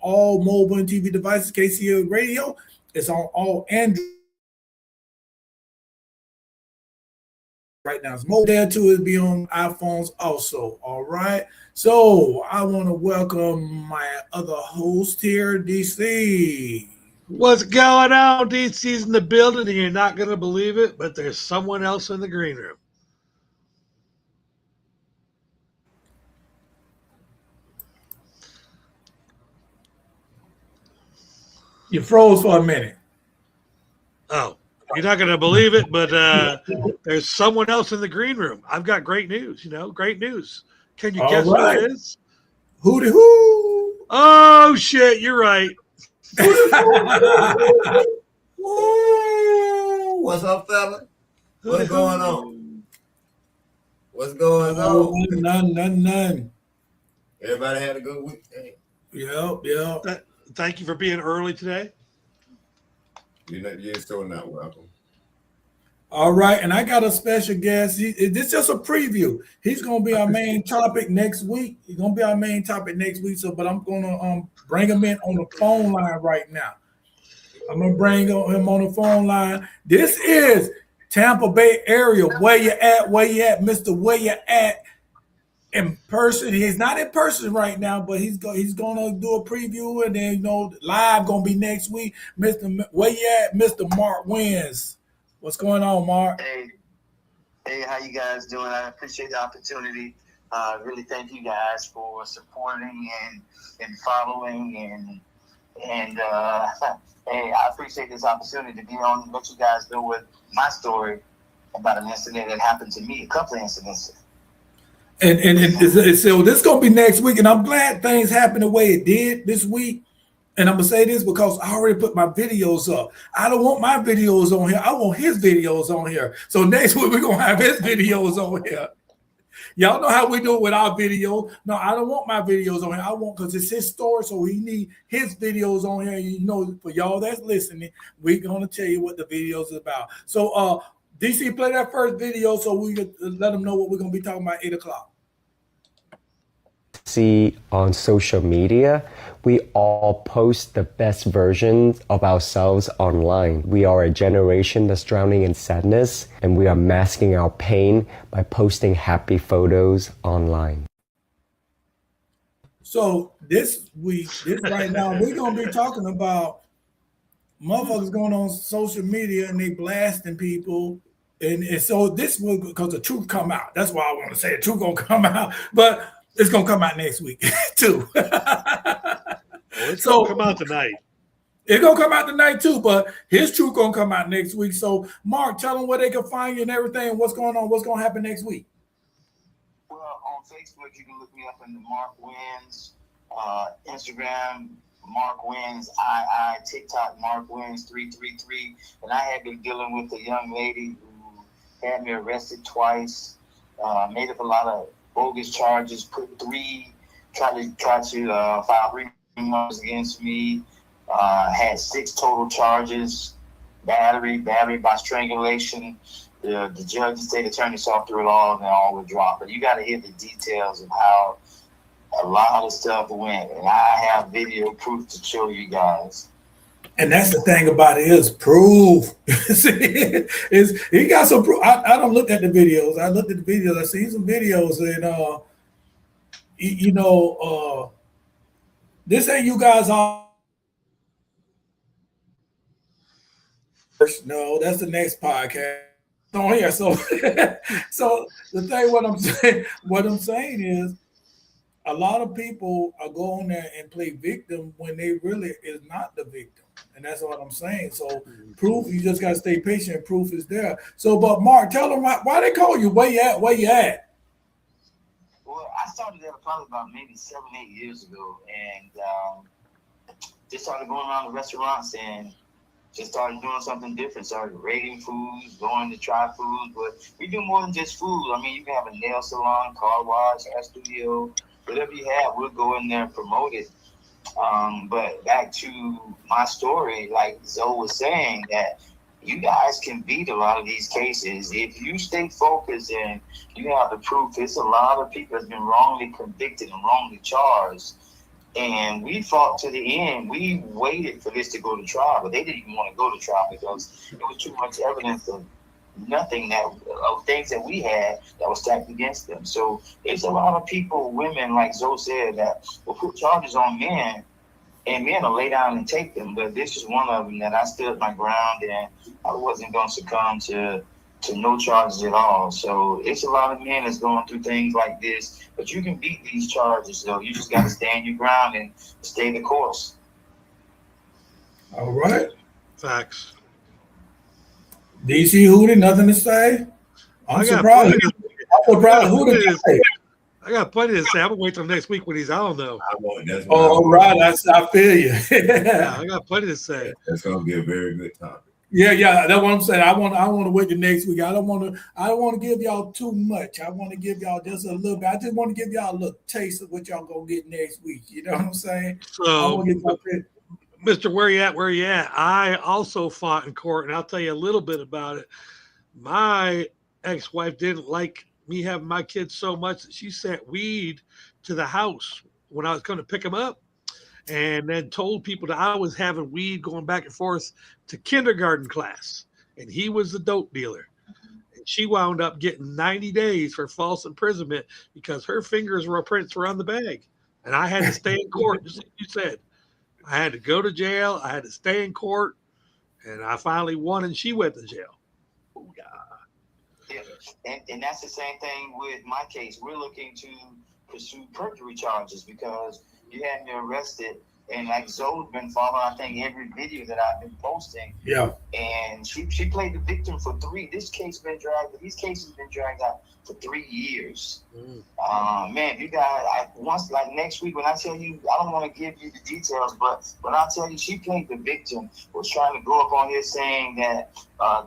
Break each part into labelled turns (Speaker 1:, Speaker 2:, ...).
Speaker 1: all mobile and TV devices. KCL Radio. It's on all Android right now. It's mobile there too. It'll be on iPhones also. All right. So I want to welcome my other host here, DC.
Speaker 2: What's going on? DC's in the building, and you're not going to believe it, but there's someone else in the green room.
Speaker 1: You froze for a minute.
Speaker 2: Oh, you're not going to believe it, but there's someone else in the green room. I've got great news, great news. Can you guess who it is?
Speaker 1: Hooty hoo.
Speaker 2: Oh, shit, you're right.
Speaker 3: What's up, fella? What's going on? What's going on?
Speaker 1: None.
Speaker 3: Everybody had a good weekend.
Speaker 1: Yep.
Speaker 2: Thank you for being early today.
Speaker 3: You're still not welcome.
Speaker 1: All right, and I got a special guest. This is just a preview. He's going to be our main topic next week. He's going to be our main topic next week. But I'm going to bring him in on the phone line right now. I'm going to bring him on the phone line. This is Tampa Bay area. Where you at, Mr. Where you at in person? He's not in person right now, but he's going to do a preview, and then, live going to be next week. Mr. Where you at, Mr. Mark Wins. What's going on, Mark?
Speaker 4: Hey, how you guys doing? I appreciate the opportunity. Really thank you guys for supporting and following and hey, I appreciate this opportunity to be on and let you guys know what my story about an incident that happened to me, a couple of incidents.
Speaker 1: And so this is going to be next week, and I'm glad things happened the way it did this week. And I'm going to say this because I already put my videos up. I don't want my videos on here. I want his videos on here. So next week, we're going to have his videos on here. Y'all know how we do it with our videos. No, I don't want my videos on here. I want, because it's his story, so we need his videos on here. For y'all that's listening, we're going to tell you what the video is about. So, DC, play that first video so we can let them know what we're going to be talking about 8 o'clock.
Speaker 5: See on social media, we all post the best versions of ourselves online. We are a generation that's drowning in sadness, and we are masking our pain by posting happy photos online.
Speaker 1: So this right now, we're going to be talking about motherfuckers going on social media and they blasting people. And so this will, because the truth come out. That's why I want to say the truth going to come out. But it's going to come out next week, too.
Speaker 2: It's going to come out tonight.
Speaker 1: It's going to come out tonight, too, but his truth going to come out next week. So, Mark, tell them where they can find you and everything, what's going on, what's going to happen next week.
Speaker 4: Well, on Facebook, you can look me up in the Mark Wins, Instagram, Mark Wins, TikTok, Mark Wins 333. And I had been dealing with a young lady who had me arrested twice, made up a lot of bogus charges, tried to file 3 charges against me, had 6 total charges, battery by strangulation. The judge and state attorney saw through it all, and they all were dropped. But you got to hear the details of how a lot of stuff went, and I have video proof to show you guys.
Speaker 1: And that's the thing about it, is proof. He got some proof. I don't look at the videos. I looked at the videos. I seen some videos, and this ain't you guys all. No, that's the next podcast on here. So the thing, what I'm saying is, a lot of people are going there and play victim when they really is not the victim. And that's what I'm saying. So proof, you just got to stay patient. Proof is there. So, but Mark, tell them why they call you. Where you at?
Speaker 4: Well, I started there probably about maybe 7-8 years ago. And just started going around the restaurants and just started doing something different. Started rating foods, going to try foods. But we do more than just food. I mean, you can have a nail salon, car wash, hair studio, whatever you have, we'll go in there and promote it. But back to my story, like Zoe was saying, that you guys can beat a lot of these cases if you stay focused and you have the proof. It's a lot of people that's been wrongly convicted and wrongly charged, And we fought to the end. We waited for this to go to trial, but they didn't even want to go to trial because it was too much evidence of things that we had that was stacked against them. So there's a lot of people, women, like Zoe said, that will put charges on men, and men will lay down and take them. But this is one of them that I stood my ground, and I wasn't going to succumb to no charges at all. So it's a lot of men that's going through things like this, but you can beat these charges, though. You just got to stand your ground and stay the course.
Speaker 1: All right.
Speaker 2: Facts.
Speaker 1: DC Hootie, nothing to say? I'm
Speaker 2: I got
Speaker 1: surprised.
Speaker 2: plenty
Speaker 1: I'm surprised. Who did you say?
Speaker 2: I got plenty to say. I'm gonna wait till next week when he's on, though.
Speaker 1: Oh, all right. I feel you.
Speaker 2: Yeah, I got plenty to say.
Speaker 3: That's gonna be a very good topic.
Speaker 1: Yeah, that's what I'm saying. I want to wait the next week. I don't want to give y'all too much. I want to give y'all just a little bit. I just want to give y'all a little taste of what y'all gonna get next week. You know what I'm saying?
Speaker 2: So, Mr. Where you at? I also fought in court, and I'll tell you a little bit about it. My ex-wife didn't like me having my kids so much that she sent weed to the house when I was going to pick them up, and then told people that I was having weed going back and forth to kindergarten class, and he was the dope dealer. And she wound up getting 90 days for false imprisonment because her fingerprints were on the bag, and I had to stay in court, just like you said. I had to go to jail. I had to stay in court, and I finally won, and she went to jail. Oh, yeah.
Speaker 4: And that's the same thing with my case. We're looking to pursue perjury charges because you had me arrested, and like Zoe's been following, I think, every video that I've been posting.
Speaker 1: Yeah.
Speaker 4: And she played the victim for these cases been dragged out for 3 years. Man, you guys, once, like next week, when I tell you, I don't want to give you the details, but when I tell you she played the victim, was trying to go up on here saying that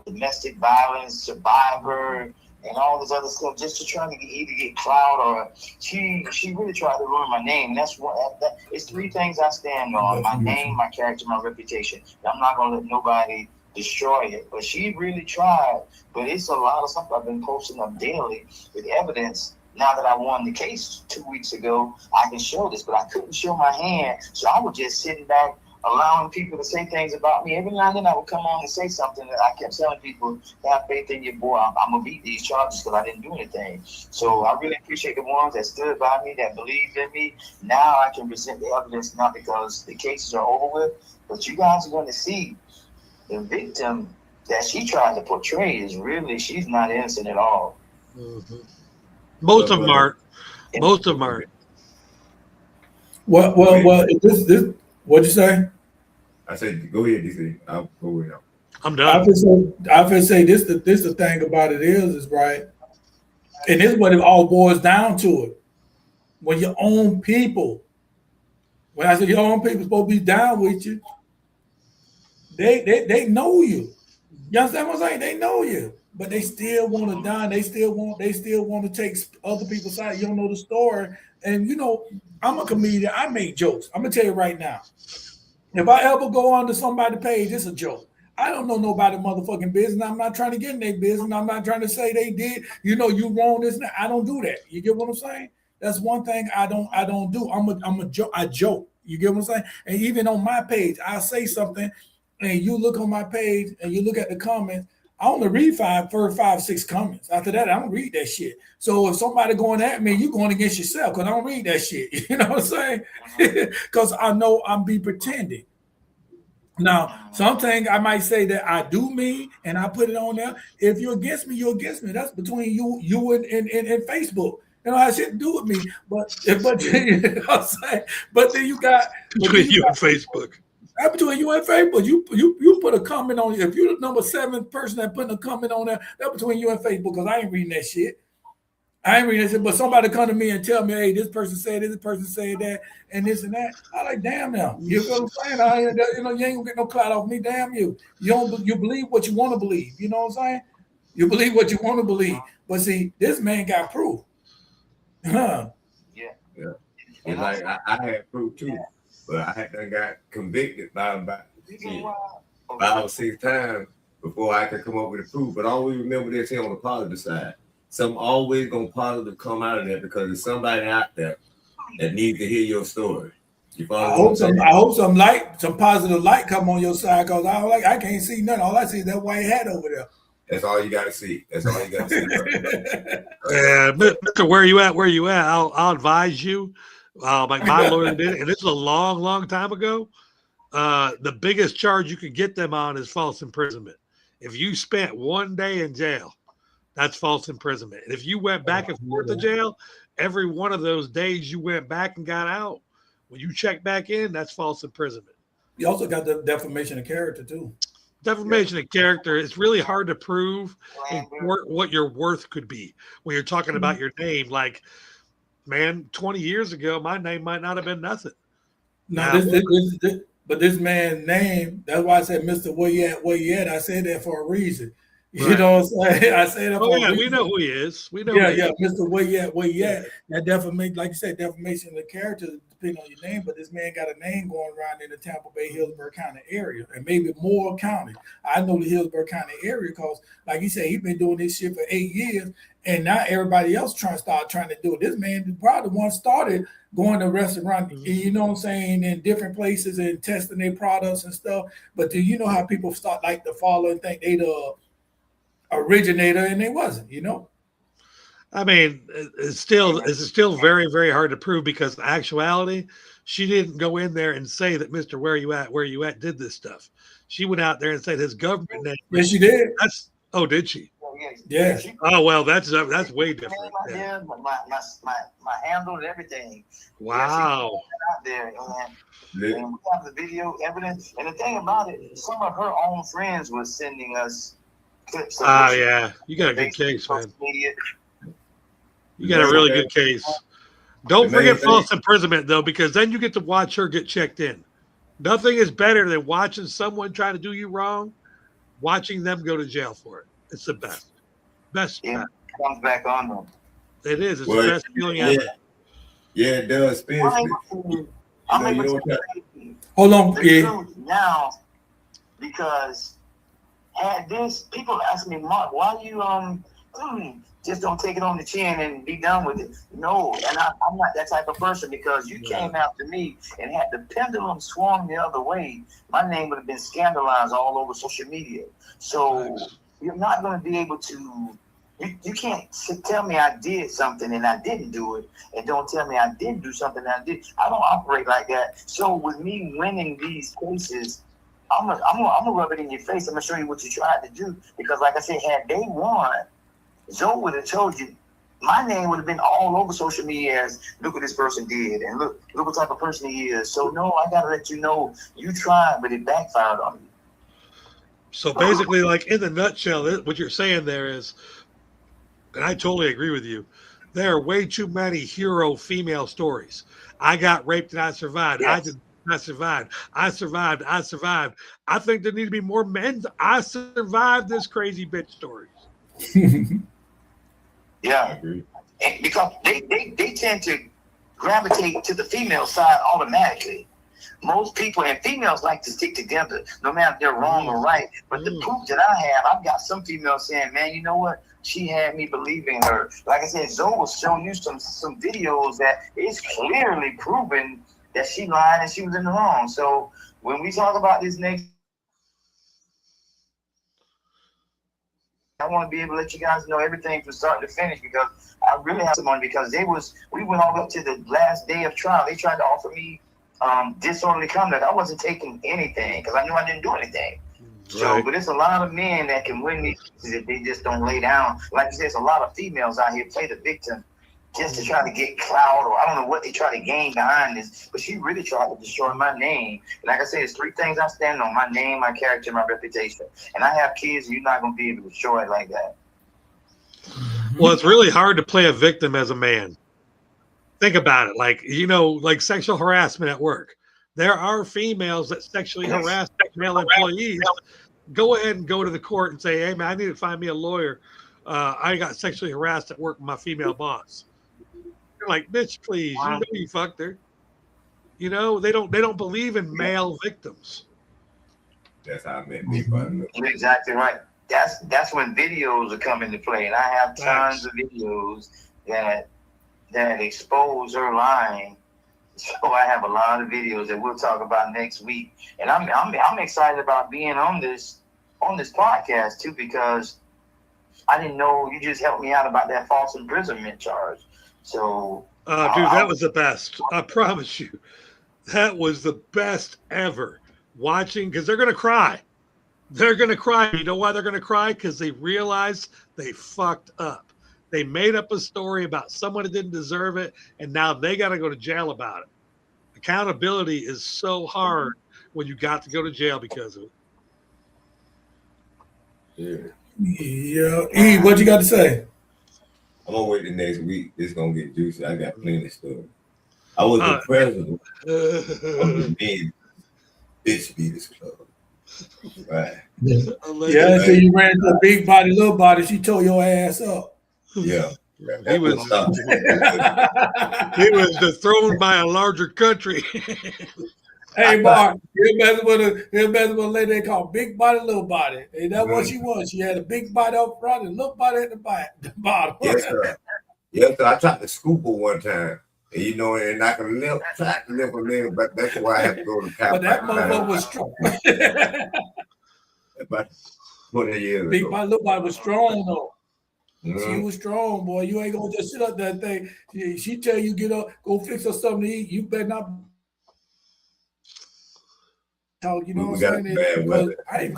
Speaker 4: domestic violence survivor and all this other stuff just to try to either get clout, or she really tried to ruin my name. And that's what it's 3 things I stand on: my name, my character, my reputation. And I'm not gonna let nobody destroy it. But she really tried. But it's a lot of stuff I've been posting up daily with evidence. Now that I won the case 2 weeks ago, I can show this, but I couldn't show my hand, so I was just sitting back, allowing people to say things about me. Every now and then I would come on and say something that I kept telling people, have faith in your boy. I'm going to beat these charges because I didn't do anything. So I really appreciate the ones that stood by me, that believed in me. Now I can present the evidence, not because the cases are over with, but you guys are going to see the victim that she tried to portray is really, she's not innocent at all.
Speaker 2: Mm-hmm. Most of them aren't. Most of them aren't.
Speaker 1: Well, this what'd you say?
Speaker 3: I said, go ahead, DC. I'll go ahead.
Speaker 2: I'm done.
Speaker 1: I feel say this the thing about it is right, and this is what it all boils down to it. When your own people, when I say your own people supposed to be down with you, they know you. You understand what I'm saying? They know you, but they still want to die. They still want to take other people's side. You don't know the story, and you know I'm a comedian. I make jokes. I'm gonna tell you right now. If I ever go onto somebody's page, it's a joke. I don't know nobody motherfucking business. I'm not trying to get in their business. I'm not trying to say they did. You know, you wrong this. I don't do that. You get what I'm saying? That's one thing I don't do. I'm a joke. I joke. You get what I'm saying? And even on my page, I say something, and you look on my page and you look at the comments. I only read five, 6 comments. After that, I don't read that shit. So if somebody going at me, you going against yourself because I don't read that shit. You know what I'm saying? Because I know I'm be pretending. Now, something I might say that I do mean, and I put it on there. If you're against me, you're against me. That's between you and Facebook. You know, it has shit to do with me. But you know what I'm saying? But then you got
Speaker 2: between you and Facebook.
Speaker 1: Between you and Facebook, you put a comment on. If you're the number 7 person that putting a comment on there, that's between you and Facebook. Because I ain't reading that shit. But somebody come to me and tell me, hey, this person said this person said that, and this and that. I like, damn now. You know what I'm saying? You ain't gonna get no clout off me. Damn you. You believe what you want to believe. You know what I'm saying? You believe what you want to believe. But see, this man got proof.
Speaker 3: Yeah. And like I had proof too. But I had got convicted by about 5 or 6 times before I could come up with the proof. But always remember this here on the positive side. Some always gonna positive come out of that because there's somebody out there that needs to hear your story.
Speaker 1: I hope some light, some positive light come on your side, because I can't see nothing. All I see is that white hat over there.
Speaker 3: That's all you got to see. That's all you got to see.
Speaker 2: Mr. Where you at? Where you at? I'll advise you. Like my lawyer did it, and this is a long, long time ago. The biggest charge you could get them on is false imprisonment. If you spent 1 day in jail, that's false imprisonment. And if you went back and forth to jail, every one of those days you went back and got out, when you check back in, that's false imprisonment.
Speaker 1: You also got the defamation of character too.
Speaker 2: Defamation of character, it's really hard to prove in court what your worth could be when you're talking about your name. Like, man, 20 years ago, my name might not have been nothing.
Speaker 1: No, but this man's name, that's why I said, Mr. Where you at? I said that for a reason. You know what I'm saying? I say that for a reason.
Speaker 2: We know who he is. We know
Speaker 1: Mr. Where you at? That defamation, like you said, defamation of character depending on your name, but this man got a name going around in the Tampa Bay, Hillsborough County area, and maybe Moore County. I know the Hillsborough County area because, like you said, he's been doing this shit for 8 years, and now everybody else trying to do it. This man probably the one started going to restaurants, you know what I'm saying, in different places and testing their products and stuff. But do you know how people start like to follow and think they the originator, and they wasn't, you know?
Speaker 2: I mean, it's still very, very hard to prove, because in actuality, she didn't go in there and say that Mr. Where you at did this stuff. She went out there and said his government name.
Speaker 1: Yes, she did.
Speaker 2: Did she?
Speaker 1: Yeah.
Speaker 2: Oh well, that's way different.
Speaker 4: Yeah. My handle and everything.
Speaker 2: Wow.
Speaker 4: Out there, and we have the video evidence. And the thing about it, some of her own friends were sending us clips.
Speaker 2: Yeah, you got a good case, man. You got a really good case. Don't forget false imprisonment, though, because then you get to watch her get checked in. Nothing is better than watching someone trying to do you wrong, watching them go to jail for it. It's the best.
Speaker 4: Yeah, it comes back on them.
Speaker 2: It is. It's the best feeling ever.
Speaker 3: Yeah, it does.
Speaker 1: Hold on.
Speaker 4: Now, because had this, people ask me, Mark, why you just don't take it on the chin and be done with it? No, and I'm not that type of person, because you came after me and had the pendulum swung the other way, my name would have been scandalized all over social media. So you're not going to be able to, you can't tell me I did something and I didn't do it, and don't tell me I didn't do something and I did. I don't operate like that. So with me winning these cases, I'm gonna rub it in your face. I'm gonna show you what you tried to do, because like I said, had they won, Zoe would have told you, my name would have been all over social media as, look what this person did, and look what type of person he is. So no, I gotta let you know you tried, but it backfired on you.
Speaker 2: So basically, like in the nutshell, what you're saying there is, and I totally agree with you, there are way too many hero female stories. I got raped and I survived.
Speaker 4: Yes.
Speaker 2: I survived. I survived. I think there need to be more men. I survived this crazy bitch stories.
Speaker 4: Yeah, because they tend to gravitate to the female side automatically. Most people, and females like to stick together, no matter if they're wrong or right. But the proof that I have, I've got some females saying, man, you know what? She had me believing her. Like I said, Zoe was showing you some videos that is clearly proven that she lied and she was in the wrong. So when we talk about this next, I want to be able to let you guys know everything from start to finish, because I really have someone, because we went all up to the last day of trial. They tried to offer me disorderly conduct. I wasn't taking anything because I knew I didn't do anything. Right. So, but it's a lot of men that can win these if they just don't lay down. Like you said, there's a lot of females out here play the victim just to try to get clout, or I don't know what they try to gain behind this, but she really tried to destroy my name. Like I said, it's 3 things I stand on: my name, my character, my reputation. And I have kids, and you're not going to be able to destroy it like that.
Speaker 2: Well, it's really hard to play a victim as a man. Think about it. Like, like sexual harassment at work. There are females that sexually harass male employees. Go ahead and go to the court and say, hey, man, I need to find me a lawyer. I got sexually harassed at work with my female boss. You're like, bitch, please. You know you fucked her. They don't believe in male victims.
Speaker 3: That's how I met me.
Speaker 4: You're exactly right. That's when videos are coming into play. And I have tons of videos that expose her lying, So I have a lot of videos that we'll talk about next week, and I'm excited about being on this podcast too, because I didn't know you just helped me out about that false imprisonment charge. So,
Speaker 2: dude, that was the best. I promise you, that was the best ever. Watching, because they're gonna cry. They're gonna cry. You know why they're gonna cry? Because they realize they fucked up. They made up a story about someone that didn't deserve it, and now they got to go to jail about it. Accountability is so hard when you got to go to jail because of
Speaker 3: Yeah.
Speaker 1: Yeah. E, what you got to say?
Speaker 3: I'm gonna wait the next week. It's gonna get juicy. I got plenty of stuff. I was the president of the men bitch beaters club. Right.
Speaker 1: Yeah, so you ran into a big body, little body. She tore your ass up.
Speaker 3: Yeah.
Speaker 2: He was dethroned by a larger country.
Speaker 1: Hey, Mark, you're messing with a lady they call big body, little body. And that's what she was. She had a big body up front and little body at the bottom.
Speaker 3: Yes, sir. Yes, sir. I tried to scoop her one time. And and I can try to live a little, but that's why I have to go to Cal.
Speaker 1: But that motherfucker was strong.
Speaker 3: About 20 years ago.
Speaker 1: Big body, little body was strong, though.
Speaker 3: Mm-hmm.
Speaker 1: She was strong, boy. You ain't gonna just sit up that thing. She tell you get up, go fix her something to eat. You better not. You know what I'm saying? I didn't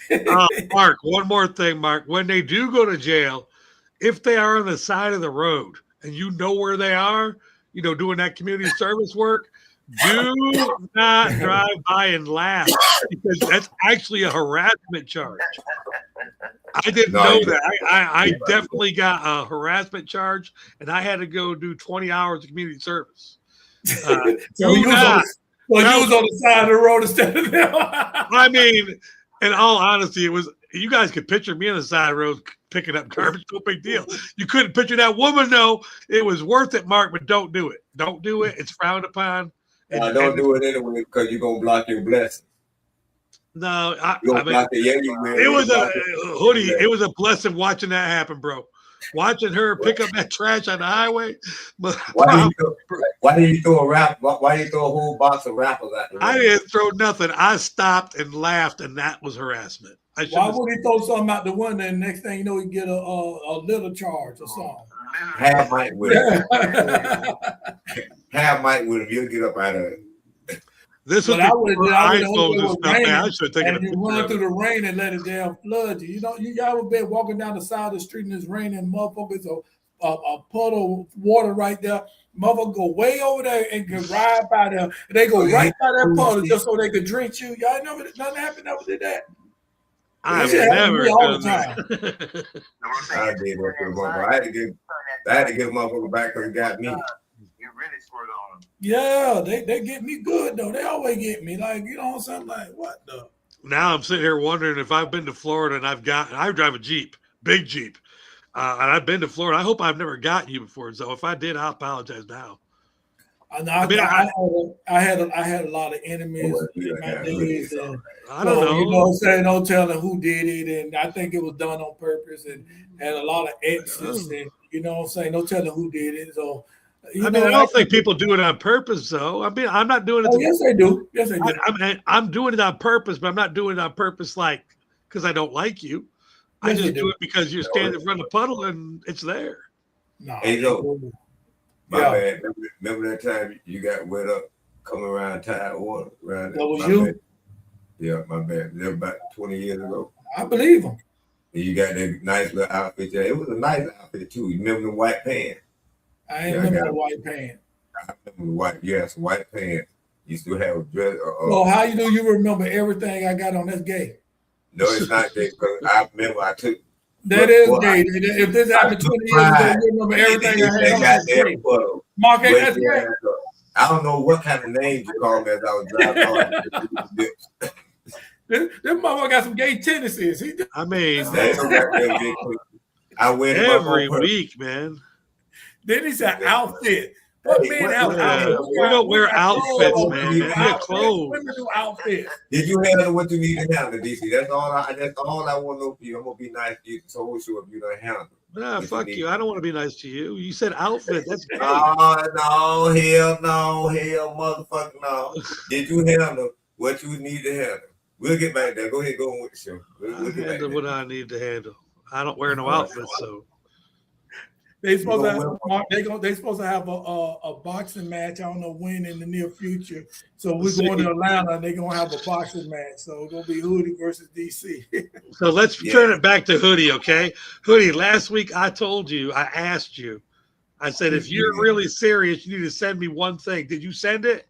Speaker 1: think
Speaker 2: Mark, one more thing, Mark. When they do go to jail, if they are on the side of the road and you know where they are, doing that community service work, do not drive by and laugh, because that's actually a harassment charge. I didn't know that. I definitely got a harassment charge, and I had to go do 20 hours of community service.
Speaker 1: So you was on the side of the road instead of them.
Speaker 2: I mean, in all honesty, you guys could picture me on the side of the road picking up garbage. No big deal. You couldn't picture that woman, though. It was worth it, Mark, but don't do it. Don't do it. It's frowned upon.
Speaker 3: Don't do it anyway, because you're going to block your blessing.
Speaker 2: No,
Speaker 3: it
Speaker 2: was a hoodie. It was a blessing watching that happen, bro. Watching her pick up that trash on the highway.
Speaker 3: Why did you throw a whole box of rappers at the road?
Speaker 2: I didn't throw nothing. I stopped and laughed, and that was harassment.
Speaker 1: Why would he throw something out the window and next thing you know he get a little charge or something?
Speaker 3: Have Mike with him. Have Mike with him. You'll get up out of it.
Speaker 2: This was iPhones and stuff. I should have taken a picture.
Speaker 1: You run through the rain and let it damn flood you. You ever been walking down the side of the street and it's raining and motherfuckers a puddle of water right there. Motherfucker go way over there and can ride by there. They go right by that puddle just so they could drink you. Y'all never nothing happened. Never did that.
Speaker 2: I've never done that.
Speaker 3: I did that to a motherfucker. I had to get a motherfucker back because he got me.
Speaker 4: You really squirt on them.
Speaker 1: Yeah, they get me good though. They always get me. Like, you know what I'm saying? Like, what the?
Speaker 2: Now I'm sitting here wondering if I've been to Florida and I drive a Jeep, big Jeep. And I've been to Florida. I hope I've never gotten you before. So if I did, I apologize now.
Speaker 1: I had a lot of enemies in my days, and
Speaker 2: I don't know.
Speaker 1: You know what I'm saying? No telling who did it, and I think it was done on purpose, and had a lot of exes, and you know what I'm saying? No telling who did it. So
Speaker 2: I don't think people do it on purpose, though. I mean, I'm not doing it.
Speaker 1: Yes, they do. Yes, they do.
Speaker 2: I'm doing it on purpose, but I'm not doing it on purpose like because I don't like you. Yes, I just do it because you're standing in front of the puddle and it's there.
Speaker 1: No,
Speaker 3: hey, look, my bad. Remember that time you got wet up coming around tide water? That
Speaker 1: was you?
Speaker 3: Bad. Yeah, my bad. That was about 20 years ago.
Speaker 1: I believe him.
Speaker 3: And you got that nice little outfit there. It was a nice outfit, too. You remember the white pants?
Speaker 1: I ain't remember the white pants.
Speaker 3: I remember white pants. You still have a dress.
Speaker 1: Well, how do you remember everything I got on? That's gay.
Speaker 3: No, it's not gay, because I remember I took.
Speaker 1: That is gay. If this happened 20 years ago, you remember everything I had on. That's gay. Mark, that's gay.
Speaker 3: I don't know what kind of names you call me as I was driving on.
Speaker 1: This motherfucker got some gay tendencies.
Speaker 2: I mean,
Speaker 3: I wear
Speaker 2: every week, man.
Speaker 1: Then he said outfit. What men outfit?
Speaker 2: We don't wear outfits, man. We wear clothes.
Speaker 1: Women do outfits.
Speaker 3: Did you handle what you need to handle, DC? That's all I want to know for you. I'm gonna be nice to you. So sure if you don't handle.
Speaker 2: Nah, fuck you. I don't want to be nice to you. You said outfit. That's gay.
Speaker 3: No, hell no, hell motherfucker no. Did you handle what you need to handle? We'll get back there. Go ahead, go on with the show. We'll get back
Speaker 2: handle
Speaker 3: there.
Speaker 2: what I need to handle. I don't wear no outfits, so
Speaker 1: They supposed to have a boxing match. I don't know when in the near future. So we're going to Atlanta and they're gonna have a boxing match. So it's gonna be Hoodie versus DC.
Speaker 2: So let's turn it back to Hoodie, okay? Hoodie, last week I told you, I asked you, I said, if you're really serious, you need to send me one thing. Did you send it?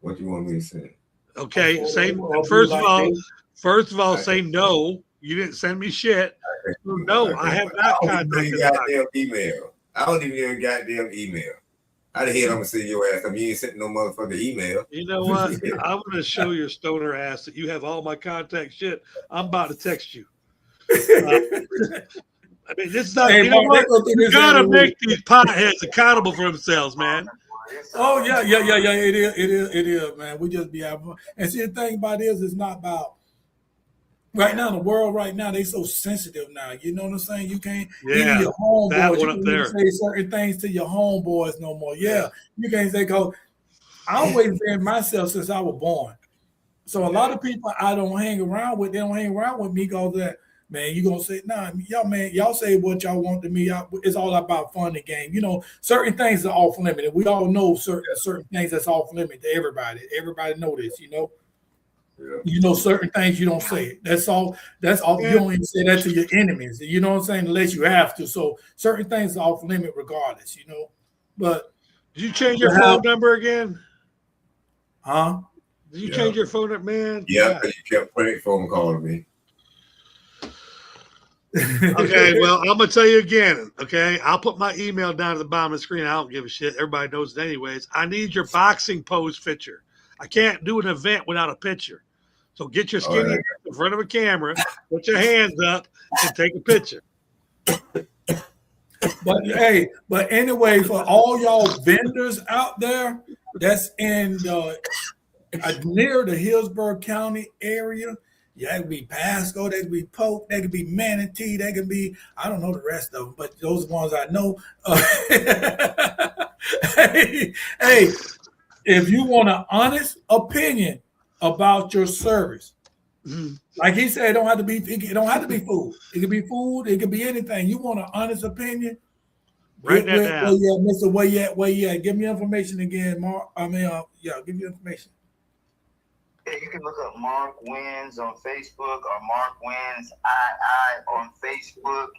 Speaker 3: What you want me to say?
Speaker 2: Okay, say first of all, say no. You didn't send me shit. No, I have not contacted
Speaker 3: goddamn email. I don't even have a goddamn email. How the hell I'm gonna send your ass? I mean, you ain't sending no motherfucking email.
Speaker 2: You know what? I'm gonna show your stoner ass that you have all my contact shit. I'm about to text you. I mean, this is not.
Speaker 1: Hey,
Speaker 2: you know what? You gotta make
Speaker 1: week.
Speaker 2: these potheads accountable for themselves, man.
Speaker 1: Oh yeah. It is, man. We just be having fun. And see, the thing about it is, it's not about. Right now, the world right now, they so sensitive now. You know what I'm saying? You can't even your homeboys. You can't even say certain things to your homeboys no more. Yeah. You can't say, "Cause I always been myself since I was born." So a lot of people I don't hang around with. They don't hang around with me because that man. You gonna say, "Nah, y'all man, y'all say what y'all want to me. It's all about fun and game." You know, certain things are off limit. We all know certain things that's off limit to everybody. Everybody know this. You know. Yeah. You know, certain things you don't say. That's all. You don't even say that to your enemies. You know what I'm saying? Unless you have to. So certain things are off limit regardless, you know. But
Speaker 2: did you change your phone number again?
Speaker 1: Huh?
Speaker 2: Did you change your phone number, man?
Speaker 3: Yeah, you kept putting phone calling me.
Speaker 2: Okay, well, I'm gonna tell you again. Okay, I'll put my email down at the bottom of the screen. I don't give a shit. Everybody knows it anyways. I need your boxing pose picture. I can't do an event without a picture. So get your skinny in front of a camera, put your hands up, and take a picture.
Speaker 1: But anyway, for all y'all vendors out there that's in near the Hillsborough County area, that could be Pasco, that could be Polk, that could be Manatee, that could be, I don't know the rest of them, but those ones I know. Hey, if you want an honest opinion about your service, like he said, it don't have to be food. It could be food. It could be anything. You want an honest opinion?
Speaker 2: Write that down.
Speaker 1: Mr. Where you at? Give me information again, Mark. Give me information.
Speaker 4: Yeah, you can look up Mark Wins on Facebook or Mark Wins II on Facebook,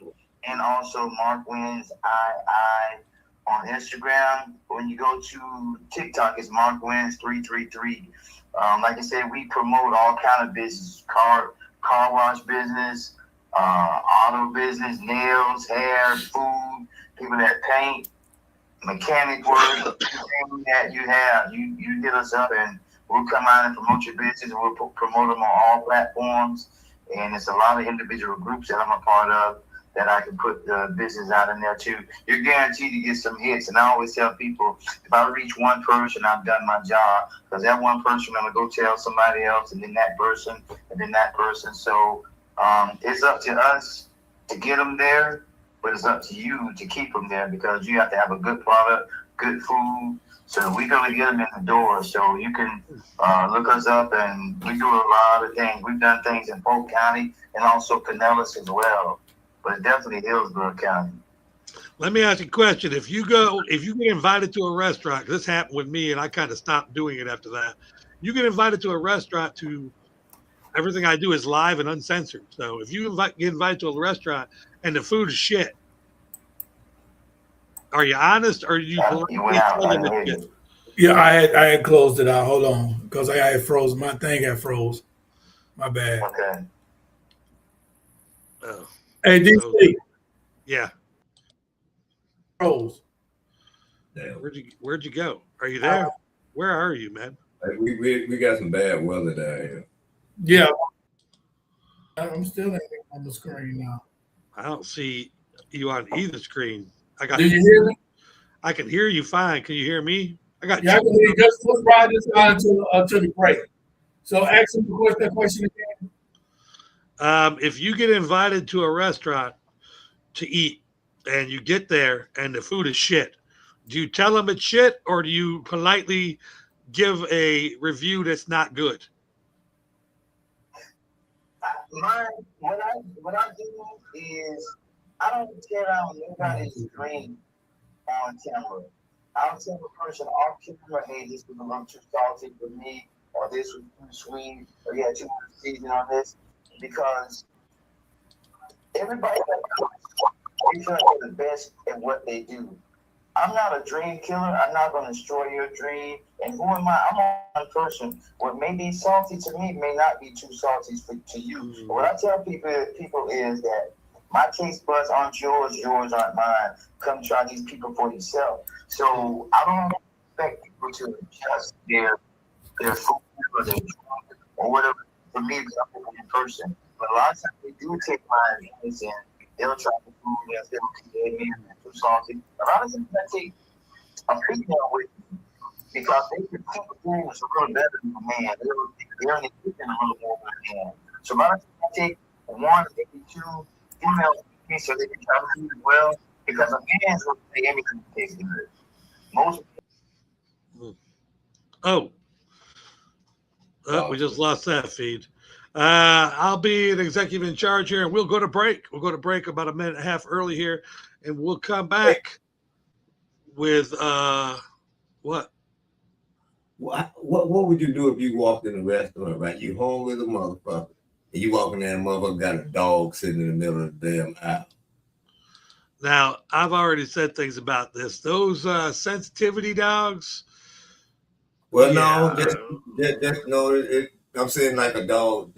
Speaker 4: and also Mark Wins II on Instagram. When you go to TikTok, it's Mark Wins 333. Like I said, we promote all kind of business: car wash business, auto business, nails, hair, food, people that paint, mechanic work, anything that you have. You hit us up and we'll come out and promote your business, and we'll promote them on all platforms. And it's a lot of individual groups that I'm a part of that I can put the business out in there too. You're guaranteed to get some hits. And I always tell people, if I reach one person, I've done my job. Because that one person, I'm going to go tell somebody else, and then that person, and then that person. So it's up to us to get them there, but it's up to you to keep them there, because you have to have a good product, good food. So we're going to get them in the door. So you can look us up, and we do a lot of things. We've done things in Polk County and also Pinellas as well. But definitely Hillsborough County.
Speaker 2: Let me ask you a question. If you get invited to a restaurant, this happened with me and I kind of stopped doing it after that. You get invited to a restaurant, everything I do is live and uncensored. So if you get invited to a restaurant and the food is shit, are you honest, or are you shit?
Speaker 1: Yeah, I had closed it out. Hold on, because I had froze. My thing had froze. My bad.
Speaker 4: Okay.
Speaker 2: Oh.
Speaker 1: Hey, DC.
Speaker 2: Yeah.
Speaker 1: Froze.
Speaker 2: Where'd you go? Are you there? Where are you, man?
Speaker 3: We got some bad weather down here.
Speaker 1: Yeah. I'm still on the screen now.
Speaker 2: I don't see you on either screen.
Speaker 1: Do you hear me?
Speaker 2: I can hear you fine. Can you hear me?
Speaker 1: I can hear you. Just flip right this line to the break. So ask him that question again.
Speaker 2: If you get invited to a restaurant, to eat, and you get there and the food is shit. Do you tell them it's shit, or do you politely give a review that's not good?
Speaker 4: What I do is I don't tear out nobody's drink on camera. I'll tell the person off camera, hey, this was a little too salty for me, or this was too sweet, or yeah, too much seasoning on this, because everybody is the best at what they do. I'm not a dream killer. I'm not going to destroy your dream. And who am I? I'm one person. What may be salty to me may not be too salty to you. But what I tell people is that my taste buds aren't yours, yours aren't mine. Come try these people for yourself. So I don't expect people to adjust their food or their drink or whatever. For me, because I'm a one person. But a lot of times they do take my advice and they'll try the food. They'll say, okay, man, too salty. A lot of times I take a female with me because they can cook things a little better than a man. They're in the kitchen a little more than a man. So a lot of times I take one, maybe two females with me so they can try to do it well, because a man's going to say everything tastes good. Most
Speaker 2: we just lost that feed. I'll be an executive in charge here, and we'll go to break. We'll go to break about a minute and a half early here, and we'll come back with what?
Speaker 3: What would you do if you walked in a restaurant, right? You home with a motherfucker, and you walk in there and motherfucker got a dog sitting in the middle of the damn aisle.
Speaker 2: Now, I've already said things about this. Those sensitivity dogs.
Speaker 3: Well, no, just no. I'm saying like a dog.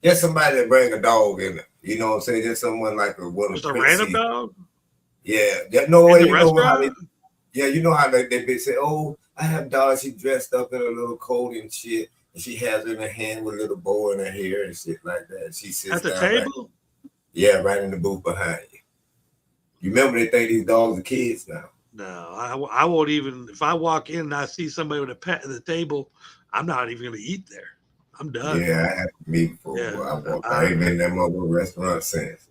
Speaker 3: Just somebody that bring a dog in it. You know what I'm saying? Just someone like
Speaker 2: Just a random dog.
Speaker 3: Yeah, no way.
Speaker 2: You know how they.
Speaker 3: Yeah, you know how they say, "Oh, I have dogs. She dressed up in a little coat and shit, and she has her in her hand with a little bow in her hair and shit like that. She sits
Speaker 2: at the
Speaker 3: down
Speaker 2: table.
Speaker 3: Right in the booth behind you. You remember they think these dogs are kids now?
Speaker 2: No, I won't even. If I walk in and I see somebody with a pet at the table, I'm not even going to eat there. I'm done.
Speaker 3: Yeah, I have to meet before I ain't been in that mother restaurant since.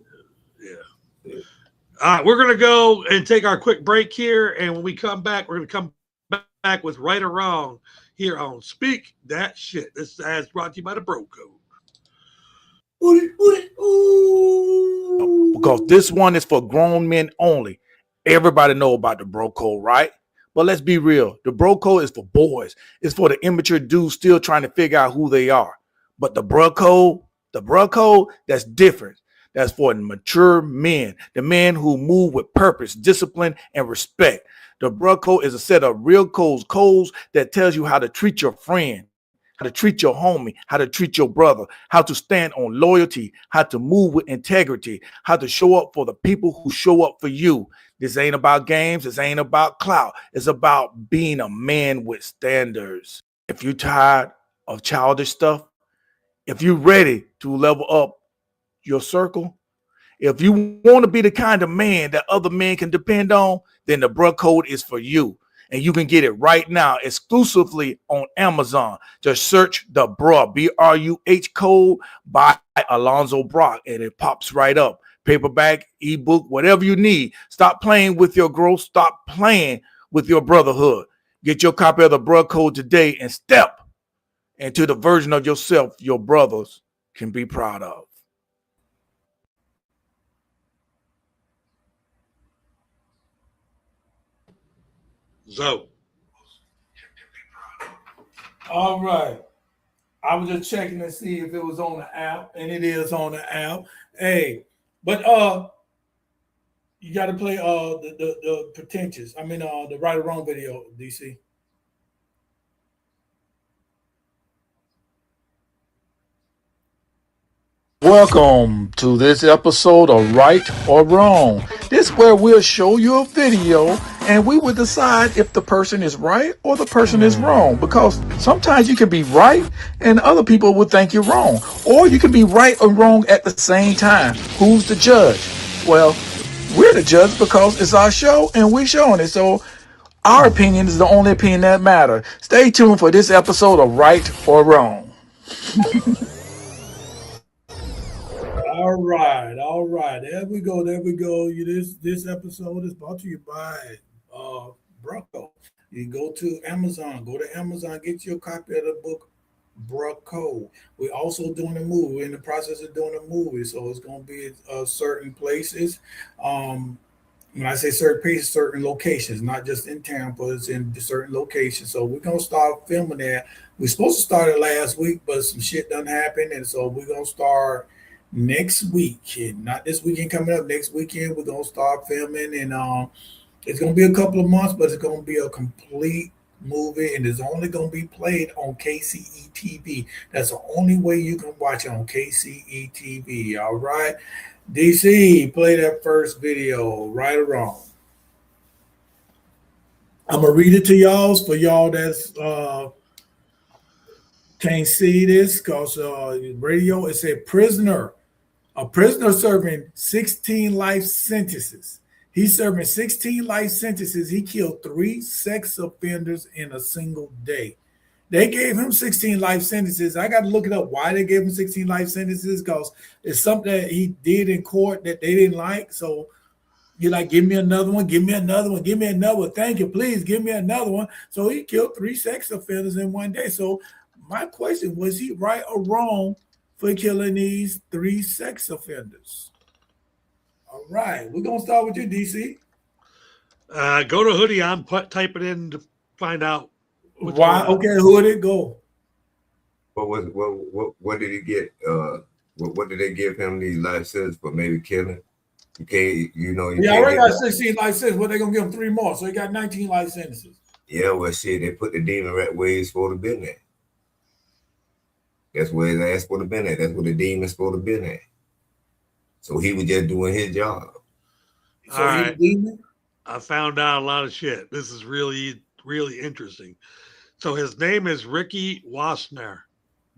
Speaker 2: Yeah. All right, we're going to go and take our quick break here. And when we come back, we're going to come back with Right or Wrong here on Speak That Shit. This is brought to you by the Bro Code.
Speaker 1: Because this one is for grown men only. Everybody know about the Bro Code, right? But let's be real. The Bro Code is for boys. It's for the immature dudes still trying to figure out who they are. But the Bro Code, that's different. That's for mature men, the men who move with purpose, discipline, and respect. The Bro Code is a set of real codes that tells you how to treat your friend, how to treat your homie, how to treat your brother, how to stand on loyalty, how to move with integrity, how to show up for the people who show up for you. This ain't about games. This ain't about clout. It's about being a man with standards. If you're tired of childish stuff, if you're ready to level up your circle, if you want to be the kind of man that other men can depend on, then the Bro Code is for you. And you can get it right now exclusively on Amazon. Just search the Bruh, BRUH code by Alonzo Brock, and it pops right up. Paperback, ebook, whatever you need. Stop playing with your growth. Stop playing with your brotherhood. Get your copy of the Bro Code today and step into the version of yourself your brothers can be proud of.
Speaker 2: So,
Speaker 1: all right. I was just checking to see if it was on the app, and it is on the app. Hey, but you got to play the pretentious. I mean the Right or Wrong video, DC. Welcome to this episode of Right or Wrong. This is where we'll show you a video and we will decide if the person is right or the person is wrong. Because sometimes you can be right and other people will think you're wrong. Or you can be right or wrong at the same time. Who's the judge? Well, we're the judge because it's our show and we're showing it. So our opinion is the only opinion that matters. Stay tuned for this episode of Right or Wrong. all right. There we go. There we go. This episode is brought to you by Brocco. You go to Amazon. Go to Amazon. Get your copy of the book Brocco. We're also doing a movie. We're in the process of doing a movie, so it's going to be certain places. When I say certain places, certain locations, not just in town, but it's in certain locations. So we're gonna start filming that. We're supposed to start it last week, but some shit done happened, and so we're gonna start next week. And not this weekend coming up. Next weekend we're gonna start filming, and it's gonna be a couple of months, but it's gonna be a complete movie, and it's only gonna be played on KCE TV. That's the only way you can watch it on KCE TV. All right. DC, play that first video, right or wrong. I'm gonna read it to y'all for y'all that's can't see this because radio. It said a prisoner serving 16 life sentences. He's serving 16 life sentences. He killed 3 sex offenders in a single day. They gave him 16 life sentences. I got to look it up why they gave him 16 life sentences, because it's something that he did in court that they didn't like. So you're like, give me another one, give me another one, give me another one. Thank you, please give me another one. So he killed 3 sex offenders in one day. So my question, was he right or wrong for killing these 3 sex offenders? All right, we're going to start with you, DC.
Speaker 2: Go to Hoodie on, type it in to find out.
Speaker 1: Why? Okay, who did it go?
Speaker 3: What did he get? What did they give him these life sentences for? Maybe killing? Okay,
Speaker 1: Yeah, I already got 16 life sentences. What, they gonna give him 3 more? So he got 19 life sentences.
Speaker 3: Yeah, well, shit, they put the demon right where he's supposed to been at. That's where his ass supposed to been at. That's where the demon's supposed to been at. So he was just doing his job.
Speaker 1: So all right. Demon?
Speaker 2: I found out a lot of shit. This is really, really interesting. So his name is Ricky Wassner,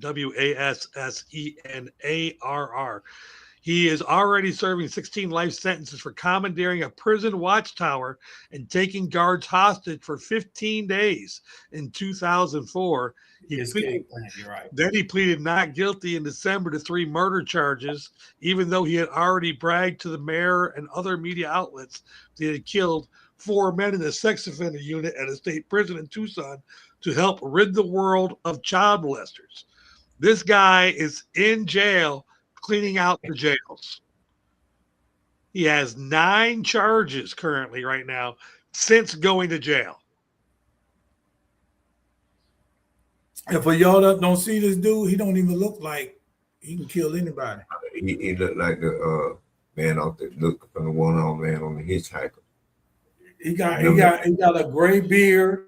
Speaker 2: Wassennarr. He is already serving 16 life sentences for commandeering a prison watchtower and taking guards hostage for 15 days in 2004. Then he pleaded not guilty in December to 3 murder charges, even though he had already bragged to the mayor and other media outlets that he had killed 4 men in the sex offender unit at a state prison in Tucson to help rid the world of child molesters. This guy is in jail cleaning out the jails. He has 9 charges currently right now since going to jail.
Speaker 1: And for y'all that don't see this dude, he don't even look like he can kill anybody.
Speaker 3: He looked like the man off the look from the one-armed man on the hitchhiker.
Speaker 1: He got a gray beard.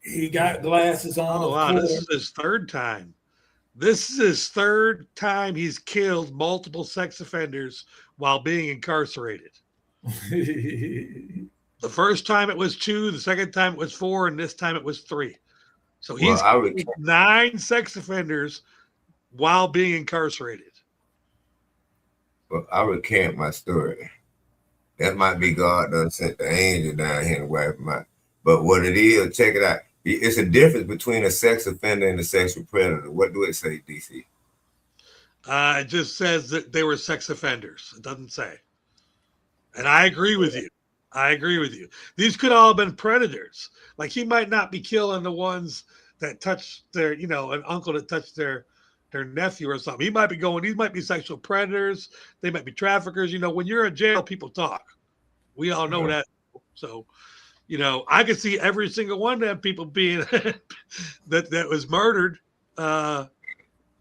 Speaker 1: He got glasses on.
Speaker 2: Oh wow, this is his 3rd time. This is his 3rd time he's killed multiple sex offenders while being incarcerated. The first time it was 2, the second time it was 4, and this time it was 3. So he's 9 sex offenders while being incarcerated.
Speaker 3: Well, I recant my story. That might be God done sent the angel down here to wipe him out. But what it is, check it out. It's a difference between a sex offender and a sexual predator. What do it say, DC?
Speaker 2: It just says that they were sex offenders. It doesn't say. And I agree with you. These could all have been predators. Like, he might not be killing the ones that touched their, an uncle that touched their nephew or something. These might be sexual predators. They might be traffickers. When you're in jail, people talk. We all know that. So, I could see every single one of them people being that was murdered,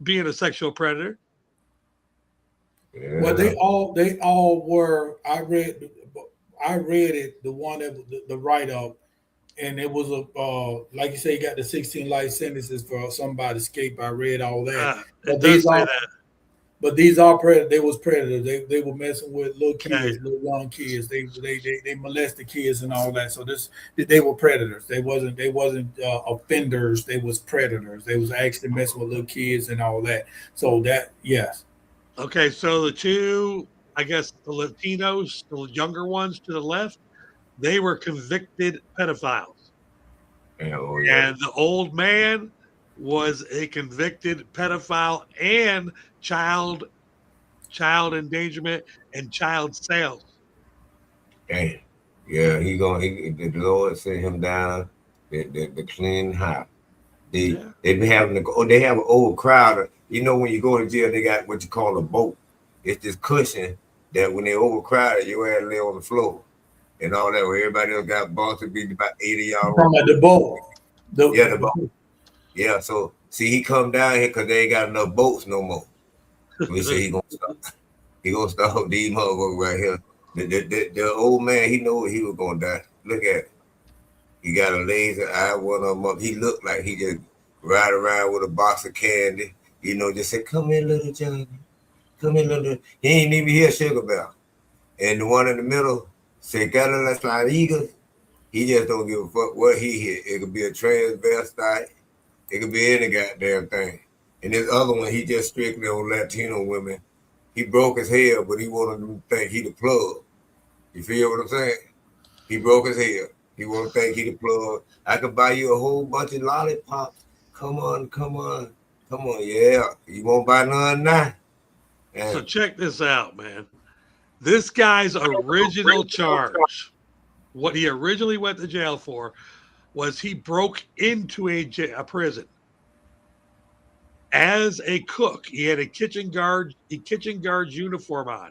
Speaker 2: being a sexual predator.
Speaker 1: Yeah. Well, they all were. I read it. The one that the write up, and it was like you say, you got the 16 life sentences for somebody escape. I read all that. But these are predators. They was predators. They were messing with little kids, little young kids. They molested kids and all that. So they were predators. They wasn't offenders. They was predators. They was actually messing with little kids and all that. So that, yes.
Speaker 2: Okay, so the 2, I guess the Latinos, the younger ones to the left, they were convicted pedophiles.
Speaker 3: Oh, yeah.
Speaker 2: And the old man was a convicted pedophile and child child endangerment, and child sales.
Speaker 3: Damn. Yeah, the Lord sent him down the clean house. They be having they have an old crowd. You know, when you go to jail, they got what you call a boat. It's this cushion that when they overcrowded, you had to lay on the floor and all that. Where everybody else got bumped to be about 80 y'all.
Speaker 1: From the boat.
Speaker 3: The boat. Yeah, so see, he come down here because they ain't got enough boats no more. We say he gonna stop. He gonna stop these motherfuckers right here. The old man, he know he was gonna die. Look at it. He got a laser eye, one of them up. He looked like he just ride around with a box of candy. You know, just say, "Come here, little Johnny. Come here, little." He ain't even hear Sugar Bell. And the one in the middle say, "Cadillac Slide Eagles." He just don't give a fuck what he hit. It could be a transvestite. It could be any goddamn thing. And this other one, he just strictly on Latino women. He broke his hair, but he wanted them to think he the plug. You feel what I'm saying? He broke his hair. He want to think he the plug. I could buy you a whole bunch of lollipops. Come on. Yeah. You won't buy none now.
Speaker 2: So check this out, man. This guy's original charge, what he originally went to jail for, was he broke into a prison as a cook. He had a kitchen guard's uniform on.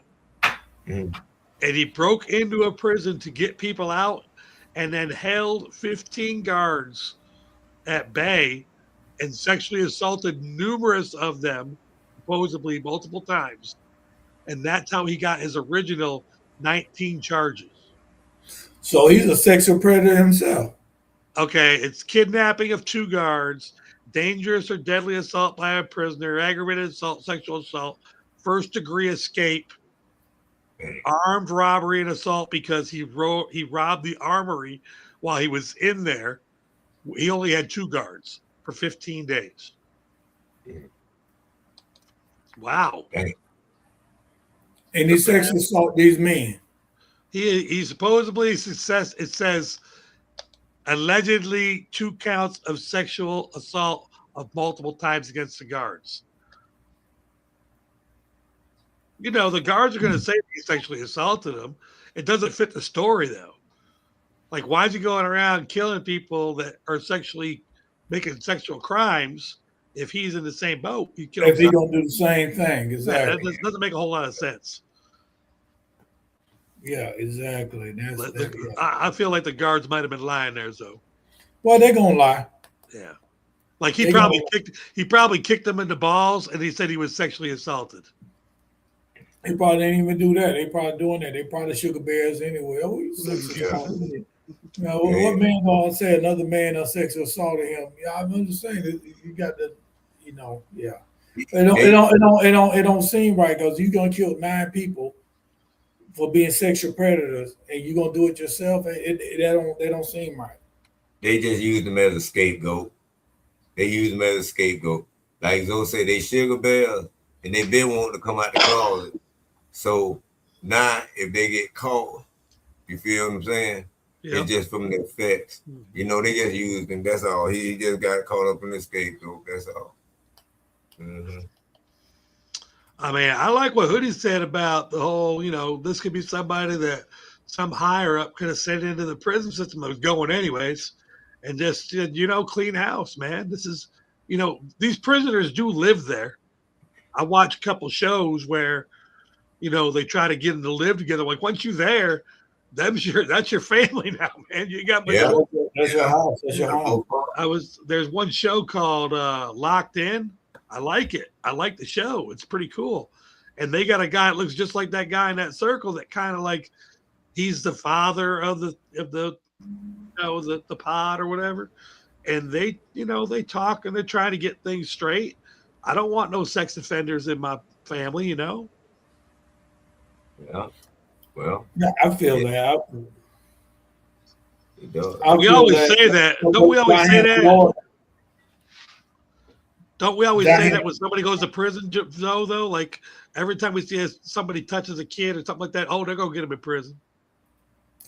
Speaker 2: And he broke into a prison to get people out and then held 15 guards at bay and sexually assaulted numerous of them, supposedly multiple times. And that's how he got his original 19 charges.
Speaker 1: So he's a sexual predator himself.
Speaker 2: Okay, it's kidnapping of 2 guards, dangerous or deadly assault by a prisoner, aggravated assault, sexual assault, first-degree escape, armed robbery and assault because he robbed the armory while he was in there. He only had 2 guards for 15 days. Wow.
Speaker 1: And he sexually assault these men.
Speaker 2: He supposedly, it says allegedly 2 counts of sexual assault of multiple times against the guards. You know, the guards are going to say he sexually assaulted them. It doesn't fit the story, though. Like, why is he going around killing people that are making sexual crimes if he's in the same boat?
Speaker 1: If he's going to do the same thing, exactly.
Speaker 2: That doesn't make a whole lot of sense.
Speaker 1: Yeah, exactly.
Speaker 2: I feel like the guards might have been lying there, though.
Speaker 1: Well, they're going to lie.
Speaker 2: Yeah. Like, he probably kicked them in the balls, and he said he was sexually assaulted.
Speaker 1: He probably didn't even do that. They probably doing that. They probably sugar bears anyway. Oh, you sexually assaulted. Now, what man gonna say another man sexually assaulted him? Yeah, I'm just saying you got the, yeah. It don't seem right because you're gonna kill 9 people for being sexual predators, and you're gonna do it yourself. They don't seem right.
Speaker 3: They just use them as a scapegoat. Like Zoe said, they sugar bears, and they've been wanting to come out the closet. So now, if they get caught, you feel what I'm saying? Yep. It's just from the effects. They just used him. That's all. He just got caught up in the scapegoat. That's all. Mm-hmm.
Speaker 2: I mean, I like what Hoodie said about the whole, this could be somebody that some higher up could have sent into the prison system that was going anyways and just, clean house, man. This is, these prisoners do live there. I watch a couple shows where, they try to get them to live together. Like, once you're there, that's your family now, man. You got
Speaker 1: that's your house. That's your house.
Speaker 2: There's one show called Locked In. I like it. I like the show. It's pretty cool. And they got a guy that looks just like that guy in that circle that kind of like he's the father of the pod or whatever. And they talk and they're trying to get things straight. I don't want no sex offenders in my family,
Speaker 3: Yeah. Well,
Speaker 1: yeah, I feel that.
Speaker 2: We always say that. Don't we always say that? Don't we always say that when somebody goes to prison, though? Like, every time we see somebody touches a kid or something like that, they're going to get them in prison.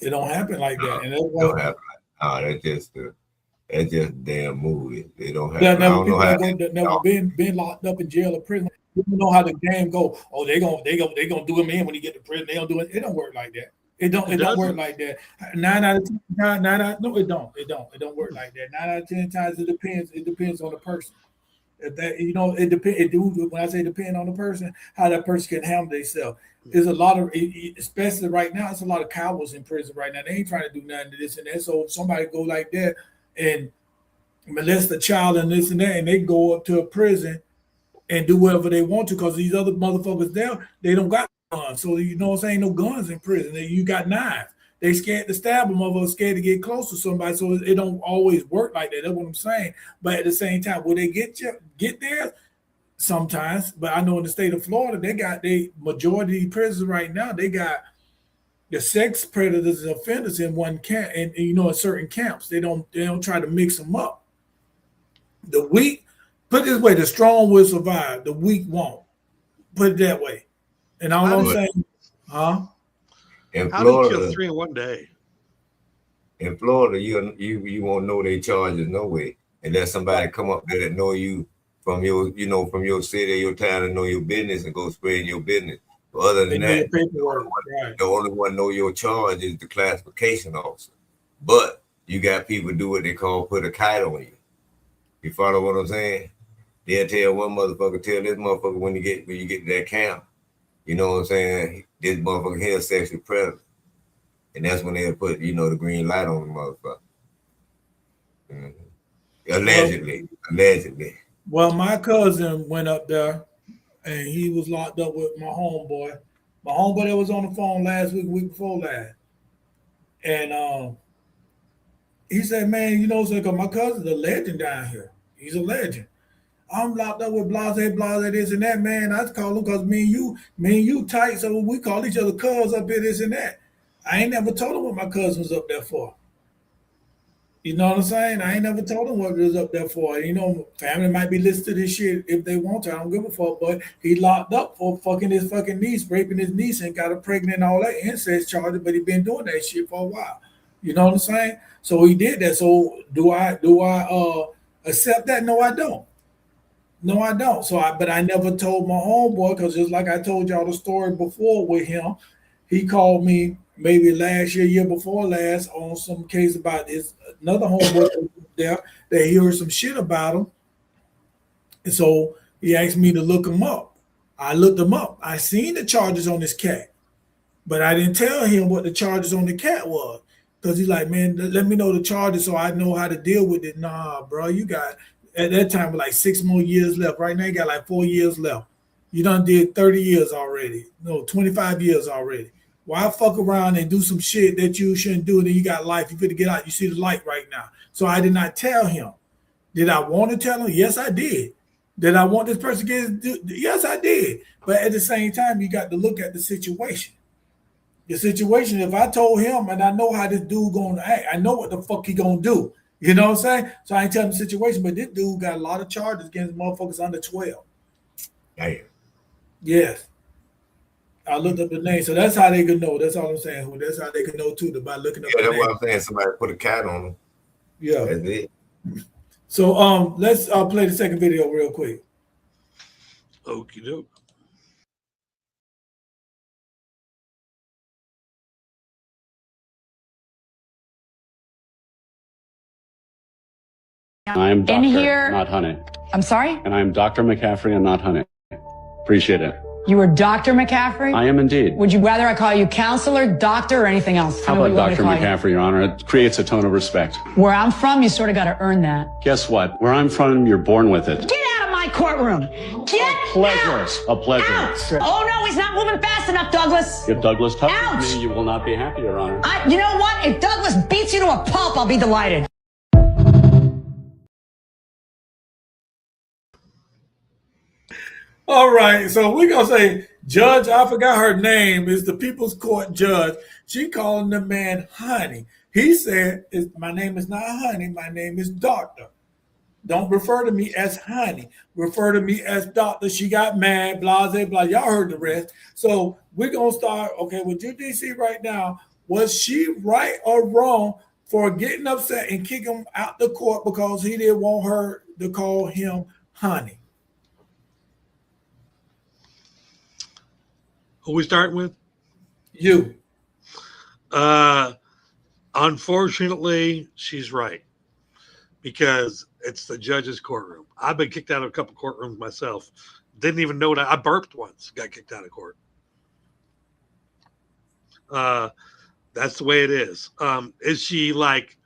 Speaker 1: It don't happen like that. And
Speaker 3: it don't happen. That's just damn movie. They don't have.
Speaker 1: Never been locked up in jail or prison. You don't know how the game go. Oh, they gonna do him in when he get to prison. They don't do it. It don't work like that. It don't work like that. 9 out of 10 times, no, it don't work like that. 9 out of 10 times it depends. It depends on the person. If that it depends. It do when I say depend on the person, how that person can handle themselves. There's a lot of, especially right now, it's a lot of cowards in prison right now. They ain't trying to do nothing to this and that. So if somebody go like that and molest a child and this and that, and they go up to a prison and do whatever they want to, because these other motherfuckers there, they don't got guns. So you know what I'm saying? No guns in prison. You got knives. They scared to stab them, motherfuckers scared to get close to somebody. So it don't always work like that. That's what I'm saying. But at the same time, will they get there? Sometimes. But I know in the state of Florida, they majority of prisons right now, they got the sex predators and offenders in one camp, and in certain camps. They don't try to mix them up. The weak, put it this way, the strong will survive, the weak won't. Put it that way. And all I'm saying,
Speaker 3: in
Speaker 2: how do you kill
Speaker 3: Florida,
Speaker 2: 3 in one day?
Speaker 3: in Florida, you won't know their charges no way, unless somebody come up there that know you from your from your city, your town, and know your business and go spread your business. But other than that, the only one know your charge is the classification officer. But you got people do what they call put a kite on you. You follow what I'm saying? They'll tell one motherfucker, tell this motherfucker when you get to that camp, you know what I'm saying? This motherfucker here is sexual predator. And that's when they'll put, the green light on the motherfucker. Mm-hmm. Allegedly.
Speaker 1: Well, my cousin went up there and he was locked up with my homeboy. My homeboy that was on the phone last week before last. And he said, man, because my cousin's a legend down here. He's a legend. I'm locked up with blase, this and that, man. I call him because me and you tight, so we call each other cuz up here, this and that. I ain't never told him what my cousin was up there for. You know what I'm saying? I ain't never told him what it was up there for. Family might be listening to this shit if they want to. I don't give a fuck, but he locked up for fucking his fucking niece, raping his niece and got her pregnant and all that incest charges, but he been doing that shit for a while. You know what I'm saying? So he did that. So do I accept that? No, I don't. No, I don't. But I never told my homeboy, because just like I told y'all the story before with him, he called me maybe last year before last, on some case about his another homeboy there that he heard some shit about him. And so he asked me to look him up. I looked him up. I seen the charges on this cat, but I didn't tell him what the charges on the cat was. Because he's like, man, let me know the charges so I know how to deal with it. Nah, bro, you got at that time like 6 more years left. Right now you got like 4 years left. You done did 30 years already. No, 25 years already. Why fuck around and do some shit that you shouldn't do, and then you got life, you fit get out, you see the light right now. So I did not tell him. Did I want to tell him? Yes, I did. Did I want this person to get? Yes, I did. But at the same time, you got to look at the situation. The situation, if I told him and I know how this dude gonna act, I know what the fuck he gonna do. You know what I'm saying? So I ain't telling the situation, but this dude got a lot of charges against motherfuckers under 12.
Speaker 3: Damn.
Speaker 1: Yes. I looked up the name, so that's how they could know. That's all I'm saying. That's how they could know too, by looking up.
Speaker 3: Yeah, that's what I'm saying. Somebody put a cat on them.
Speaker 1: Yeah,
Speaker 3: that's it.
Speaker 1: So let's play the second video real quick.
Speaker 2: Okie doke.
Speaker 6: I'm Dr. Not Honey.
Speaker 7: I'm sorry?
Speaker 6: And I'm Dr. McCaffrey and not Honey. Appreciate it.
Speaker 7: You are Dr. McCaffrey?
Speaker 6: I am indeed.
Speaker 7: Would you rather I call you counselor, doctor, or anything else?
Speaker 6: How about Dr. McCaffrey, Your Honor? It creates a tone of respect.
Speaker 7: Where I'm from, you sort of got to earn that.
Speaker 6: Guess what? Where I'm from, you're born with it.
Speaker 7: Get out of my courtroom! Get out!
Speaker 6: A pleasure.
Speaker 7: Out! Oh, no, he's not moving fast enough, Douglas.
Speaker 6: If Douglas touches
Speaker 7: Ouch!
Speaker 6: me, you will not be happy, Your Honor.
Speaker 7: You know what? If Douglas beats you to a pulp, I'll be delighted.
Speaker 1: All right, so we're going to say Judge, I forgot her name, is the People's Court Judge. She calling the man Honey. He said, my name is not Honey, my name is Doctor. Don't refer to me as Honey. Refer to me as Doctor. She got mad, blah, blah, blah. Y'all heard the rest. So we're going to start, okay, with UDC right now. Was she right or wrong for getting upset and kicking him out the court because he didn't want her to call him Honey?
Speaker 2: Who we starting with?
Speaker 1: You.
Speaker 2: Unfortunately, she's right because it's the judge's courtroom. I've been kicked out of a couple courtrooms myself. Didn't even know that I burped once. Got kicked out of court. That's the way it is. Is she like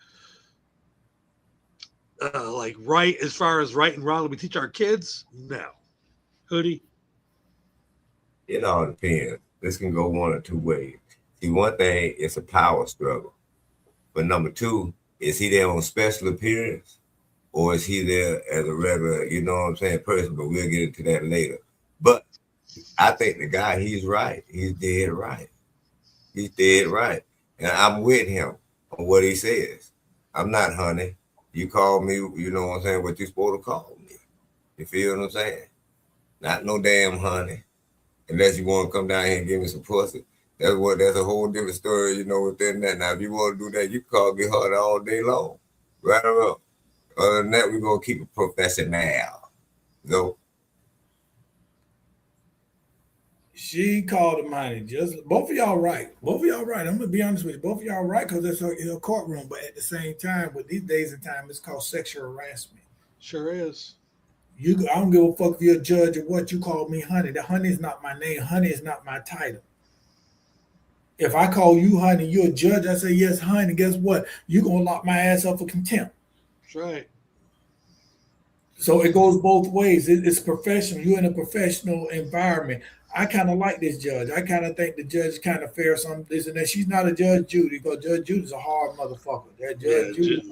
Speaker 2: right as far as right and wrong that we teach our kids? No. Hoodie.
Speaker 3: It all depends. This can go one or two ways. See, one thing, it's a power struggle. But number two, is he there on special appearance? Or is he there as a regular, you know what I'm saying, person? But we'll get into that later. But I think the guy, he's right. He's dead right. He's dead right. And I'm with him on what he says. I'm not honey. You call me, you know what I'm saying, what you supposed to call me. You feel what I'm saying? Not no damn honey. Unless you want to come down here and give me some pussy. That's a whole different story, you know, within that. Now, if you want to do that, you can call me honey all day long. Right or wrong. Other than that, we're going to keep it professional. So,
Speaker 1: She called him honey. Just both of y'all right. Both of y'all right. I'm gonna be honest with you. Both of y'all right because it's a courtroom. But at the same time, with these days and time, it's called sexual harassment.
Speaker 2: Sure is.
Speaker 1: I don't give a fuck if you're a judge or what. You call me honey. The honey is not my name. Honey is not my title. If I call you honey, you're a judge. I say yes, honey. Guess what? You're gonna lock my ass up for contempt.
Speaker 2: That's right.
Speaker 1: So it goes both ways. It's professional. You're in a professional environment. I kind of like this judge. I kind of think the judge is kind of fair. Some this and that. She's not a Judge Judy because Judge Judy's a hard motherfucker. That Judge Judy,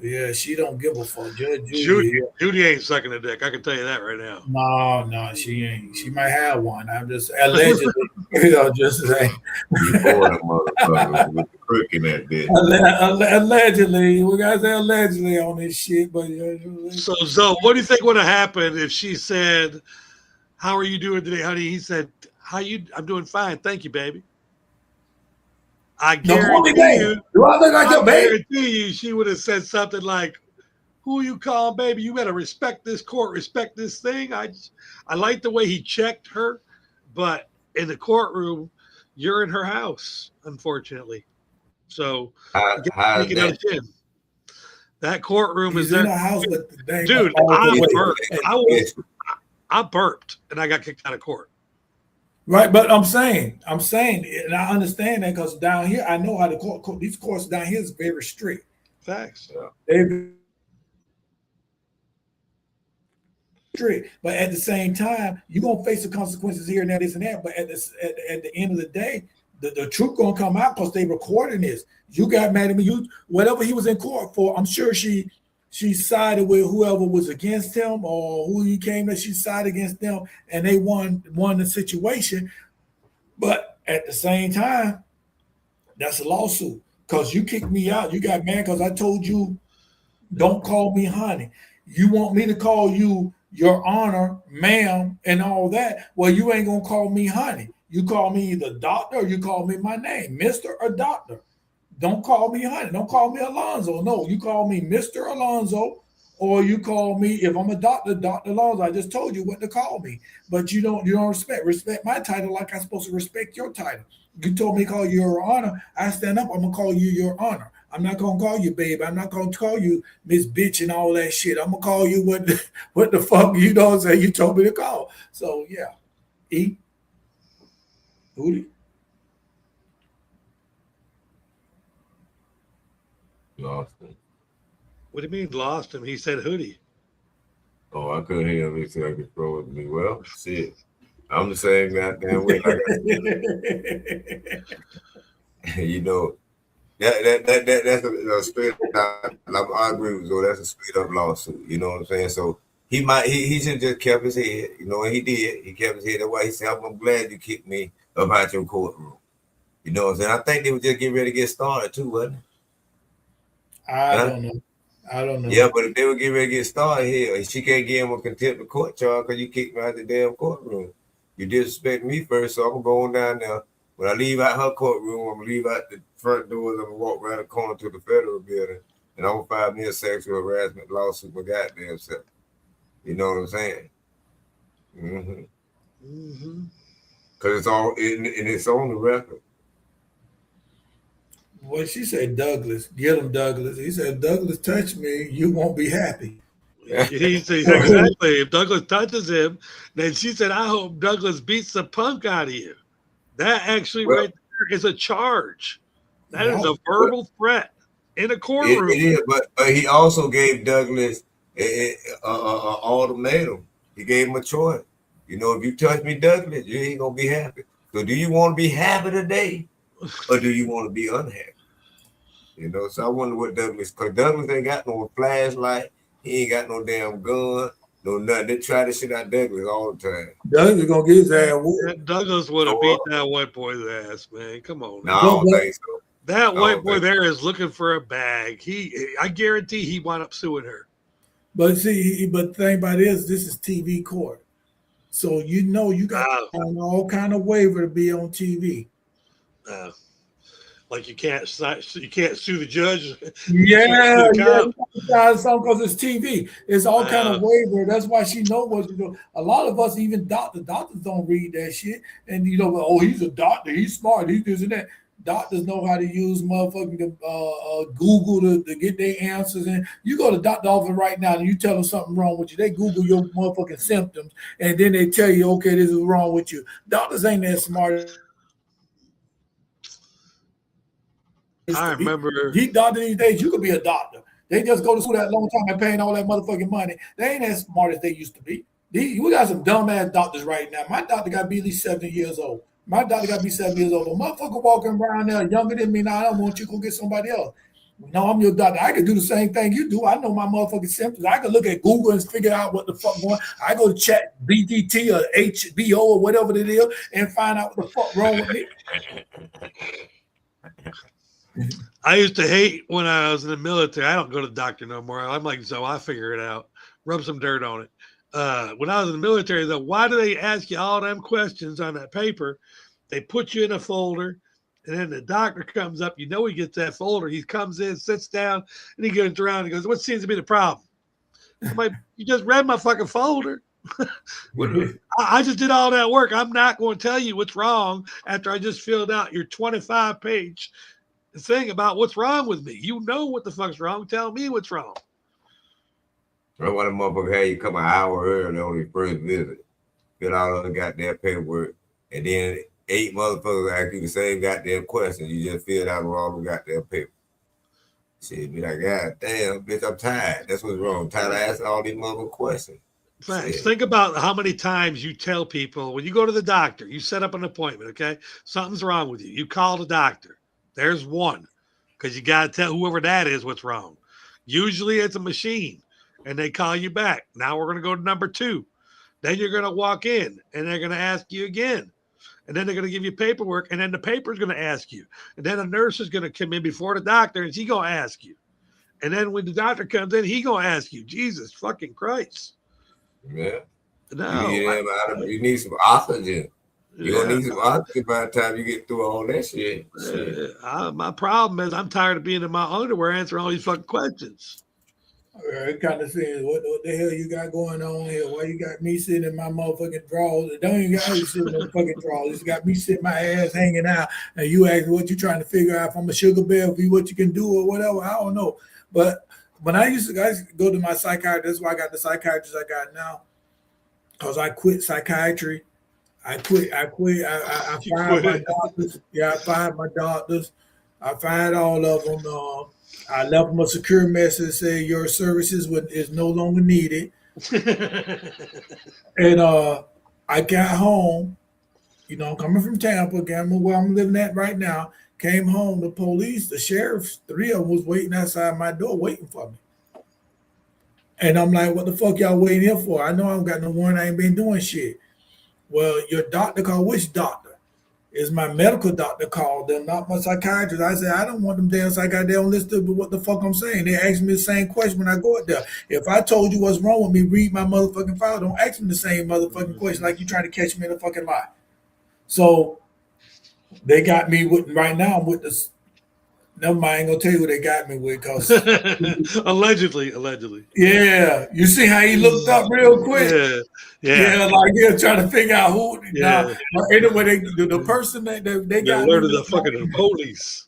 Speaker 1: yeah, she don't give a fuck. Judge Judy,
Speaker 2: Judy ain't sucking a dick. I can tell you that right now.
Speaker 1: No, she ain't. She might have one. I'm just allegedly, just saying.
Speaker 3: you bored a motherfucker with the crook in that bitch.
Speaker 1: Allegedly, we gotta say allegedly on this shit. But
Speaker 2: So what do you think would have happened if she said, "How are you doing today, honey?" He said, I'm doing fine, thank you, baby. I guarantee you, she would have said something like, "Who you call, baby? You better respect this court, respect this thing." I like the way he checked her, but in the courtroom, you're in her house, unfortunately. So that courtroom is in
Speaker 1: her house, but
Speaker 2: dude, I burped and I got kicked out of court.
Speaker 1: Right, but I'm saying, and I understand that because down here, I know how the these courts down here is very strict.
Speaker 2: Facts.
Speaker 1: They're strict, but at the same time, you're gonna face the consequences here and there, this and that. But at the end of the day, the truth gonna come out because they recording this. You got mad at me. Whatever he was in court for, I'm sure she sided with whoever was against him or who he came that she sided against them and they won the situation. But at the same time, that's a lawsuit because you kicked me out. You got mad because I told you, don't call me honey. You want me to call you your honor, ma'am, and all that. Well, you ain't going to call me honey. You call me either doctor or you call me my name, Mr. or doctor. Don't call me honey. Don't call me Alonzo. No, you call me Mr. Alonzo, or you call me, if I'm a doctor, Dr. Alonzo. I just told you what to call me. But you don't respect my title like I'm supposed to respect your title. You told me to call you your honor. I stand up, I'm gonna call you your honor. I'm not gonna call you babe. I'm not gonna call you Miss Bitch and all that shit. I'm gonna call you what the fuck you know what I'm saying you told me to call. So yeah. E. Booty.
Speaker 3: Lost him.
Speaker 2: What do you mean lost him? He said hoodie.
Speaker 3: Oh, I couldn't hear him. He said I could throw it to me. Well, shit. I'm the same goddamn way. You know, that's a straight up. I agree with you. That's a straight up lawsuit. You know what I'm saying? So he should just kept his head. You know, and he did. He kept his head. That's why he said, "I'm glad you kicked me up out your courtroom." You know what I'm saying? I think they were just getting ready to get started too, wasn't it?
Speaker 1: I don't know.
Speaker 3: Yeah, but if they were getting ready to get started here, she can't get him a contempt of court charge because you kicked me out the damn courtroom. You disrespect me first, so I'm gonna go on down there. When I leave out her courtroom, I'm gonna leave out the front doors. I'm gonna walk around the corner to the federal building, and I'm gonna file me a sexual harassment lawsuit. My goddamn self. You know what I'm saying? Mm-hmm. because it's all in, and it's on the record.
Speaker 1: Well, she said, Douglas, get him, Douglas. He said, Douglas touch me, you won't be happy.
Speaker 2: He said, exactly. If Douglas touches him, then she said, I hope Douglas beats the punk out of you. That actually right there is a charge. That is a verbal threat in a courtroom.
Speaker 3: It is, but he also gave Douglas an ultimatum. He gave him a choice. You know, if you touch me, Douglas, you ain't gonna be happy. So do you want to be happy today, or do you want to be unhappy? You know, so I wonder what Douglas, because Douglas ain't got no flashlight, he ain't got no damn gun, no nothing. They try to shit out Douglas all the time.
Speaker 1: Douglas gonna get his ass whooped.
Speaker 2: Douglas would have beat that white boy's ass, man. Come on.
Speaker 3: No, I don't think so.
Speaker 2: That white boy there is looking for a bag. I guarantee he wound up suing her.
Speaker 1: But see, the thing about it is, this is TV court, so you know you got all kind of waiver to be on TV.
Speaker 2: Like you can't sue the judge.
Speaker 1: Yeah, because it's TV. It's all kind of waiver. That's why she knows what to do. A lot of us, even doctors don't read that shit. And you know, oh, he's a doctor. He's smart. He's this and that. Doctors know how to use motherfucking Google to get their answers. And you go to the doctor office right now and you tell them something wrong with you. They Google your motherfucking symptoms and then they tell you, okay, this is wrong with you. Doctors ain't that smart.
Speaker 2: I remember
Speaker 1: he doctor these days. You could be a doctor. They just go to school that long time and paying all that motherfucking money. They ain't as smart as they used to be. We got some dumbass doctors right now. My doctor got to be at least 70 years old. My doctor got to be 7 years old. A motherfucker walking around there younger than me now, I don't want you to go get somebody else. No, I'm your doctor. I can do the same thing you do. I know my motherfucking symptoms. I can look at Google and figure out what the fuck going on. I go to chat BDT or HBO or whatever it is and find out what the fuck wrong with me.
Speaker 2: I used to hate when I was in the military. I don't go to the doctor no more. I'm like, so I figure it out. Rub some dirt on it. When I was in the military, though, why do they ask you all them questions on that paper? They put you in a folder, and then the doctor comes up. You know he gets that folder. He comes in, sits down, and he goes around and goes, what seems to be the problem? I'm like, you just read my fucking folder. I just did all that work. I'm not going to tell you what's wrong after I just filled out your 25-page thing about what's wrong with me. You know what the fuck's wrong. Tell me what's wrong.
Speaker 3: I want a motherfucker had you come an hour early on your first visit, fill out all the goddamn paperwork, and then 8 motherfuckers ask you the same goddamn question. You just filled out all the goddamn paper. Shit, be like, God damn, bitch, I'm tired. That's what's wrong. I'm tired of asking all these motherfucking questions.
Speaker 2: Thanks. Think about how many times you tell people when you go to the doctor, you set up an appointment, okay? Something's wrong with you. You call the doctor. There's one, because you got to tell whoever that is what's wrong. Usually it's a machine, and they call you back. Now we're going to go to number 2. Then you're going to walk in, and they're going to ask you again. And then they're going to give you paperwork, and then the paper's going to ask you. And then a nurse is going to come in before the doctor, and she's going to ask you. And then when the doctor comes in, he's going to ask you. Jesus fucking Christ.
Speaker 3: Yeah.
Speaker 2: No.
Speaker 3: You need some oxygen. You're going to need some oxygen by the time you get through all that shit.
Speaker 2: My problem is I'm tired of being in my underwear answering all these fucking questions.
Speaker 1: It kind of says, what the hell you got going on here? Why you got me sitting in my motherfucking drawers? It don't even got you sitting in the fucking drawers. It's got me sitting my ass hanging out. And you ask what you trying to figure out from a sugar bear, what you can do or whatever. I don't know. But when I used to go to my psychiatrist, that's why I got the psychiatrist I got now. Because I quit psychiatry. I quit. I fired my doctors. Yeah, I fired my doctors. I fired all of them. I left them a secure message saying your services is no longer needed. And I got home. You know, I'm coming from Tampa, again, where I'm living at right now. Came home, the police, the sheriff, 3 of them was waiting outside my door, waiting for me. And I'm like, what the fuck y'all waiting here for? I know I don't got no warrant. I ain't been doing shit. Well, your doctor called. Which doctor? Is my medical doctor called them, not my psychiatrist. I said, I don't want them damn psychiatrists. They don't listen to what the fuck I'm saying. They ask me the same question when I go out there. If I told you what's wrong with me, read my motherfucking file. Don't ask me the same motherfucking question like you trying to catch me in a fucking lie. So they got me with, right now, I'm with this. Never mind, I ain't gonna tell you what they got me with, cause
Speaker 2: allegedly.
Speaker 1: Yeah, you see how he looked up real quick.
Speaker 2: Yeah.
Speaker 1: like they're trying to figure out who.
Speaker 2: Yeah.
Speaker 1: Now, anyway, the person that they got
Speaker 2: alerted the fucking police.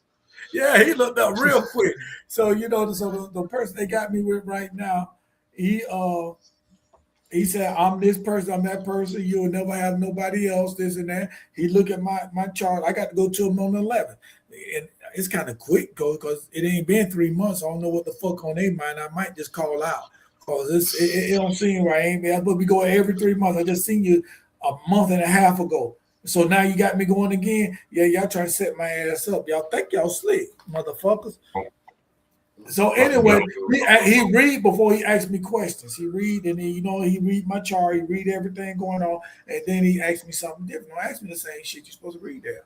Speaker 1: Yeah, he looked up real quick. So so the person they got me with right now, he said, I'm this person, I'm that person, you'll never have nobody else, this and that. He looked at my chart. I got to go to him on the 11th. And it's kind of quick, because it ain't been 3 months. I don't know what the fuck on their mind. I might just call out. Because it don't seem right. Ain't been, but we go every 3 months. I just seen you a month and a half ago. So now you got me going again. Yeah, y'all trying to set my ass up. Y'all think y'all slick, motherfuckers. So anyway, he read before he asked me questions. He read, and then, he read my chart. He read everything going on, and then he asked me something different. Don't ask me the same shit you're supposed to read there.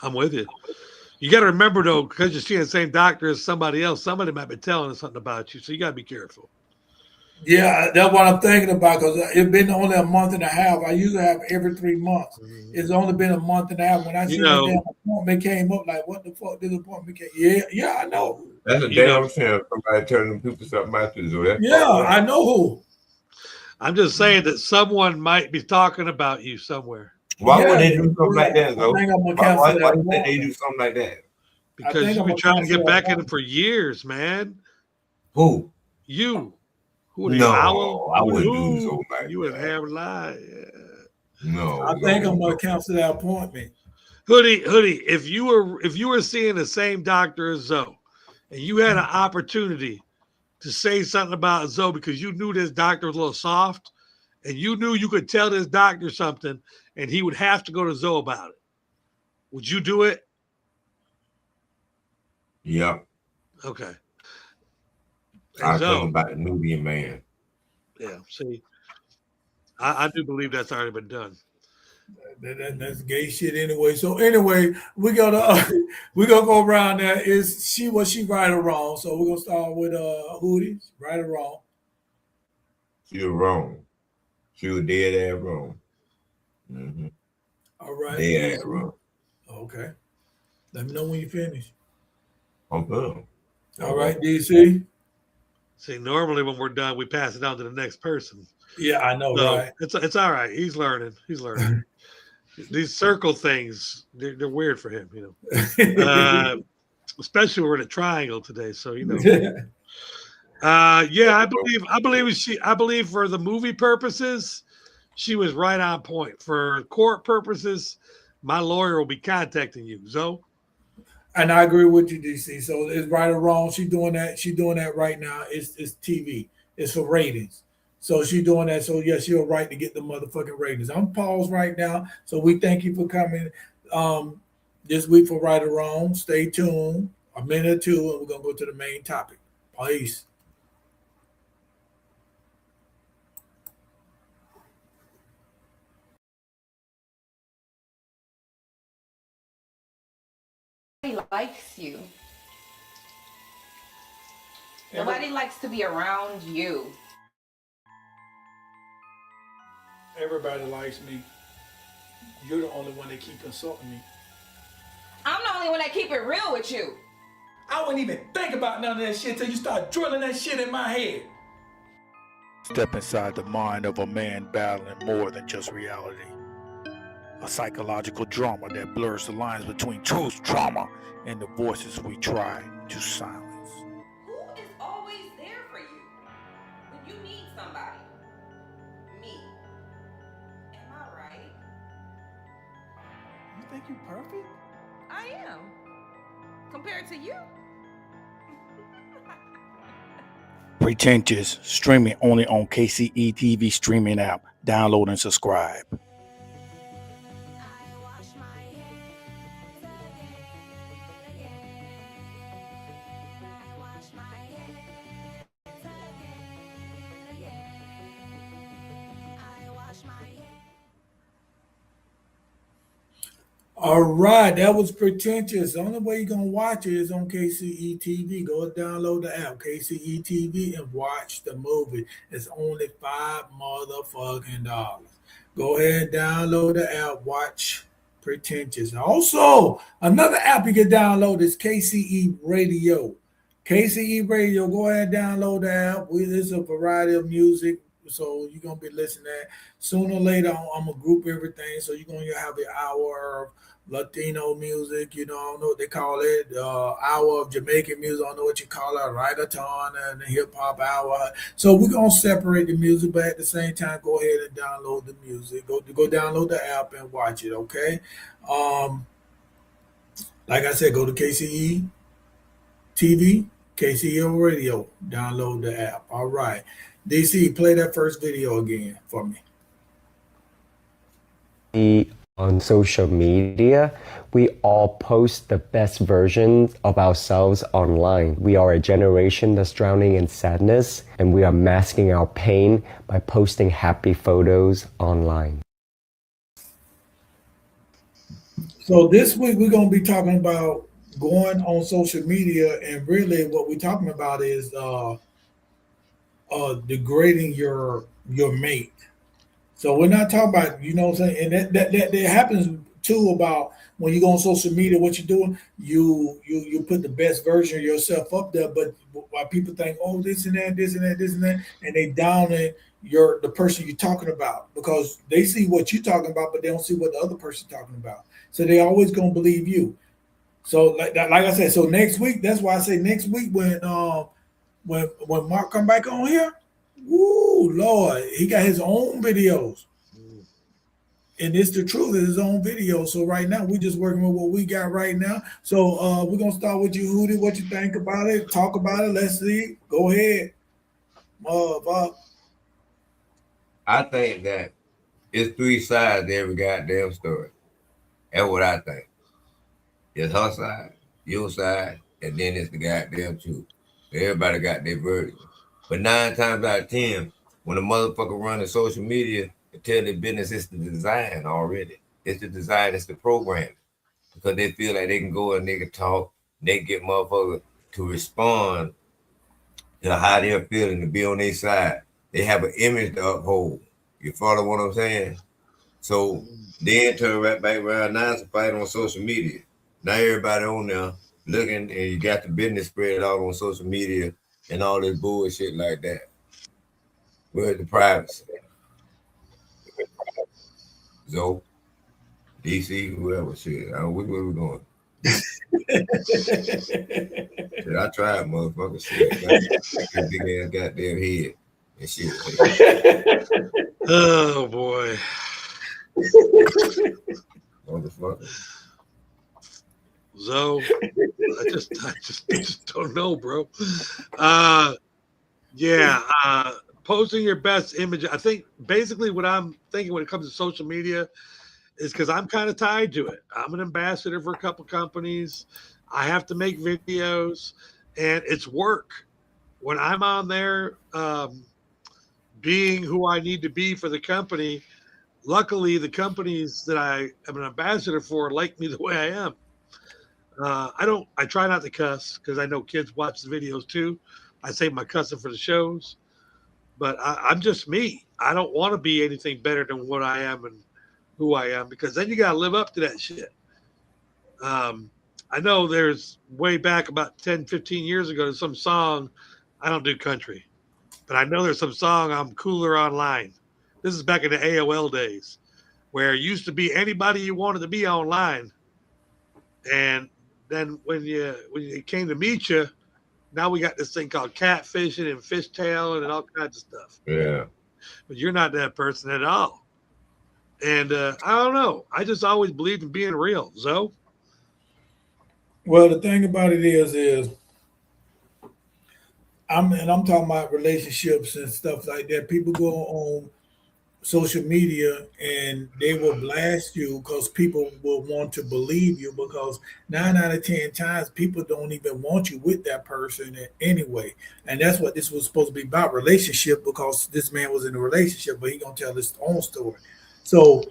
Speaker 2: I'm with you. You got to remember, though, because you're seeing the same doctor as somebody else, somebody might be telling us something about you, so you got to be careful.
Speaker 1: Yeah, that's what I'm thinking about, because it's been only a month and a half. I usually have every 3 months. Mm-hmm. It's only been a month and a half. When I see the damn appointment came up, like, what the fuck did the appointment came? Yeah, I know.
Speaker 3: That's a damn shame. Somebody telling people something about you. So
Speaker 1: yeah, I know who.
Speaker 2: I'm just saying that someone might be talking about you somewhere.
Speaker 3: Why would they do something like that, though?
Speaker 1: Why
Speaker 3: would they do something like that?
Speaker 2: Because you've been trying to get back in it for years, man.
Speaker 3: Who?
Speaker 2: You. Who
Speaker 3: no, I wouldn't do something like
Speaker 2: you
Speaker 3: that.
Speaker 2: You would have lied. Yeah.
Speaker 3: No.
Speaker 1: I think I'm going to cancel that appointment.
Speaker 2: Hoodie, if you were seeing the same doctor as Zoe, and you had an opportunity to say something about Zoe because you knew this doctor was a little soft, and you knew you could tell this doctor something, and he would have to go to Zoe about it, would you do it?
Speaker 3: Yep.
Speaker 2: Okay.
Speaker 3: I think about the Nubian man.
Speaker 2: Yeah, see, I do believe that's already been done.
Speaker 1: That's gay shit anyway. So anyway, we're gonna go around there. Was she right or wrong? So we're gonna start with Hootie, right or wrong?
Speaker 3: She was wrong. She was dead ass wrong. Mm-hmm.
Speaker 1: All right.
Speaker 3: Dead ass wrong.
Speaker 1: Okay. Let me know when you finish.
Speaker 3: I'm done.
Speaker 1: All right, DC.
Speaker 2: See, normally when we're done, we pass it on to the next person.
Speaker 1: Yeah, I know,
Speaker 2: so
Speaker 1: right?
Speaker 2: It's all right. He's learning. These circle things, they're weird for him, especially we're in a triangle today. So, yeah, I believe for the movie purposes, she was right on point. For court purposes, my lawyer will be contacting you, Zoe. And
Speaker 1: I agree with you, DC. So it's right or wrong. She's doing that right now. It's TV. It's for ratings. So she's doing that. So yes, you're right to get the motherfucking ratings. I'm paused right now. So we thank you for coming this week for Right or Wrong. Stay tuned. A minute or two, and we're gonna go to the main topic. Peace.
Speaker 8: Likes you. Nobody likes to be around you.
Speaker 1: Everybody likes me. You're the only one that keep insulting me.
Speaker 8: I'm the only one that keep it real with you.
Speaker 1: I wouldn't even think about none of that shit till you start drilling that shit in my head.
Speaker 9: Step inside the mind of a man battling more than just reality. A psychological drama that blurs the lines between truth, trauma, and the voices we try to silence.
Speaker 8: Who is always there for you when you need somebody? Me. Am I right?
Speaker 1: You think you're perfect?
Speaker 8: I am. Compared to you?
Speaker 9: Pretentious, streaming only on KCE TV streaming app. Download and subscribe.
Speaker 1: All right, that was Pretentious. The only way you're going to watch it is on KCE TV. Go and download the app, KCE TV, and watch the movie. It's only $5 motherfucking dollars. Go ahead and download the app, watch Pretentious. Also, another app you can download is KCE Radio. KCE Radio, go ahead and download the app. There's a variety of music, So you're gonna be listening to that. Sooner or later, I'm gonna group everything. So you're gonna have an hour of Latino music. You know, I don't know what they call it. Hour of Jamaican music. I don't know what you call it. Reggaeton and the hip hop hour. So we're gonna separate the music, but at the same time, go ahead and download the music. Go download the app and watch it. Okay. Um, like I said, go to KCE TV, KCL Radio. Download the app. All right. DC, play that first video again for me.
Speaker 5: On social media, we all post the best versions of ourselves online. We are a generation that's drowning in sadness, and we are masking our pain by posting happy photos online.
Speaker 1: So this week we're going to be talking about going on social media, and really what we're talking about is degrading your mate. So we're not talking about, you know what I'm saying, and that happens too about when you go on social media. What you're doing, you put the best version of yourself up there, but while people think, oh, this and that, this and that, this and that, and they down the person you're talking about because they see what you're talking about, but they don't see what the other person's talking about. So they always gonna believe you. So like I said, so next week, that's why I say next week when Mark come back on here. Woo, Lord, he got his own videos. And it's the truth, it's his own video. So right now, we're just working with what we got right now. So we're going to start with you, Hootie. What you think about it? Talk about it. Let's see. Go ahead.
Speaker 3: I think that it's three sides to every goddamn story. That's what I think. It's her side, your side, and then it's the goddamn truth. Everybody got their version. But 9 times out of 10, when a motherfucker running social media, they tell their business it's the design already. It's the design, it's the program. Because they feel like they can go and they can talk, they get motherfuckers to respond to how they're feeling, to be on their side. They have an image to uphold. You follow what I'm saying? So then turn right back around now to fight on social media. Now everybody on there looking, and you got the business spread out on social media and all this bullshit like that. Where's the privacy? So, DC, whoever, shit. I don't know where we going. Shit, I tried, motherfucker. Shit, got big ass goddamn head and shit.
Speaker 2: Oh boy.
Speaker 3: Motherfucker.
Speaker 2: Zoe, I just don't know, bro. Posting your best image. I think basically what I'm thinking when it comes to social media is because I'm kind of tied to it. I'm an ambassador for a couple companies. I have to make videos, and it's work. When I'm on there, being who I need to be for the company, luckily the companies that I am an ambassador for like me the way I am. I try not to cuss because I know kids watch the videos too. I save my cussing for the shows, but I'm just me. I don't want to be anything better than what I am and who I am because then you got to live up to that shit. I know there's way back about 10, 15 years ago, there's some song. I don't do country, but I know there's some song I'm cooler online. This is back in the AOL days where it used to be anybody you wanted to be online. And then when it came to meet you, now we got this thing called catfishing and fishtailing and all kinds of stuff.
Speaker 3: Yeah.
Speaker 2: But you're not that person at all. And I don't know. I just always believed in being real. Zoe?
Speaker 1: Well, the thing about it is I'm talking about relationships and stuff like that. People go on social media and they will blast you because people will want to believe you because 9 out of 10 times people don't even want you with that person anyway. And that's what this was supposed to be about, relationship, because this man was in a relationship, but he gonna tell his own story. So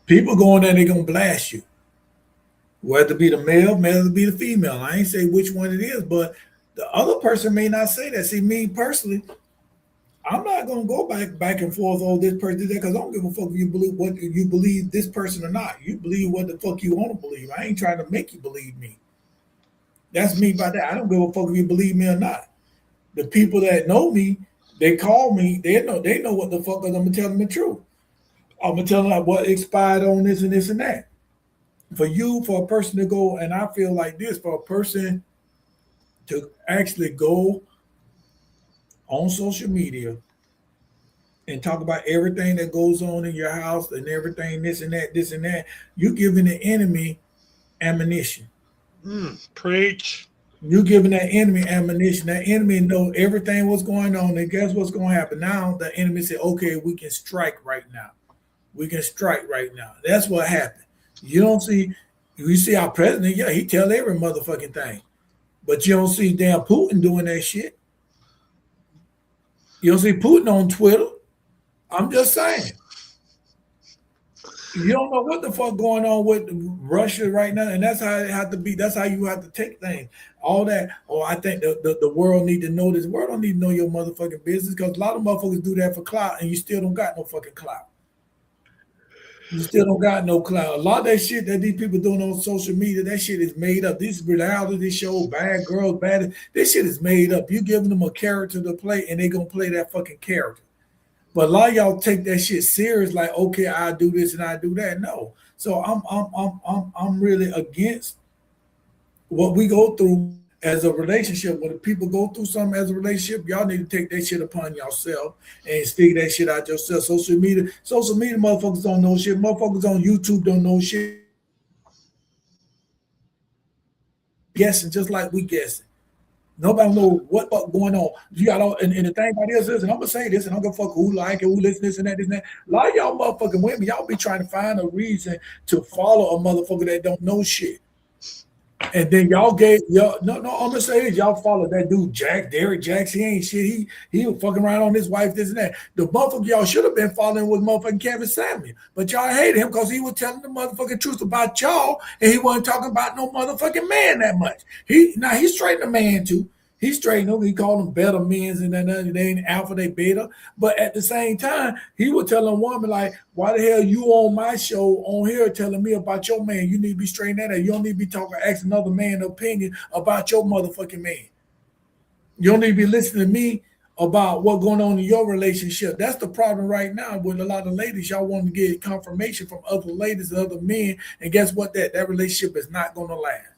Speaker 1: people going there, they gonna blast you. Whether it be the male, whether it be the female. I ain't say which one it is, but the other person may not say that. See, me personally, I'm not gonna go back and forth. Oh, this person did that because I don't give a fuck if you believe what you believe this person or not. You believe what the fuck you want to believe. I ain't trying to make you believe me. That's me by that. I don't give a fuck if you believe me or not. The people that know me, they call me. They know what the fuck. Cause I'm gonna tell them the truth. I'm gonna tell them like what expired on this and this and that. For a person to go, and I feel like this, for a person to actually go on social media and talk about everything that goes on in your house and everything, this and that, you're giving the enemy ammunition.
Speaker 2: Preach.
Speaker 1: You're giving that enemy ammunition. That enemy know everything what's going on, and guess what's going to happen now? The enemy said, "Okay, we can strike right now. We can strike right now." That's what happened. You see our president, yeah, he tell every motherfucking thing, but you don't see damn Putin doing that shit. You don't see Putin on Twitter. I'm just saying. You don't know what the fuck going on with Russia right now, and that's how it had to be. That's how you have to take things. All that. Oh, I think the world need to know this. The world don't need to know your motherfucking business because a lot of motherfuckers do that for clout, and you still don't got no fucking clout. You still don't got no clout. A lot of that shit that these people doing on social media, that shit is made up. This reality show, bad girls, bad. This shit is made up. You giving them a character to play, and they gonna play that fucking character. But a lot of y'all take that shit serious, like, okay, I do this and I do that. No. So I'm really against what we go through as a relationship. When people go through something as a relationship, y'all need to take that shit upon yourself and figure that shit out yourself. Social media motherfuckers don't know shit. Motherfuckers on YouTube don't know shit. Guessing just like we guessing. Nobody knows what fuck going on. You got all, and the thing about this is, and I'm gonna say this, and I'm gonna fuck who like it, who listen this and that, this and that. A lot of y'all motherfucking women, y'all be trying to find a reason to follow a motherfucker that don't know shit. And then y'all I'm gonna say this, y'all follow that dude Derek Jacks. He ain't shit. He was fucking around on his wife, this and that. The motherfucker y'all should have been following was motherfucking Kevin Samuel. But y'all hated him because he was telling the motherfucking truth about y'all, and he wasn't talking about no motherfucking man that much. He's straightened a man too. He's straightened them. He called them better men, and then they ain't alpha, they beta. But at the same time, he was telling a woman, like, why the hell you on my show on here telling me about your man? You need to be straightening that out. You don't need to be talking, asking another man opinion about your motherfucking man. You don't need to be listening to me about what's going on in your relationship. That's the problem right now with a lot of ladies. Y'all want to get confirmation from other ladies and other men, and guess what? That relationship is not going to last.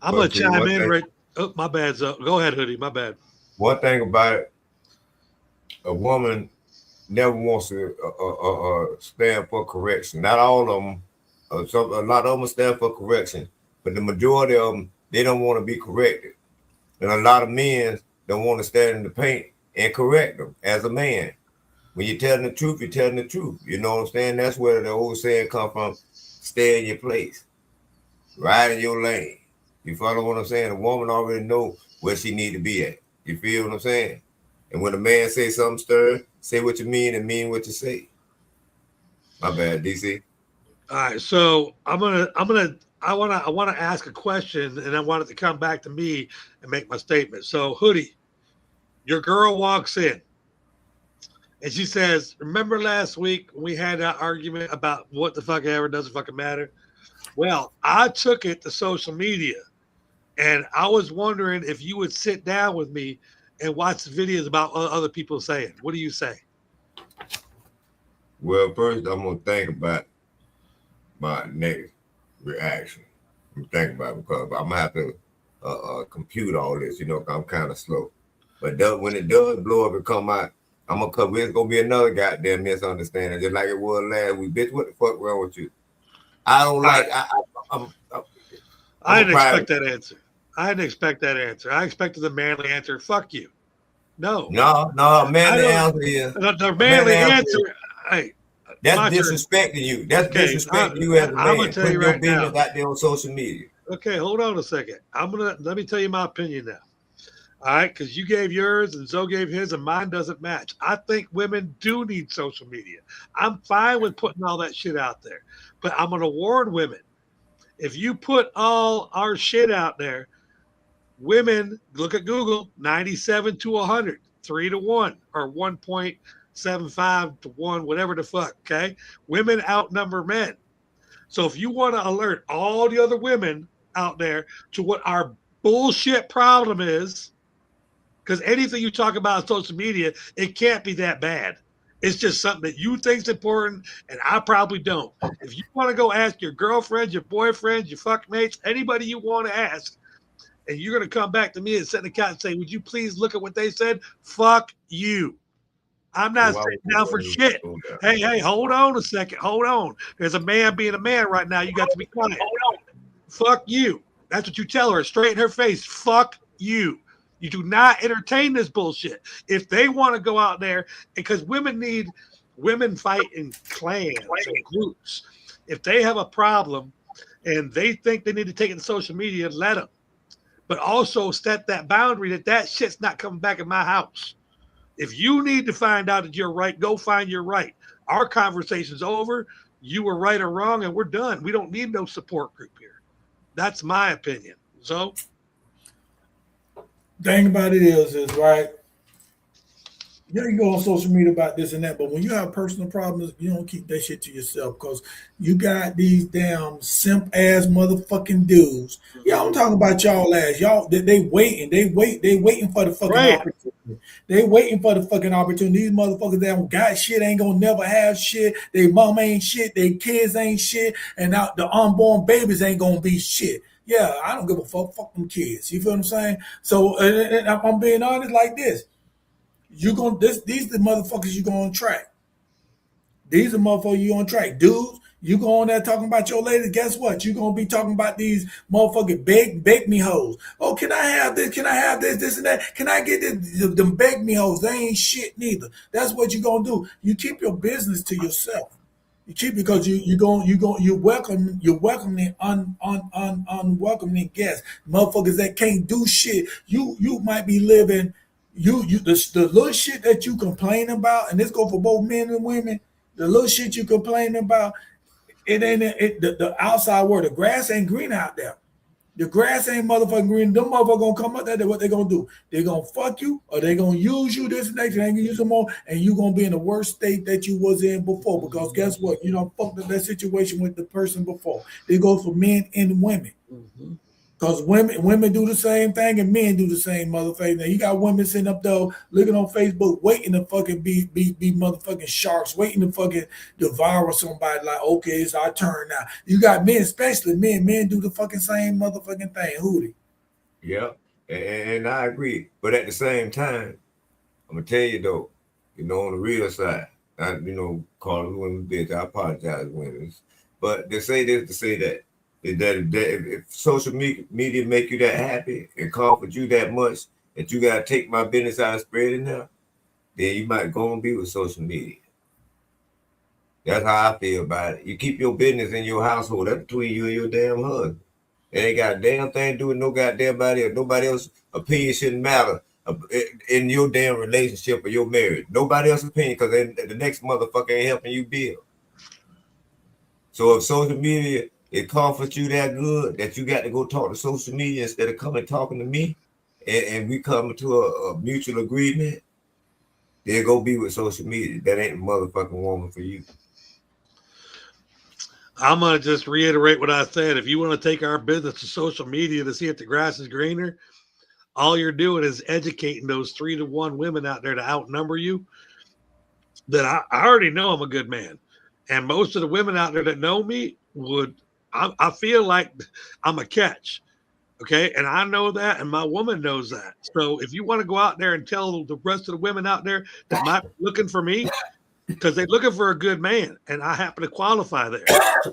Speaker 2: I'm going to chime in right. Oh, my bad. Go ahead, Hoodie. My bad.
Speaker 3: One thing about it, a woman never wants to stand for correction. Not all of them. A lot of them stand for correction, but the majority of them, they don't want to be corrected. And a lot of men don't want to stand in the paint and correct them as a man. When you're telling the truth, you're telling the truth. You know what I'm saying? That's where the old saying come from: stay in your place, ride in your lane. You follow what I'm saying? A woman already know where she need to be at. You feel what I'm saying? And when a man say something stern, say what you mean and mean what you say. My bad, DC.
Speaker 2: All right, so I want to ask a question, and I want it to come back to me and make my statement. So, Hoodie, your girl walks in, and she says, "Remember last week we had that argument about what the fuck ever doesn't fucking matter?" Well, I took it to social media. And I was wondering if you would sit down with me and watch the videos about other people saying. What do you say?
Speaker 3: Well, first I'm gonna think about my next reaction. I'm thinking about it because I'm gonna have to compute all this. You know, I'm kind of slow. But when it does blow up and come out, I'm gonna cover. It's gonna be another goddamn misunderstanding, just like it was last week. Bitch, what the fuck wrong with you? I don't like.
Speaker 2: I didn't expect that answer. I didn't expect that answer. I expected the manly answer. Fuck you. No.
Speaker 3: Manly answer is
Speaker 2: the manly answer. Hey,
Speaker 3: that's disrespecting you. That's disrespecting you as a man.
Speaker 2: I'm gonna tell you right now.
Speaker 3: Out there on social media.
Speaker 2: Okay, hold on a second. Let me tell you my opinion now. All right, because you gave yours and Zoe gave his, and mine doesn't match. I think women do need social media. I'm fine with putting all that shit out there, but I'm gonna warn women. If you put all our shit out there, women, look at Google, 97 to 100, 3 to 1, or 1.75 to 1, whatever the fuck, okay? Women outnumber men. So if you want to alert all the other women out there to what our bullshit problem is, Because anything you talk about on social media, it can't be that bad. It's just something that you think's important, and I probably don't. If you want to go ask your girlfriends, your boyfriends, your fuckmates, anybody you want to ask, and you're going to come back to me and sit in the couch and say, would you please look at what they said? Fuck you. I'm not sitting down for shit. Hey, hold on a second. Hold on. There's a man being a man right now. You got to be quiet. Fuck you. That's what you tell her straight in her face. Fuck you. You do not entertain this bullshit. If they want to go out there, because women fight in clans and groups. If they have a problem and they think they need to take it to social media, let them. But also set that boundary that shit's not coming back in my house. If you need to find out that you're right, go find your right. Our conversation's over. You were right or wrong, and we're done. We don't need no support group here. That's my opinion. So,
Speaker 1: thing about it is right. You can go on social media about this and that, but when you have personal problems, you don't keep that shit to yourself because you got these damn simp ass motherfucking dudes. Y'all, I'm talking about y'all ass. Y'all, they waiting for the fucking opportunity. They waiting for the fucking opportunity. These motherfuckers that don't got shit ain't gonna never have shit. They mom ain't shit. They kids ain't shit, and now the unborn babies ain't gonna be shit. Yeah, I don't give a fuck. Fuck them kids. You feel what I'm saying? So and I'm being honest like this. These the motherfuckers you go on track. These are motherfuckers you on track. Dudes, you go on there talking about your lady, guess what? You gonna be talking about these motherfucking bake me hoes. Oh, can I have this? Can I have this and that? Can I get this? Them bake me hoes, they ain't shit neither. That's what you gonna do. You keep your business to yourself. You keep because you welcoming unwelcoming guests, motherfuckers that can't do shit. You might be living the little shit that you complain about, and this go for both men and women. The little shit you complain about, it ain't the outside world. The grass ain't green out there. The grass ain't motherfucking green. Them motherfuckers gonna come up there. What they gonna do? They gonna fuck you, or they gonna use you this and that. They ain't gonna use them more, and you gonna be in the worst state that you was in before. Because guess what? You don't fucked up that situation with the person before. It goes for men and women. Mm-hmm. Because women do the same thing and men do the same motherfucking thing. You got women sitting up there looking on Facebook, waiting to fucking be motherfucking sharks, waiting to fucking devour somebody like, okay, it's our turn now. You got men, especially men do the fucking same motherfucking thing. Hootie.
Speaker 3: Yep. And I agree. But at the same time, I'm gonna tell you though, on the real side, call it women bitch. I apologize, women. But they say this to say that. If social media make you that happy and comfort you that much that you gotta take my business out of spreading now, then you might go and be with social media. That's how I feel about it. You keep your business in your household. That's between you and your damn husband. It ain't got a damn thing to do with no goddamn body else. Nobody else's opinion shouldn't matter in your damn relationship or your marriage. Nobody else's opinion, because the next motherfucker ain't helping you build. So if social media, it comforts you that good that you got to go talk to social media instead of coming talking to me, and we come to a mutual agreement, then go be with social media. That ain't the motherfucking woman for you.
Speaker 2: I'm going to just reiterate what I said. If you want to take our business to social media to see if the grass is greener, all you're doing is educating those 3-to-1 women out there to outnumber you. That I already know I'm a good man. And most of the women out there that know me I feel like I'm a catch. Okay. And I know that, and my woman knows that. So if you want to go out there and tell the rest of the women out there that might be looking for me, because they're looking for a good man, and I happen to qualify there.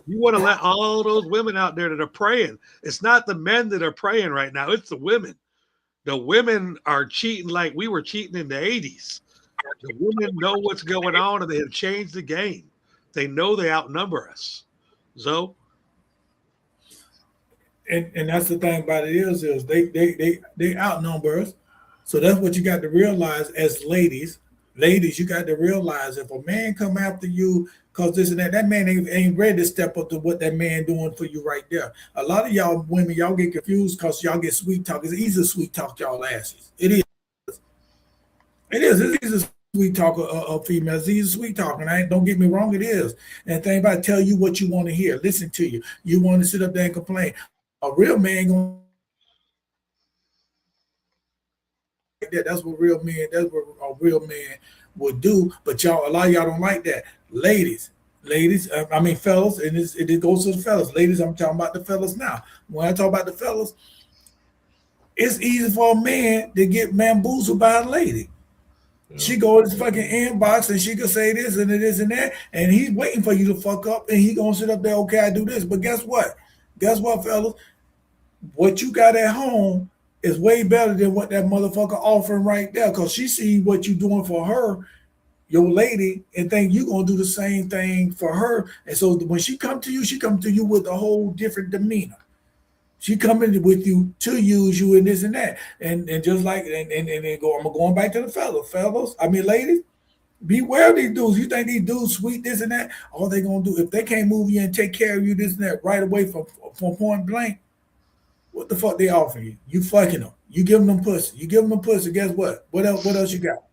Speaker 2: You want to let all those women out there that are praying. It's not the men that are praying right now. It's the women. The women are cheating like we were cheating in the 80s. The women know what's going on, and they have changed the game. They know they outnumber us. So,
Speaker 1: and that's the thing about it is they outnumber us. So that's what you got to realize as ladies. Ladies, you got to realize if a man come after you because this and that man ain't ready to step up to what that man doing for you right there. A lot of y'all women, y'all get confused because y'all get sweet talk. It's easy to sweet talk y'all asses. It is. It's easy to sweet talk a female. It's easy to sweet talk. And don't get me wrong, it is. And the thing about it, tell you what you want to hear. Listen to you. You want to sit up there and complain. A real man going that. That's what real men. That's what a real man would do. But y'all, a lot of y'all don't like that. Ladies, I mean fellas, and it goes to the fellas. Ladies, I'm talking about the fellas now. When I talk about the fellas, it's easy for a man to get bamboozled by a lady. She go to his fucking inbox and she can say this and this and that, and he's waiting for you to fuck up, and he gonna sit up there, okay, I do this. But guess what? Guess what, fellas? What you got at home is way better than what that motherfucker offering right there, because she see what you doing for her, your lady, and think you gonna do the same thing for her. And so when she come to you with a whole different demeanor. She coming with you to use you and this and that. And just like and then I'm going back to the fellas. I mean, ladies, beware of these dudes. You think these dudes sweet, this and that? All they gonna do, if they can't move you and take care of you, this and that right away from point blank, what the fuck they offer you? You fucking them. You give them pussy. Guess what? What else you got?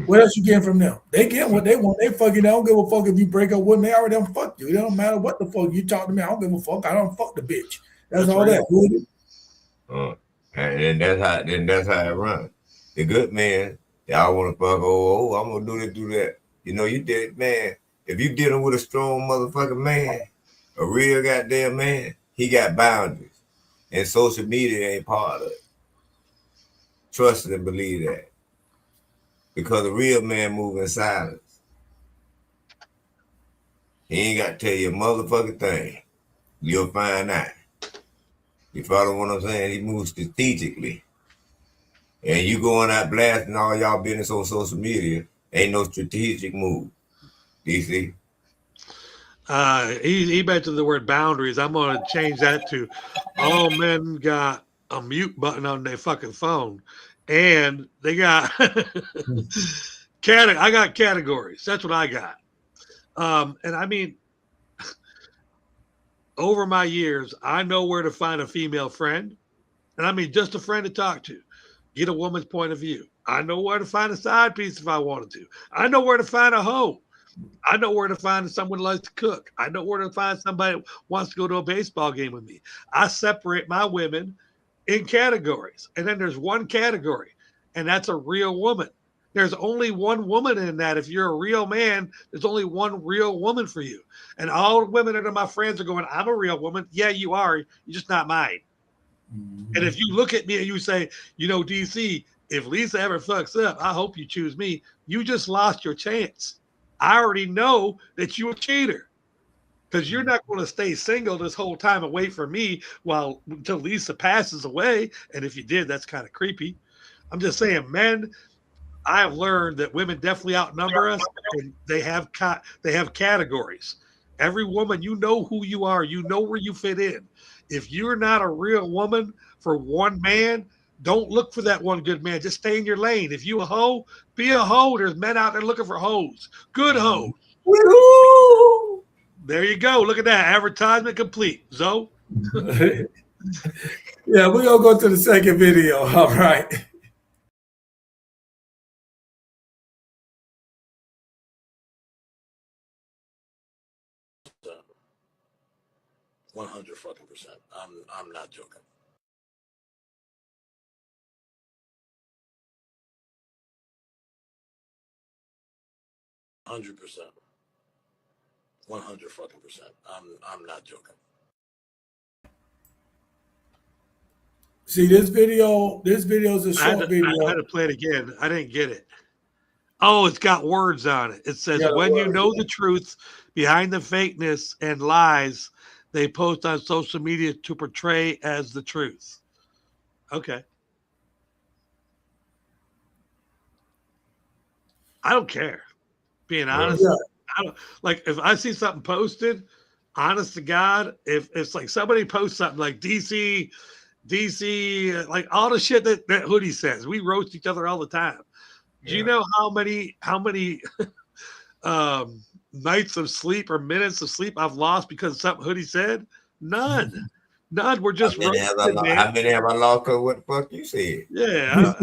Speaker 1: What else you getting from them? They get what they want. They fucking. I don't give a fuck if you break up with them. They already done fuck you. It don't matter what the fuck you talk to me. I don't give a fuck. I don't fuck the bitch. That's all right. That.
Speaker 3: And that's how it runs. The good man, y'all want to fuck. Oh, I'm gonna do this, do that. You know, you did it, man. If you dealing with a strong motherfucking man, a real goddamn man, he got boundaries, and social media ain't part of it. Trust and believe that. Because a real man moves in silence. He ain't got to tell you a motherfucking thing. You'll find out. You follow what I'm saying? He moves strategically. And you going out blasting all y'all business on social media, ain't no strategic move. DC?
Speaker 2: He mentioned the word boundaries. I'm going to change that to all men got a mute button on their fucking phone. And they got I got categories. That's what I got. And I mean, over my years, I know where to find a female friend. And I mean, just a friend to talk to. Get a woman's point of view. I know where to find a side piece if I wanted to. I know where to find a hoe. I know where to find someone who likes to cook. I know where to find somebody who wants to go to a baseball game with me. I separate my women in categories. And then there's one category, and that's a real woman. There's only one woman in that. If you're a real man, there's only one real woman for you. And all the women that are my friends are going, I'm a real woman. Yeah, you are. You're just not mine. Mm-hmm. And if you look at me and you say, you know, DC, if Lisa ever fucks up, I hope you choose me. You just lost your chance. I already know that you're a cheater. Because you're not going to stay single this whole time and wait for me until Lisa passes away. And if you did, that's kind of creepy. I'm just saying, men, I have learned that women definitely outnumber us, and they have categories. Every woman, you know who you are. You know where you fit in. If you're not a real woman for one man, don't look for that one good man. Just stay in your lane. If you a hoe, be a hoe. There's men out there looking for hoes. Good hoes. Woo-hoo! There you go. Look at that. Advertisement complete. Zoe?
Speaker 1: Yeah, we're going to go to the second video. All right.
Speaker 10: %100%. I'm not joking. $100%. 100%. I'm not joking.
Speaker 1: See this video is a short video.
Speaker 2: I had to play it again. I didn't get it. Oh, it's got words on it. It says, when you know the truth behind the fakeness and lies they post on social media to portray as the truth. Okay. I don't care. Being honest. Yeah. I don't, like, if I see something posted, honest to God, if it's like somebody posts something like DC, like all the shit that Hoodie says, we roast each other all the time. Do you know how many nights of sleep or minutes of sleep I've lost because of something Hoodie said? None. We're just
Speaker 3: I've been there. I lost what the fuck you said.
Speaker 2: Yeah.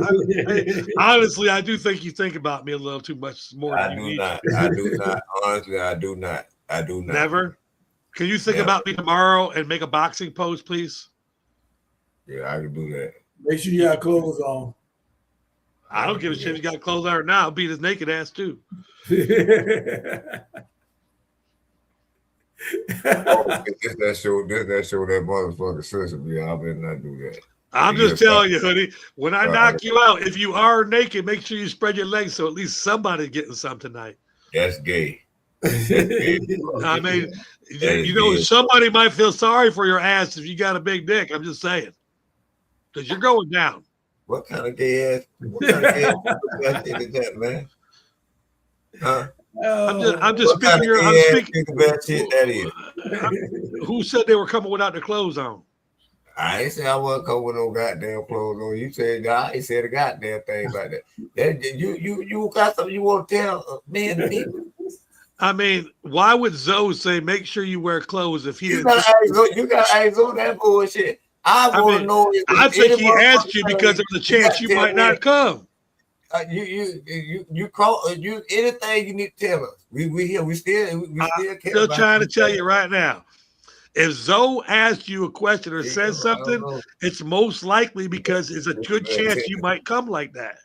Speaker 2: Honestly, I do think you think about me a little too much more.
Speaker 3: I do not. Honestly, I do not.
Speaker 2: Never. Can you think about me tomorrow and make a boxing pose, please?
Speaker 3: Yeah, I can do that.
Speaker 1: Make sure you got clothes on.
Speaker 2: I don't give a shit if he got clothes on or not. I'll beat his naked ass too.
Speaker 3: This that show that motherfucker sister me. I better not do that.
Speaker 2: I'm just telling you, honey, when I knock you out, if you are naked, make sure you spread your legs so at least somebody's getting some tonight.
Speaker 3: That's gay.
Speaker 2: I mean, you know, somebody might feel sorry for your ass if you got a big dick. I'm just saying. Because you're going down.
Speaker 3: What kind of gay ass? What kind of gay ass is that, man? Huh?
Speaker 2: I'm just speaking your. I'm speaking
Speaker 3: about shit that is.
Speaker 2: Who said they were coming without their clothes on?
Speaker 3: I ain't say I wasn't coming with no goddamn clothes on. You said I ain't said a goddamn thing like that. You got something you want to tell men people?
Speaker 2: I mean, why would Zoe say make sure you wear clothes if he didn't?
Speaker 3: You got eyes on that bullshit. I want to know.
Speaker 2: I think he asked you because there's a chance you might not come.
Speaker 3: You call you anything you need to tell us. We here. We still care.
Speaker 2: Still trying to tell you right now. If Zoe asked you a question or says something, it's most likely because it's a good chance you might come like that.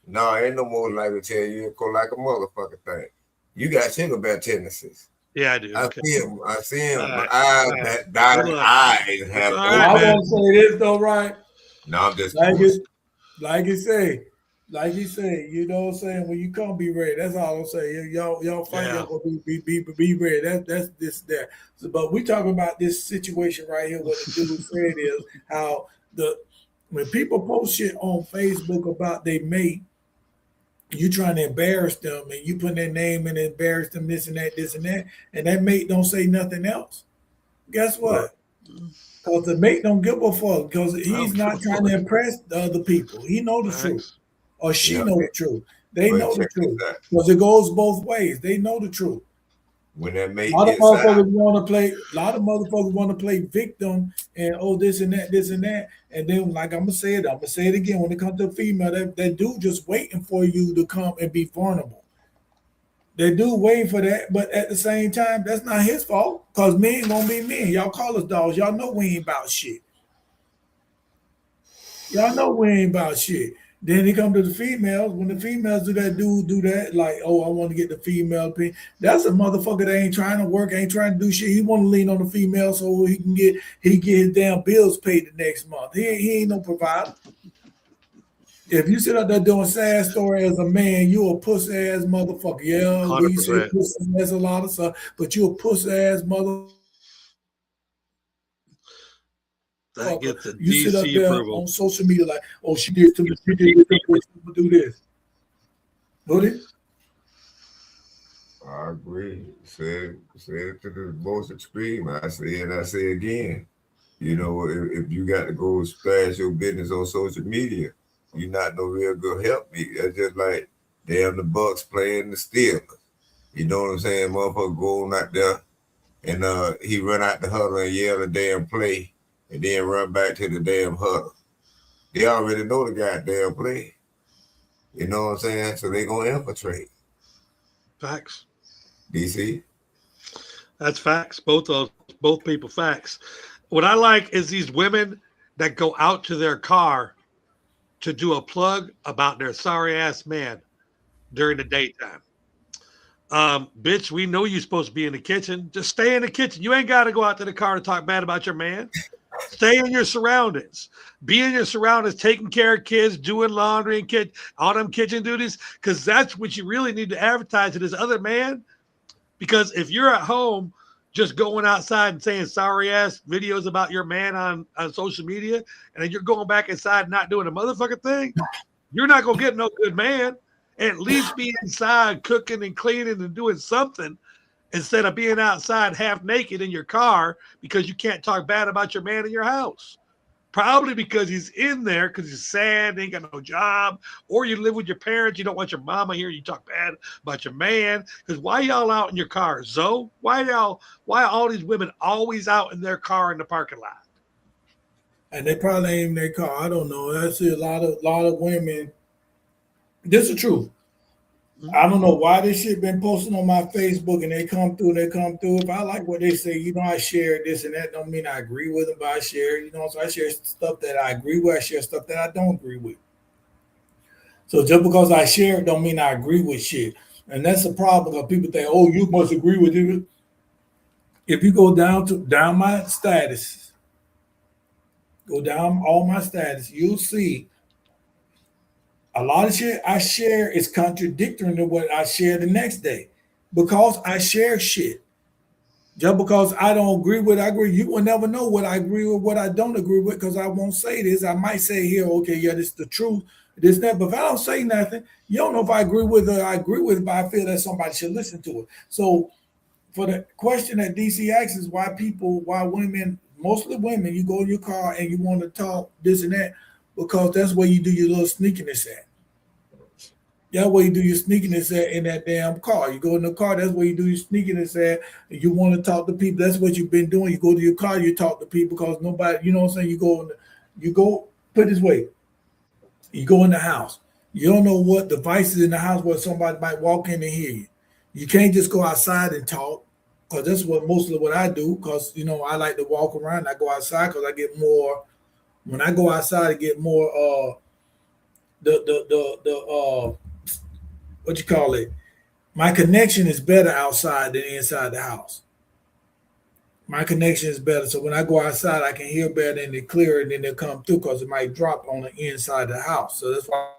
Speaker 3: No, ain't no more likely to tell you. It go like a motherfucking thing. You got sugar bad tendencies.
Speaker 2: Yeah, I do.
Speaker 3: I
Speaker 2: Okay.
Speaker 3: see him.
Speaker 2: All
Speaker 3: My
Speaker 2: right.
Speaker 3: eyes, that dark eyes have.
Speaker 1: I want to say this though, right?
Speaker 3: No, I'm just
Speaker 1: like you say, you know what I'm saying? When you come, be ready. That's all I'm saying. Y'all fight, y'all gonna be ready. That's this there. So, but we talking about this situation right here. What the dude said is how when people post shit on Facebook about they mate, you trying to embarrass them and you put their name and embarrass them, this and that, and that mate don't say nothing else. Guess what? Because the mate don't give a fuck because he's not trying to impress the other people. He know the truth. Or she know the truth. They know the truth. Because it goes both ways. They know the truth.
Speaker 3: When that mate
Speaker 1: a lot of motherfuckers want to play victim and this and that. And then like I'm gonna say it again. When it comes to a female, that dude just waiting for you to come and be vulnerable. They do wait for that, but at the same time, that's not his fault. Because men gonna be men. Y'all call us dogs. Y'all know we ain't about shit. Y'all know we ain't about shit. Then he come to the females. When the females do that, like, oh, I want to get the female opinion. That's a motherfucker that ain't trying to work, ain't trying to do shit. He want to lean on the female so he get his damn bills paid the next month. He ain't no provider. If you sit up there doing sad story as a man, you a pussy ass motherfucker. Yeah, 100%. We say pussy, that's a lot of stuff, but you a pussy ass motherfucker.
Speaker 2: That gets a
Speaker 1: you sit up
Speaker 2: DC
Speaker 1: there
Speaker 2: approval
Speaker 1: on social media like, oh, she did to me, she did this, do this. Would it?
Speaker 3: I agree. Say it to the most extreme. I say again. You know, if you got to go splash your business on social media, you're not no real good help me. That's just like damn the Bucks playing the Steelers. You know what I'm saying? Motherfucker going out there and he run out the huddle and yell a damn play and then run back to the damn huddle. They already know the goddamn play. You know what I'm saying? So they gonna infiltrate.
Speaker 2: Facts.
Speaker 3: DC?
Speaker 2: That's facts. Both people facts. What I like is these women that go out to their car to do a plug about their sorry ass man during the daytime. Bitch, we know you're supposed to be in the kitchen. Just stay in the kitchen. You ain't got to go out to the car to talk bad about your man. Stay in your surroundings. Be in your surroundings, taking care of kids, doing laundry and all them kitchen duties, because that's what you really need to advertise to this other man. Because if you're at home just going outside and saying sorry ass videos about your man on social media, and then you're going back inside not doing a motherfucking thing, you're not gonna get no good man. At least be inside cooking and cleaning and doing something instead of being outside half naked in your car because you can't talk bad about your man in your house. Probably because he's in there because he's sad, ain't got no job, or you live with your parents, you don't want your mama here, you talk bad about your man. Because why y'all out in your car, Zoe? Why all these women always out in their car in the parking lot?
Speaker 1: And they probably ain't in their car. I don't know. I see a lot of women. This is the truth. I don't know why this shit been posting on my Facebook and they come through. If I like what they say, I share this and that. Don't mean I agree with them, but I share, so I share stuff that I agree with. I share stuff that I don't agree with. So just because I share it don't mean I agree with shit. And that's the problem because people think, oh, you must agree with it. If you go down my status, go down all my status, you'll see a lot of shit I share is contradictory to what I share the next day. Because I share shit. Just because I don't agree with, I agree. You will never know what I agree with, what I don't agree with, because I won't say this. I might say here, okay, yeah, this is the truth, this, that. But if I don't say nothing, you don't know if I agree with it or I agree with it, but I feel that somebody should listen to it. So for the question that DC asks is why women, mostly women, you go in your car and you want to talk this and that, because that's where you do your little sneakiness at. That way you do your sneakiness at in that damn car. You go in the car, that's where you do your sneakiness at. You want to talk to people. That's what you've been doing. You go to your car, you talk to people because nobody, you know what I'm saying? You go, put it this way, you go in the house. You don't know what devices in the house where somebody might walk in and hear you. You can't just go outside and talk, because that's what mostly what I do, because I like to walk around. I go outside because I get more, when I go outside, I get more the what you call it? My connection is better outside than inside the house. My connection is better. So when I go outside, I can hear better and it clearer, and then they'll come through because it might drop on the inside of the house. So that's why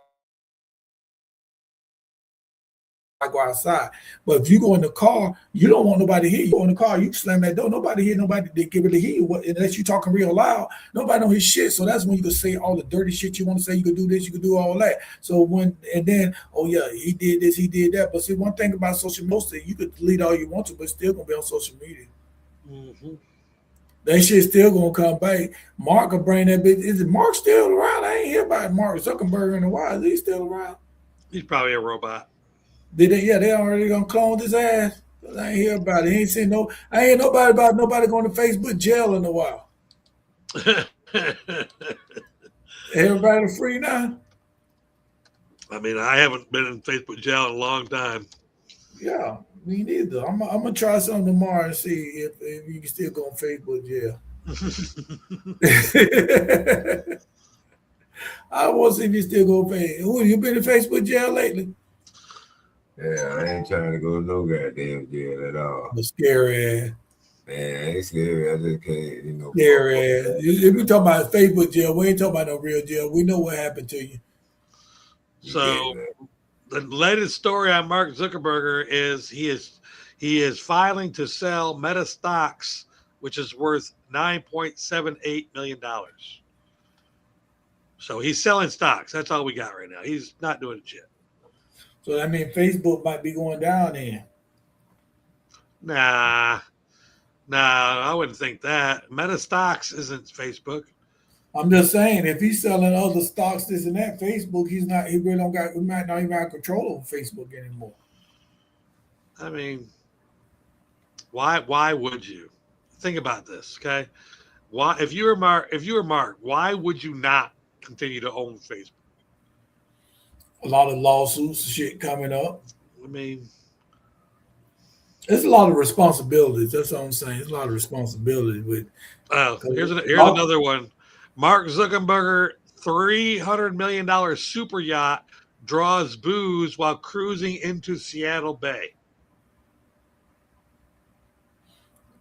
Speaker 1: I go outside. But if you go in the car, you don't want nobody to hear you. Go in the car, you slam that door. Nobody hear nobody. They give it to hear you. Unless you talking real loud, nobody don't hear shit. So that's when you can say all the dirty shit you want to say. You can do this, you can do all that. So then, oh yeah, he did this, he did that. But see, one thing about social media, you could delete all you want to, but it's still gonna be on social media.
Speaker 2: Mm-hmm.
Speaker 1: That shit still gonna come back. Mark will bring that bitch. Is it Mark still around? I ain't hear about Mark Zuckerberg in a while. Is he still around?
Speaker 2: He's probably a robot.
Speaker 1: Did they? Yeah, they already gonna clone his ass. I ain't hear about it. He ain't seen no. I ain't nobody about nobody going to Facebook jail in a while. Everybody free now.
Speaker 2: I mean, I haven't been in Facebook jail in a long time.
Speaker 1: Yeah, me neither. I'm gonna try something tomorrow and see if you can still go on Facebook jail. I want to see if you still go pay. Who you been in Facebook jail lately?
Speaker 3: Yeah, I ain't trying to go no goddamn jail at all.
Speaker 1: The scary ass.
Speaker 3: Man, I ain't scary. I just can't,
Speaker 1: Scary ass. If we talking about Facebook jail, we ain't talking about no real jail. We know what happened to you.
Speaker 2: So the latest story on Mark Zuckerberg is he is filing to sell Meta stocks, which is worth $9.78 million. So he's selling stocks. That's all we got right now. He's not doing shit.
Speaker 1: So that means Facebook might be going down then.
Speaker 2: Nah, I wouldn't think that. Meta stocks isn't Facebook.
Speaker 1: I'm just saying, if he's selling other stocks, this and that, Facebook, he really don't got, we might not even have control over Facebook anymore.
Speaker 2: I mean, why would you? Think about this, okay? Why, if you were Mark, why would you not continue to own Facebook?
Speaker 1: A lot of lawsuits, shit coming up.
Speaker 2: I mean,
Speaker 1: there's a lot of responsibilities. That's what I'm saying. It's a lot of responsibility with.
Speaker 2: Here's another one. Mark Zuckerberg, $300 million super yacht draws booze while cruising into Seattle Bay.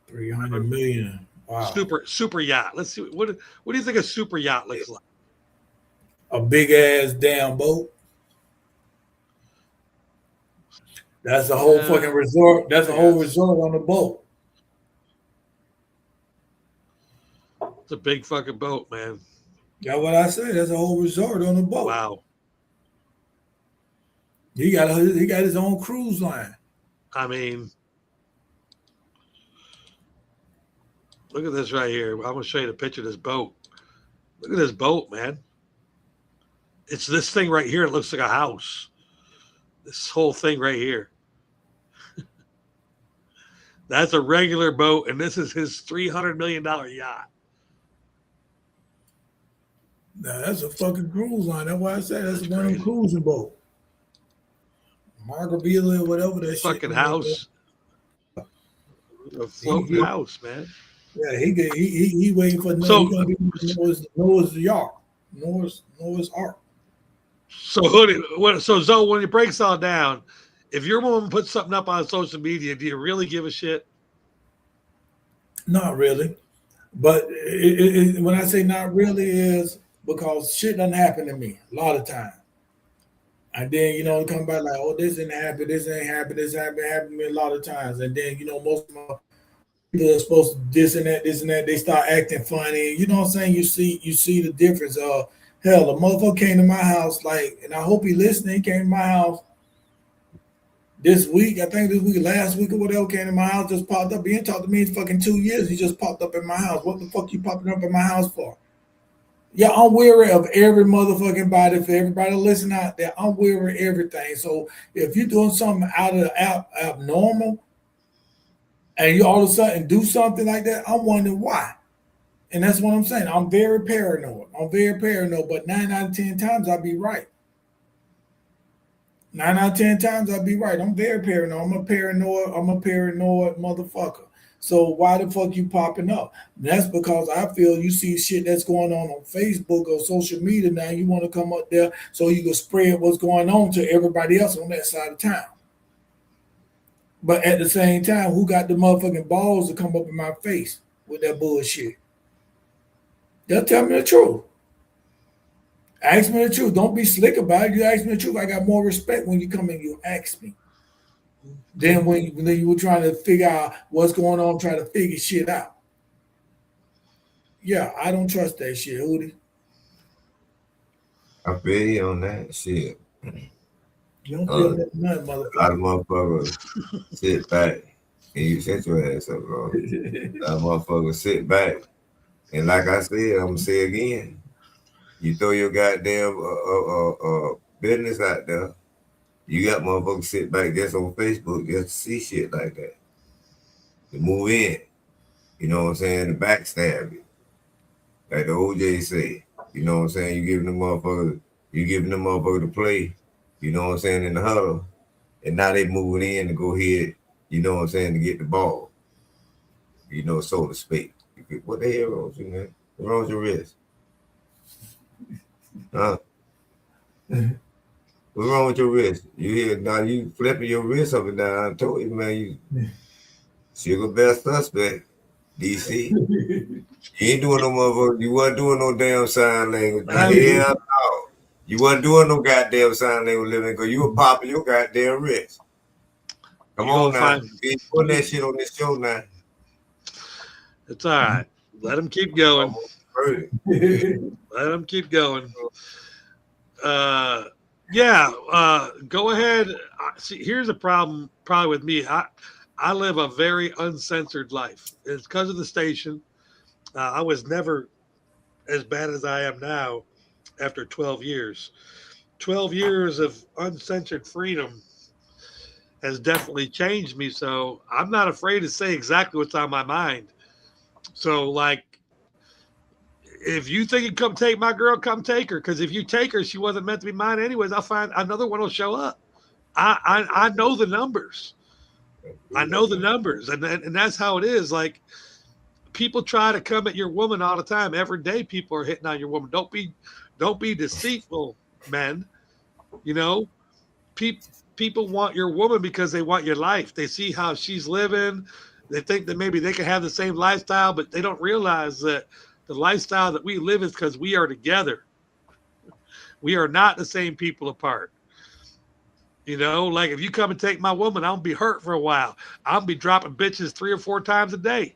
Speaker 1: 300 million. Wow.
Speaker 2: Super yacht. Let's see. What do you think a super yacht looks like?
Speaker 1: A big ass damn boat. That's a whole fucking resort. That's a whole resort on the boat.
Speaker 2: It's a big fucking boat, man.
Speaker 1: That's what I said. That's a whole resort on the boat.
Speaker 2: Wow.
Speaker 1: He got his own cruise line.
Speaker 2: I mean, look at this right here. I'm gonna show you the picture of this boat. Look at this boat, man. It's this thing right here. It looks like a house. This whole thing right here. That's a regular boat, and this is his $300 million yacht.
Speaker 1: Now that's a fucking cruise line. That's why I said that's one of them cruising boat. Margaritaville or whatever that
Speaker 2: fucking
Speaker 1: shit.
Speaker 2: House. A floating house, man.
Speaker 1: Yeah, he waiting for Noah's Ark. Noah's Ark.
Speaker 2: So so Zoe, when it breaks all down, if your woman puts something up on social media, do you really give a shit?
Speaker 1: Not really. But when I say not really is because shit doesn't happen to me a lot of time. And then, it come back like, oh, this didn't happen, this ain't happen, happened to me a lot of times. And then, most of my people are supposed to this and that, they start acting funny. You know what I'm saying? You see the difference. Hell, a motherfucker came to my house, like, and I hope he listening, he came to my house this week, I think this week, last week or whatever, came to my house, just popped up. He ain't talked to me in fucking 2 years. He just popped up in my house. What the fuck you popping up in my house for? Yeah, I'm weary of every motherfucking body. For everybody listening out there, I'm weary of everything. So if you're doing something out of the abnormal and you all of a sudden do something like that, I'm wondering why. And that's what I'm saying. I'm very paranoid. But 9 out of 10 times I'll be right. 9 out of 10 times I'll be right. I'm very paranoid. I'm a paranoid motherfucker. So why the fuck you popping up? That's because I feel you see shit that's going on Facebook or social media now. You want to come up there so you can spread what's going on to everybody else on that side of town. But at the same time, who got the motherfucking balls to come up in my face with that bullshit? They'll tell me the truth. Ask me the truth. Don't be slick about it. You ask me the truth. I got more respect when you come and you ask me. Then when you were trying to figure out what's going on, trying to figure shit out. Yeah, I don't trust that shit, Hootie.
Speaker 3: I feel you on that shit.
Speaker 1: You don't feel nothing, motherfucker.
Speaker 3: A lot of motherfuckers sit back and you set your ass up, bro. A lot of motherfuckers sit back. And like I said, I'm going to say again, you throw your goddamn business out there, you got motherfuckers sit back just on Facebook just to see shit like that. To move in. You know what I'm saying? To backstab you. Like the OJ say. You know what I'm saying? You giving them motherfuckers to play, you know what I'm saying, in the huddle. And now they moving in to go ahead, you know what I'm saying, to get the ball. You know, so to speak. What the hell wrong with you, man? What's wrong with your wrist? Huh? What's wrong with your wrist? You hear now you flipping your wrist up and down. I told you, man, you sugar best suspect, DC. You ain't doing no motherfucker. You wasn't doing no damn sign language. Hell no. You wasn't doing no goddamn sign language living because you were popping your goddamn wrist. Come on now. You ain't putting that shit on this show now.
Speaker 2: It's all right. Let them keep going. Let them keep going. Go ahead. See, here's a problem probably with me. I live a very uncensored life. It's because of the station. I was never as bad as I am now after 12 years. 12 years of uncensored freedom has definitely changed me. So I'm not afraid to say exactly what's on my mind. So, like, if you think you come take my girl, come take her. Because if you take her, she wasn't meant to be mine anyways. I'll find another one will show up. I know the numbers. I know the numbers, and that's how it is. Like, people try to come at your woman all the time. Every day, people are hitting on your woman. Don't be deceitful, men. You know, people want your woman because they want your life. They see how she's living. They think that maybe they can have the same lifestyle, but they don't realize that the lifestyle that we live is because we are together. We are not the same people apart. You know, like if you come and take my woman, I'm gonna be hurt for a while. I'm gonna be dropping bitches 3 or 4 times a day.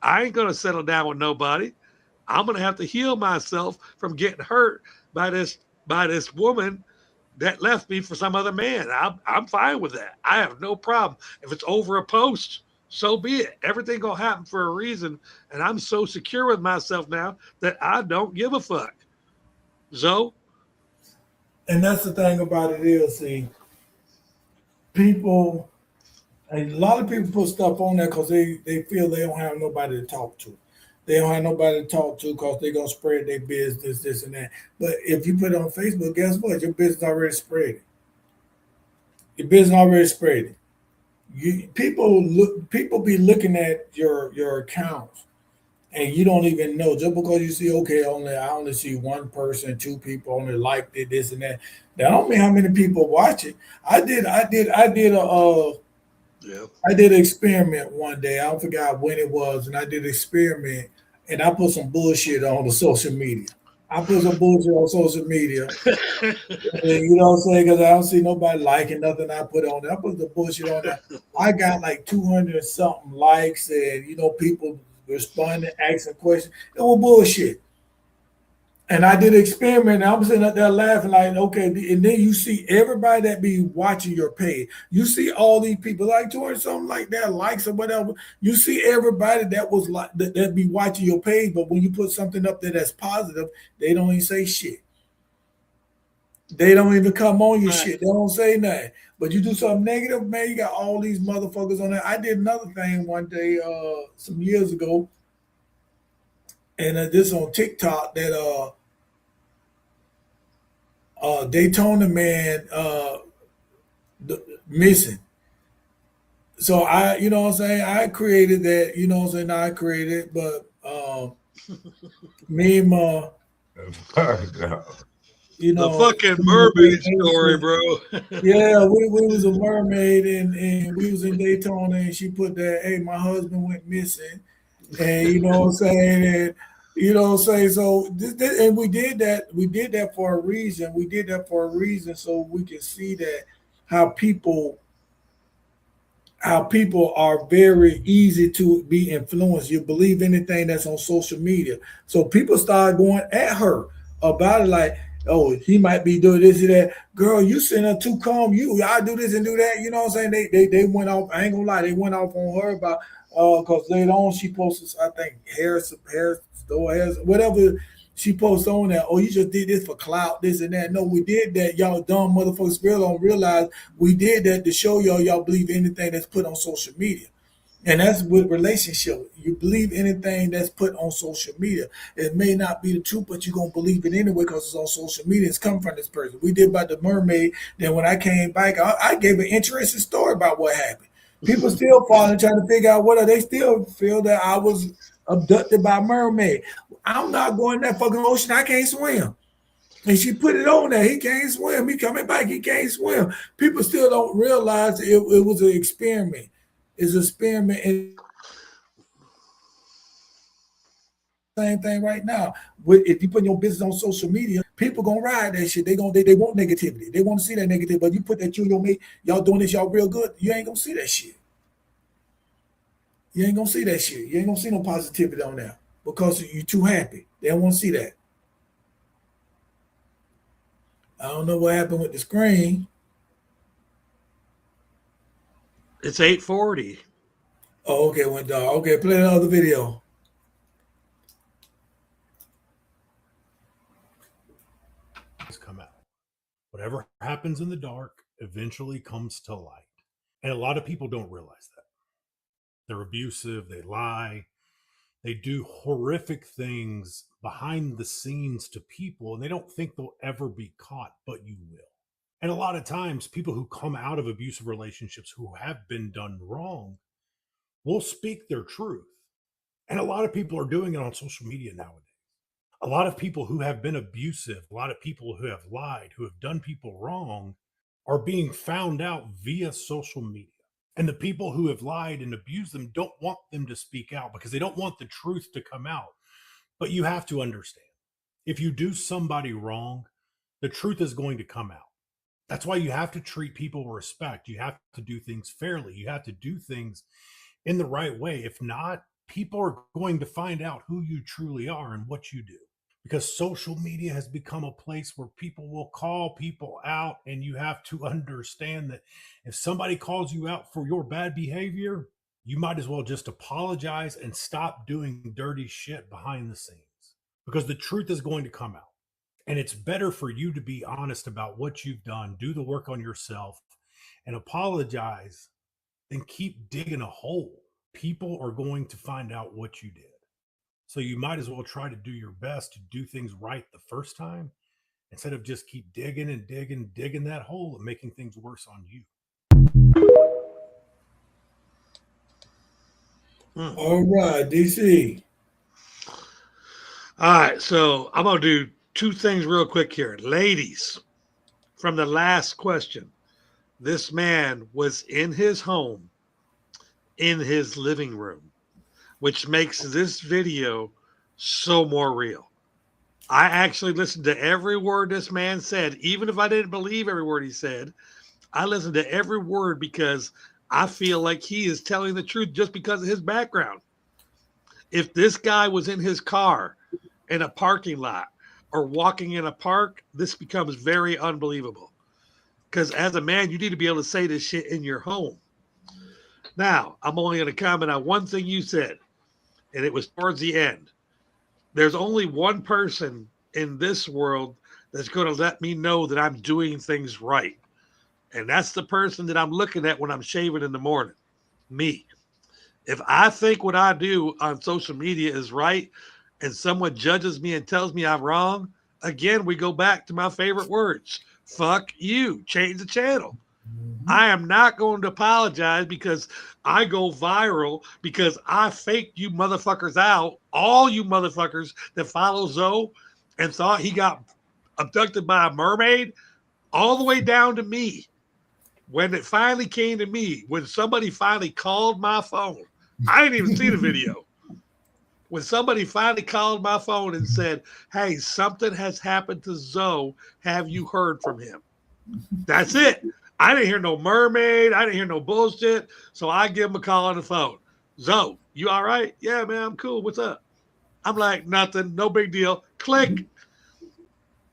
Speaker 2: I ain't gonna settle down with nobody. I'm gonna have to heal myself from getting hurt by this woman that left me for some other man. I'm fine with that. I have no problem. If it's over a post, so be it. Everything gonna happen for a reason, and I'm so secure with myself now that I don't give a fuck. Zoe?
Speaker 1: And that's the thing about it is, see, a lot of people put stuff on there because they feel they don't have nobody to talk to. They don't have nobody to talk to because they're going to spread their business, this and that. But if you put it on Facebook, guess what? Your business already spread. Your business already spread. People be looking at your accounts and you don't even know just because you see I only see one person, two people only liked it, this and that. That don't mean how many people watch it.
Speaker 2: Yeah.
Speaker 1: I did an experiment one day. I forgot when it was, and I did an experiment, and I put some bullshit on the social media. I put some bullshit on social media. And you know what I'm saying? Because I don't see nobody liking nothing I put on there. I put the bullshit on there. I got like 200 something likes, and people responding, asking questions. It was bullshit. And I did an experiment. And I'm sitting up there laughing, like, okay. And then you see everybody that be watching your page. You see all these people, like 200 something like that, likes or whatever. You see everybody that was like that be watching your page. But when you put something up there that's positive, they don't even say shit. They don't even come on your shit. They don't say nothing. But you do something negative, man, you got all these motherfuckers on there. I did another thing one day, some years ago, and this on TikTok that Daytona man missing. So you know what I'm saying? I created that, you know what I'm saying? I created it, but me and my, you
Speaker 2: The
Speaker 1: know,
Speaker 2: fucking mermaid story, bro.
Speaker 1: yeah, we was a mermaid and we was in Daytona and she put that, hey, my husband went missing. And you know what I'm saying? And you know what I'm saying? So and we did that for a reason. We did that for a reason so we can see that how people are very easy to be influenced. You believe anything that's on social media. So people started going at her about it, like, oh, he might be doing this and that. Girl, you send her too calm. I do this and do that. You know what I'm saying? They went off, I ain't gonna lie, they went off on her about because later on she posted, I think, whatever she posted on that. Oh, you just did this for clout, this and that. No, we did that. Y'all dumb motherfuckers still don't realize we did that to show y'all believe anything that's put on social media. And that's with relationship. You believe anything that's put on social media. It may not be the truth, but you're gonna believe it anyway because it's on social media. It's come from this person. We did about the mermaid. Then when I came back, I gave an interesting story about what happened. People still falling trying to figure out what they still feel that I was abducted by a mermaid. I'm not going in that fucking ocean. I can't swim. And she put it on there. He can't swim. He coming back. He can't swim. People still don't realize it was an experiment. It's an experiment. And same thing right now. If you put your business on social media, people gonna ride that shit. They want negativity. They want to see that negativity. But you put that you and your mate, y'all doing this, y'all real good. You ain't gonna see that shit. You ain't gonna see that shit. You ain't gonna see no positivity on there because you're too happy. They don't want to see that. I don't know what happened with the screen.
Speaker 2: It's 8:40.
Speaker 1: Oh, okay, went down. Okay, play another video.
Speaker 11: Come out. Whatever happens in the dark eventually comes to light. And a lot of people don't realize that. They're abusive, they lie, they do horrific things behind the scenes to people, and they don't think they'll ever be caught, but you will. And a lot of times, people who come out of abusive relationships who have been done wrong will speak their truth. And a lot of people are doing it on social media nowadays. A lot of people who have been abusive, a lot of people who have lied, who have done people wrong, are being found out via social media. And the people who have lied and abused them don't want them to speak out because they don't want the truth to come out. But you have to understand, if you do somebody wrong, the truth is going to come out. That's why you have to treat people with respect. You have to do things fairly. You have to do things in the right way. If not, people are going to find out who you truly are and what you do. Because social media has become a place where people will call people out, and you have to understand that if somebody calls you out for your bad behavior, you might as well just apologize and stop doing dirty shit behind the scenes, because the truth is going to come out. And it's better for you to be honest about what you've done, do the work on yourself, and apologize than keep digging a hole. People are going to find out what you did. So you might as well try to do your best to do things right the first time instead of just keep digging and digging that hole and making things worse on you.
Speaker 1: All right, DC.
Speaker 2: All right, so I'm gonna do two things real quick here, ladies. From the last question, this man was in his home, in his living room, which makes this video so more real. I actually listened to every word this man said, even if I didn't believe every word he said. I listened to every word because I feel like he is telling the truth just because of his background. If this guy was in his car in a parking lot or walking in a park, this becomes very unbelievable. Because as a man, you need to be able to say this shit in your home. Now, I'm only going to comment on one thing you said, and it was towards the end. There's only one person in this world that's going to let me know that I'm doing things right. And that's the person that I'm looking at when I'm shaving in the morning. Me. If I think what I do on social media is right and someone judges me and tells me I'm wrong, again, we go back to my favorite words. Fuck you. Change the channel. I am not going to apologize because I go viral because I faked you motherfuckers out, all you motherfuckers that follow Zoe and thought he got abducted by a mermaid, all the way down to me. When it finally came to me, when somebody finally called my phone, I didn't even see the video. When somebody finally called my phone and said, hey, something has happened to Zoe, have you heard from him? That's it. I didn't hear no mermaid. I didn't hear no bullshit. So I give him a call on the phone. Zoe, you all right? Yeah, man, I'm cool. What's up? I'm like, nothing. No big deal. Click.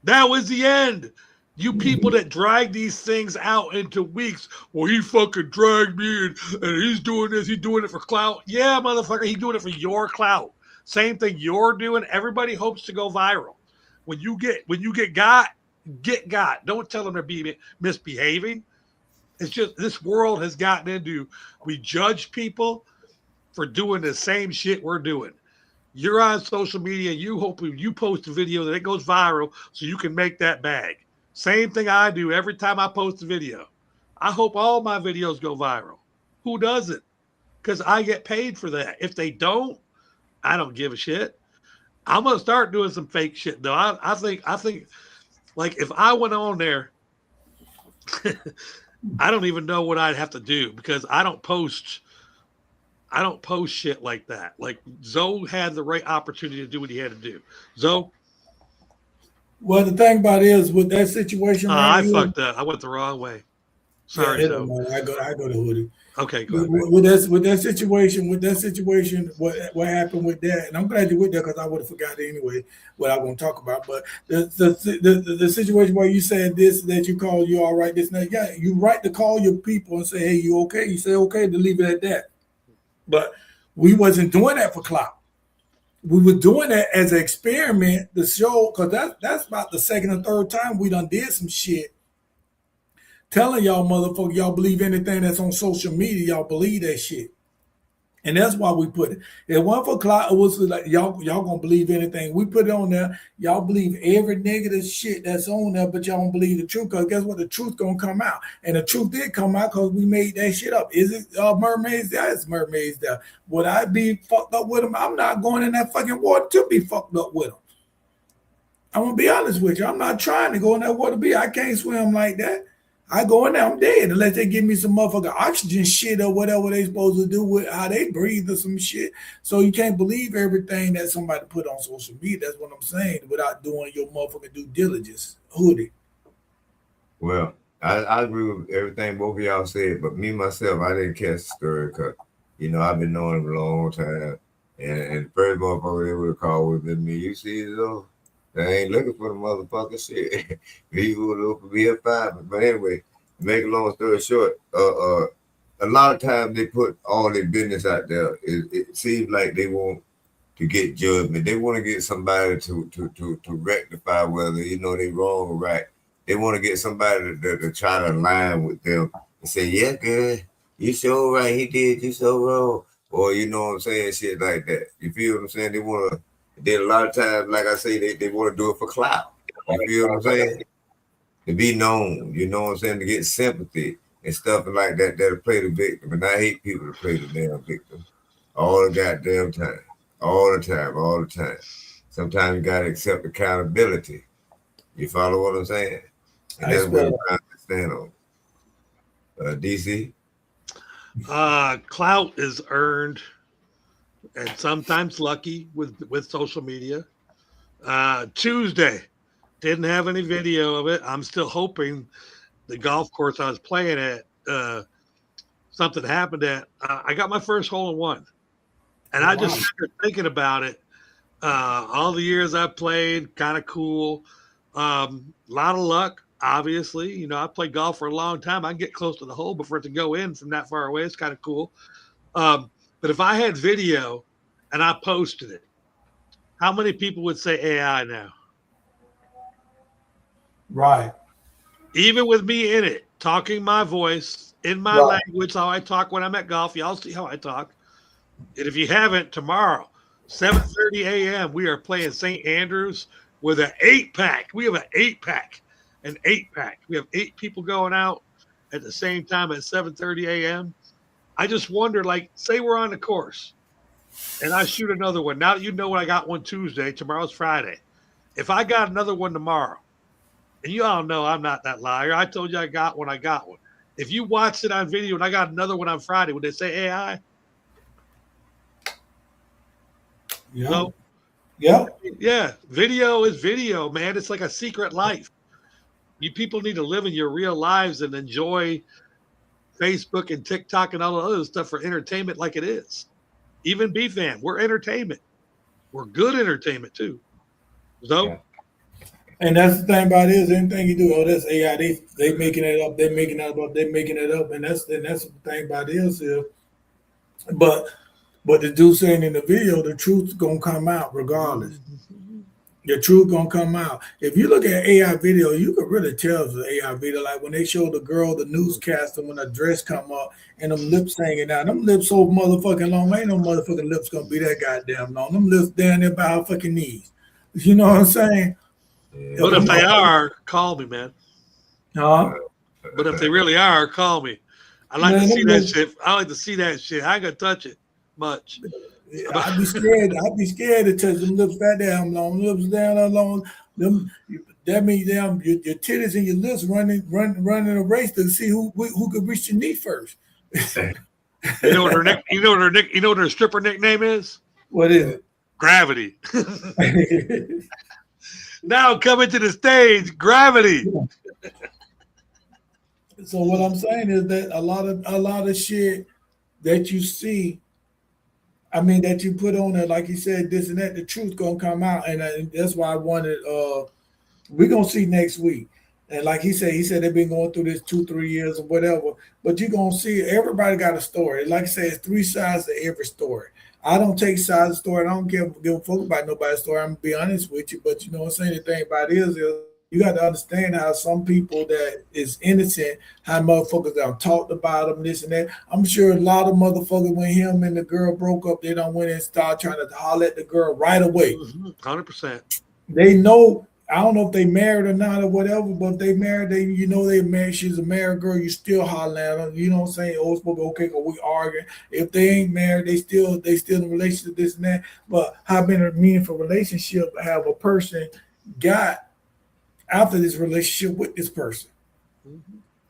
Speaker 2: That was the end. You people that drag these things out into weeks. Well, he fucking dragged me and he's doing this. He's doing it for clout. Yeah, motherfucker. He's doing it for your clout. Same thing you're doing. Everybody hopes to go viral. When you get got, get got. Don't tell them they're being misbehaving. It's just this world has gotten into, we judge people for doing the same shit we're doing. You're on social media, you hope you post a video that it goes viral so you can make that bag. Same thing I do every time I post a video. I hope all my videos go viral. Who doesn't? Because I get paid for that. If they don't, I don't give a shit. I'm gonna start doing some fake shit though. I think like if I went on there I don't even know what I'd have to do because I don't post shit like that. Like Zoe had the right opportunity to do what he had to do. Zoe?
Speaker 1: Well, the thing about it is with that situation,
Speaker 2: I fucked up. I went the wrong way. Sorry,
Speaker 1: yeah,
Speaker 2: Zoe.
Speaker 1: I go to Hoodie.
Speaker 2: Okay, go ahead.
Speaker 1: With that situation, what happened with that, and I'm glad you went there because I would have forgot anyway what I'm going to talk about. But the situation where you said this, that you call you all right, this and that, yeah, you right to call your people and say, hey, you okay? You say okay to leave it at that. But we wasn't doing that for clout. We were doing that as an experiment to show, because that's about the second or third time we done did some shit telling y'all motherfuckers, y'all believe anything that's on social media, y'all believe that shit. And that's why we put it. It wasn't for clout, it was like y'all gonna believe anything. We put it on there, y'all believe every negative shit that's on there, but y'all don't believe the truth, because guess what? The truth gonna come out. And the truth did come out because we made that shit up. Is it mermaids there? It's mermaids there. Would I be fucked up with them? I'm not going in that fucking water to be fucked up with them. I'm gonna be honest with you. I'm not trying to go in that water I can't swim like that. I go in there, I'm dead unless they give me some motherfucking oxygen shit or whatever they supposed to do with how they breathe or some shit. So you can't believe everything that somebody put on social media. That's what I'm saying, without doing your motherfucking due diligence. Hoodie.
Speaker 3: Well, I agree with everything both of y'all said, but me myself, I didn't catch the story because, I've been knowing him a long time. And the first motherfucker they would have called would have been me. You see it though? They ain't looking for the motherfucker shit. People look for me at 5. But anyway, to make a long story short, a lot of times they put all their business out there. It seems like they want to get judgment. They want to get somebody to rectify whether they wrong or right. They want to get somebody to try to align with them and say, yeah, girl, you so right, he did you so wrong. Or you know what I'm saying, shit like that. You feel what I'm saying? They want to. Then a lot of times, like I say, they want to do it for clout. You feel what I'm saying? To be known, you know what I'm saying? To get sympathy and stuff like that, that'll play the victim. And I hate people to play the damn victim all the goddamn time. All the time. sometimes you gotta accept accountability. You follow what I'm saying? And that's what I'm trying to stand on. DC?
Speaker 2: Clout is earned and sometimes lucky with social media. Tuesday, didn't have any video of it. I'm still hoping the golf course I was playing at, something happened at. I got my first hole in one, and I just started thinking about it. All the years I played, kind of cool. A lot of luck, obviously. You know, I played golf for a long time. I can get close to the hole, but for it to go in from that far away, it's kind of cool. But if I had video and I posted it, how many people would say AI now?
Speaker 1: Right.
Speaker 2: Even with me in it, talking my voice in my language, how I talk when I'm at golf. Y'all see how I talk. And if you haven't, tomorrow, 7:30 a.m., we are playing St. Andrews with an 8-pack. We have an 8-pack. An 8-pack. We have 8 people going out at the same time at 7:30 a.m. I just wonder, like, say we're on the course and I shoot another one. Now that you know I got one Tuesday, tomorrow's Friday. If I got another one tomorrow, and you all know I'm not that liar. I told you I got one. If you watched it on video and I got another one on Friday, would they say AI?
Speaker 1: Yeah.
Speaker 2: No.
Speaker 1: Yeah.
Speaker 2: Yeah. Video is video, man. It's like a secret life. You people need to live in your real lives and enjoy Facebook and TikTok and all the other stuff for entertainment like it is. Even B-Fan, we're entertainment. We're good entertainment too. So,
Speaker 1: and that's the thing about it is anything you do, oh, that's AI. They making it up. They're making it up. They're making it up, and that's the thing about it is here. But the dude saying in the video, the truth's gonna come out regardless. The truth gonna come out. If you look at AI video, you can really tell it's an AI video. Like when they show the girl, the newscaster, when a dress come up and them lips hanging out. Them lips so motherfucking long. Ain't no motherfucking lips gonna be that goddamn long. Them lips down there by her fucking knees. You know what I'm saying?
Speaker 2: But if they are, call me, man.
Speaker 1: Huh?
Speaker 2: But if they really are, call me. I like to see that shit. I like to see that shit. I ain't gonna touch it much.
Speaker 1: I'd be scared. I'd be scared to touch them lips that damn long. Lips down that long. Them that means damn your titties and your lips running a race to see who could reach your knee first.
Speaker 2: You know what her stripper nickname is?
Speaker 1: What is it?
Speaker 2: Gravity. Now coming to the stage, Gravity.
Speaker 1: So what I'm saying is that a lot of shit that you see, I mean, that you put on there, like you said, this and that, the truth gonna come out, and that's why I wanted. We're gonna see next week, and like he said they've been going through this 2-3 years or whatever. But you're gonna see everybody got a story. Like I said, it's 3 sides to every story. I don't take sides of the story. I don't give a fuck about nobody's story. I'm gonna be honest with you, but you know what I'm saying. The thing about it is you got to understand how some people that is innocent, how motherfuckers that talked about them, this and that. I'm sure a lot of motherfuckers when him and the girl broke up, they don't went and start trying to holler at the girl right away.
Speaker 2: 100%.
Speaker 1: They know. I don't know if they married or not or whatever, but if they married, they married. She's a married girl. You still holler at her. You know what I'm saying? Oh, it's supposed to be okay because we arguing. If they ain't married, they still in a relationship, this and that. But how been a meaningful relationship have a person got after this relationship with this person?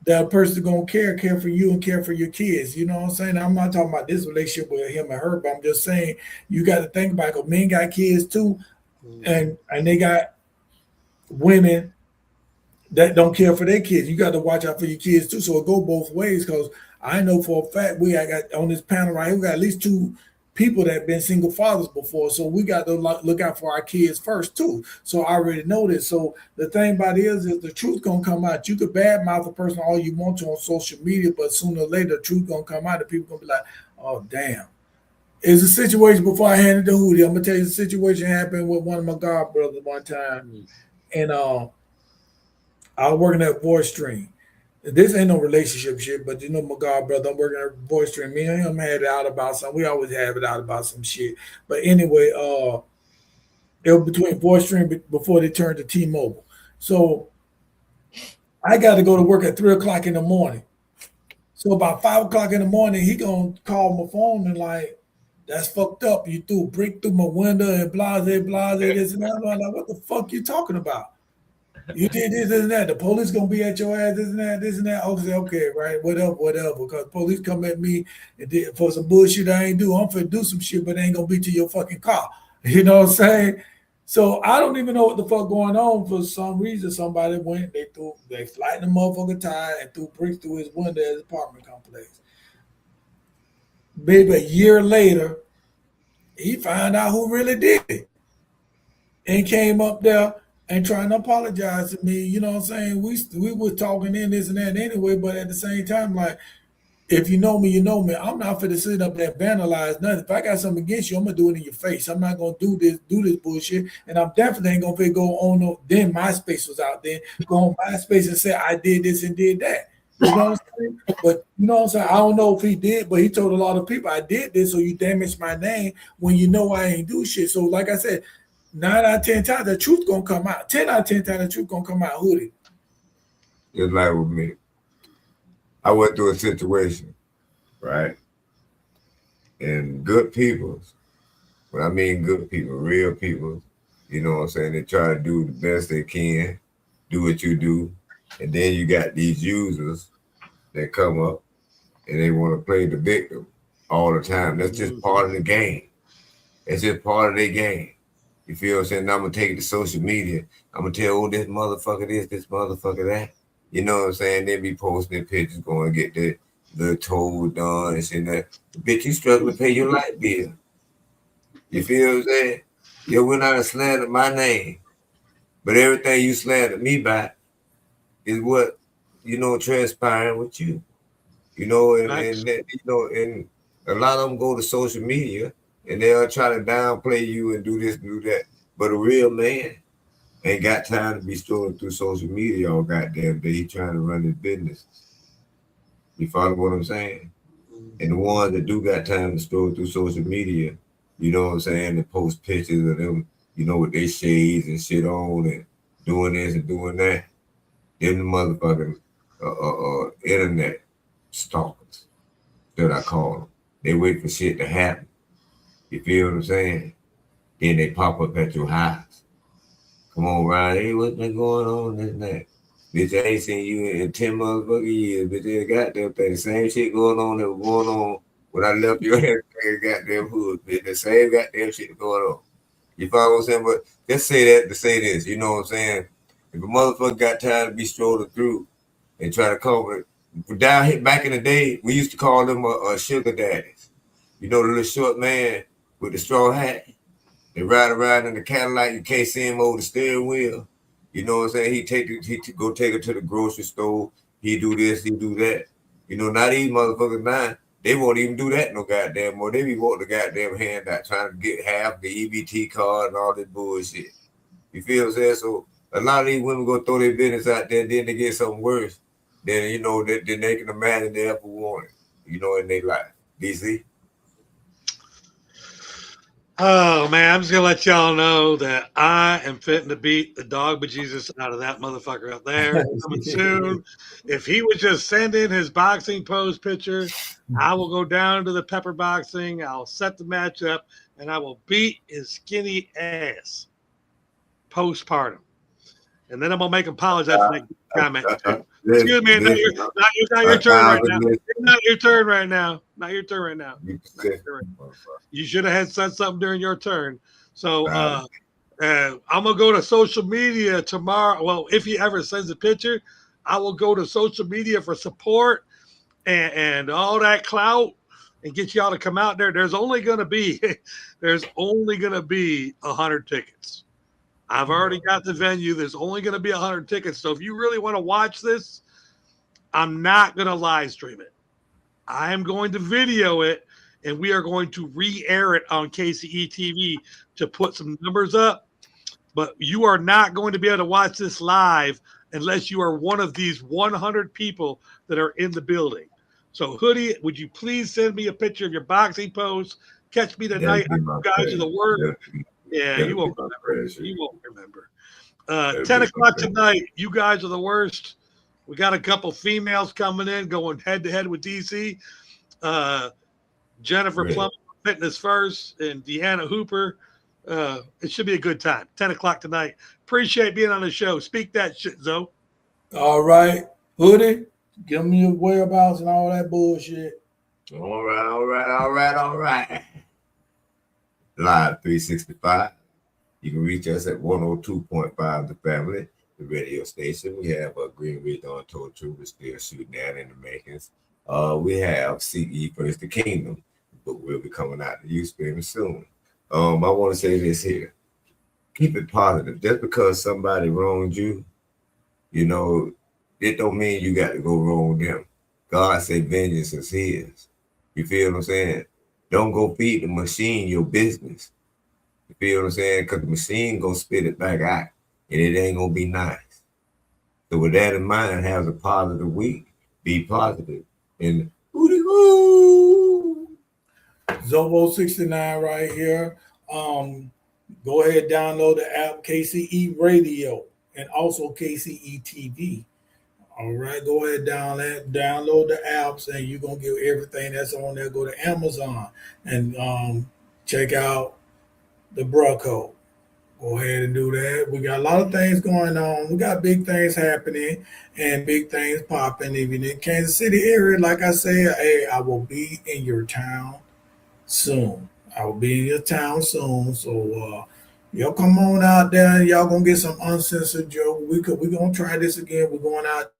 Speaker 1: That person gonna care for you and care for your kids. You know what I'm saying? I'm not talking about this relationship with him and her, but I'm just saying you got to think about it. Because men got kids too, and they got women that don't care for their kids. You got to watch out for your kids too. So it go both ways. Because I know for a fact I got on this panel right here, we got at least 2 people that have been single fathers before. So we got to look out for our kids first too. So I already know this. So the thing about it is the truth gonna come out. You could badmouth a person all you want to on social media, but sooner or later the truth gonna come out and people gonna be like, oh damn. It's a situation before I handed the hoodie. I'm gonna tell you the situation happened with one of my god brothers one time. And I was working at Voice Stream. This ain't no relationship shit, but you know my god brother, I'm working at Voice Stream. Me and him had it out about something. We always have it out about some shit. But anyway, it was between Voice Stream before they turned to T-Mobile. So I got to go to work at 3 o'clock in the morning. So about 5 o'clock in the morning, he gonna call my phone and like, That's fucked up. You threw a brick through my window and blase, this and that. I'm like, what the fuck you talking about? You did this and that. The police gonna be at your ass, this and that, this and that. Okay, right, whatever. Because police come at me and did for some bullshit I ain't do. I'm finna do some shit, but it ain't gonna be to your fucking car. You know what I'm saying? So I don't even know what the fuck going on. For some reason, somebody went, they flattened the motherfucker tire and threw bricks through his window at his apartment complex. Maybe a year later, he found out who really did it and came up there and trying to apologize to me. You know what I'm saying? We were talking in this and that anyway, but at the same time, like, if you know me, you know me. I'm not finna sit up there and vandalize nothing. If I got something against you, I'm gonna do it in your face. I'm not gonna do this bullshit, and I'm definitely ain't gonna go on. No, then MySpace was out there. Go on MySpace and say I did this and did that. You know what I'm saying? But you know what I'm saying? I don't know if he did, but he told a lot of people I did this, so you damaged my name when you know I ain't do shit. So like I said, 9 out of 10 times the truth gonna come out. 10 out of 10 times the truth gonna come out. Hoodie.
Speaker 3: Just like with me. I went through a situation, right? And good people, when I mean good people, real people, you know what I'm saying? They try to do the best they can, do what you do. And then you got these users that come up and they want to play the victim all the time. That's just part of the game. It's just part of their game. You feel what I'm saying? Now I'm going to take it to social media. I'm going to tell, oh, this motherfucker this motherfucker that. You know what I'm saying? They be posting pictures, going to get the toll done and shit that. Bitch, you struggle to pay your light bill. You feel what I'm saying? You went out and slandered my name. But everything you slandered me by is what, you know, transpiring with you. You know, and you know, and a lot of them go to social media and they'll try to downplay you and do this and do that. But a real man ain't got time to be strolling through social media all goddamn day. He trying to run his business. You follow what I'm saying? And the ones that do got time to stroll through social media, you know what I'm saying, and post pictures of them, you know, with their shades and shit on and doing this and doing that. Them the motherfucking internet stalkers that I call them. They wait for shit to happen. You feel what I'm saying? Then they pop up at your house. Come on, Ryan. Hey, what's been going on? This and that. Bitch, I ain't seen you in 10 motherfucking years. Bitch, they goddamn thing. The same shit going on that was going on when I left your ass goddamn hood. Bitch, the same goddamn shit going on. You follow what I'm saying? But just say that to say this. You know what I'm saying? If a motherfucker got time to be strolling through and try to cover it, down here back in the day, we used to call them sugar daddies. You know, the little short man with the straw hat. They ride around in the Cadillac. You can't see him over the steering wheel. You know what I'm saying? He go take her to the grocery store. He do this, he do that. You know, not these motherfuckers now. They won't even do that no goddamn more. They be wanting the goddamn handout, trying to get half the EBT card and all this bullshit. You feel what I'm saying? So a lot of these women go throw their business out there, then they get something worse. Then, you know, then they can imagine they ever wanted, you know, in their life. DC?
Speaker 2: Oh man, I'm just gonna let y'all know that I am fitting to beat the dog bejesus out of that motherfucker out there coming soon. If he would just send in his boxing pose picture, I will go down to the pepper boxing. I'll set the match up and I will beat his skinny ass postpartum. And then I'm gonna make him apologize for making a comment. Excuse me, not your turn right now. It's not your turn right now. Not your turn right now. You should have said something during your turn. So I'm gonna go to social media tomorrow. Well, if he ever sends a picture, I will go to social media for support and all that clout and get y'all to come out there. There's only gonna be 100 tickets. I've already got the venue. There's only going to be 100 tickets. So if you really want to watch this, I'm not going to live stream it. I am going to video it, and we are going to re-air it on KCE TV to put some numbers up. But you are not going to be able to watch this live unless you are one of these 100 people that are in the building. So, Hoodie, would you please send me a picture of your boxing pose? Catch me tonight. You guys are the worst. Yeah, you won't remember. You won't remember. 10 o'clock tonight. You guys are the worst. We got a couple females coming in, going head to head with DC. Jennifer Plum, Fitness First and Deanna Hooper. It should be a good time. 10 o'clock tonight. Appreciate being on the show. Speak that shit, Zoe.
Speaker 1: All right. Hoodie, give me your whereabouts and all that bullshit.
Speaker 3: All right. Live 365. You can reach us at 102.5 The Family, the radio station. We have a Green Ridge Untold Truth. We're still shooting that in the makings. We have CE First the Kingdom, but we'll be coming out to you very soon. I want to say this here. Keep it positive. Just because somebody wronged you, it don't mean you got to go wrong them. God said vengeance is his. You feel what I'm saying? Don't go feed the machine your business. You feel what I'm saying? Because the machine gonna spit it back out, and it ain't gonna be nice. So with that in mind, have a positive week. Be positive. And
Speaker 1: Zobo 69 right here. Go ahead, download the app KCE Radio and also KCE TV. All right, go ahead, download the apps, and you're gonna get everything that's on there. Go to Amazon and check out the bro code. Go ahead and do that. We got a lot of things going on. We got big things happening and big things popping. Even in Kansas City area, like I said, hey, I will be in your town soon. So y'all come on out there and y'all gonna get some uncensored joke. We're gonna try this again. We're going out.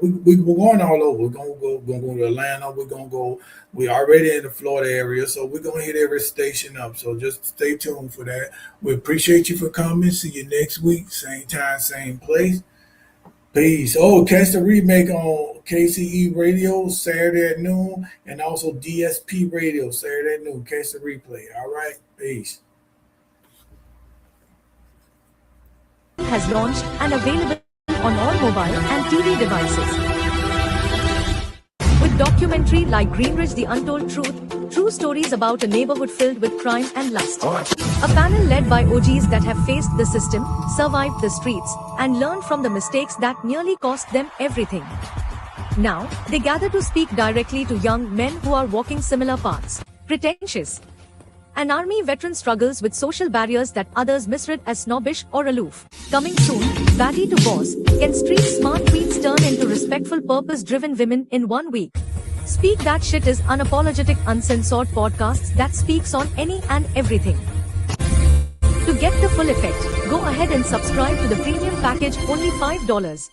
Speaker 1: We're going all over. We're gonna go to Atlanta. We're already in the Florida area, so we're gonna hit every station up. So just stay tuned for that. We appreciate you for coming. See you next week, same time, same place. Peace. Oh, catch the remake on KCE Radio Saturday at noon, and also DSP Radio Saturday at noon. Catch the replay. All right. Peace.
Speaker 12: Has launched and available on all mobile and TV devices. With documentary like Greenridge The Untold Truth, true stories about a neighborhood filled with crime and lust. A panel led by OGs that have faced the system, survived the streets, and learned from the mistakes that nearly cost them everything. Now, they gather to speak directly to young men who are walking similar paths. Pretentious. An army veteran struggles with social barriers that others misread as snobbish or aloof. Coming soon, Batty to Boss, can street smart tweets turn into respectful purpose-driven women in 1 week? Speak That Shit is unapologetic uncensored podcasts that speaks on any and everything. To get the full effect, go ahead and subscribe to the premium package, only $5.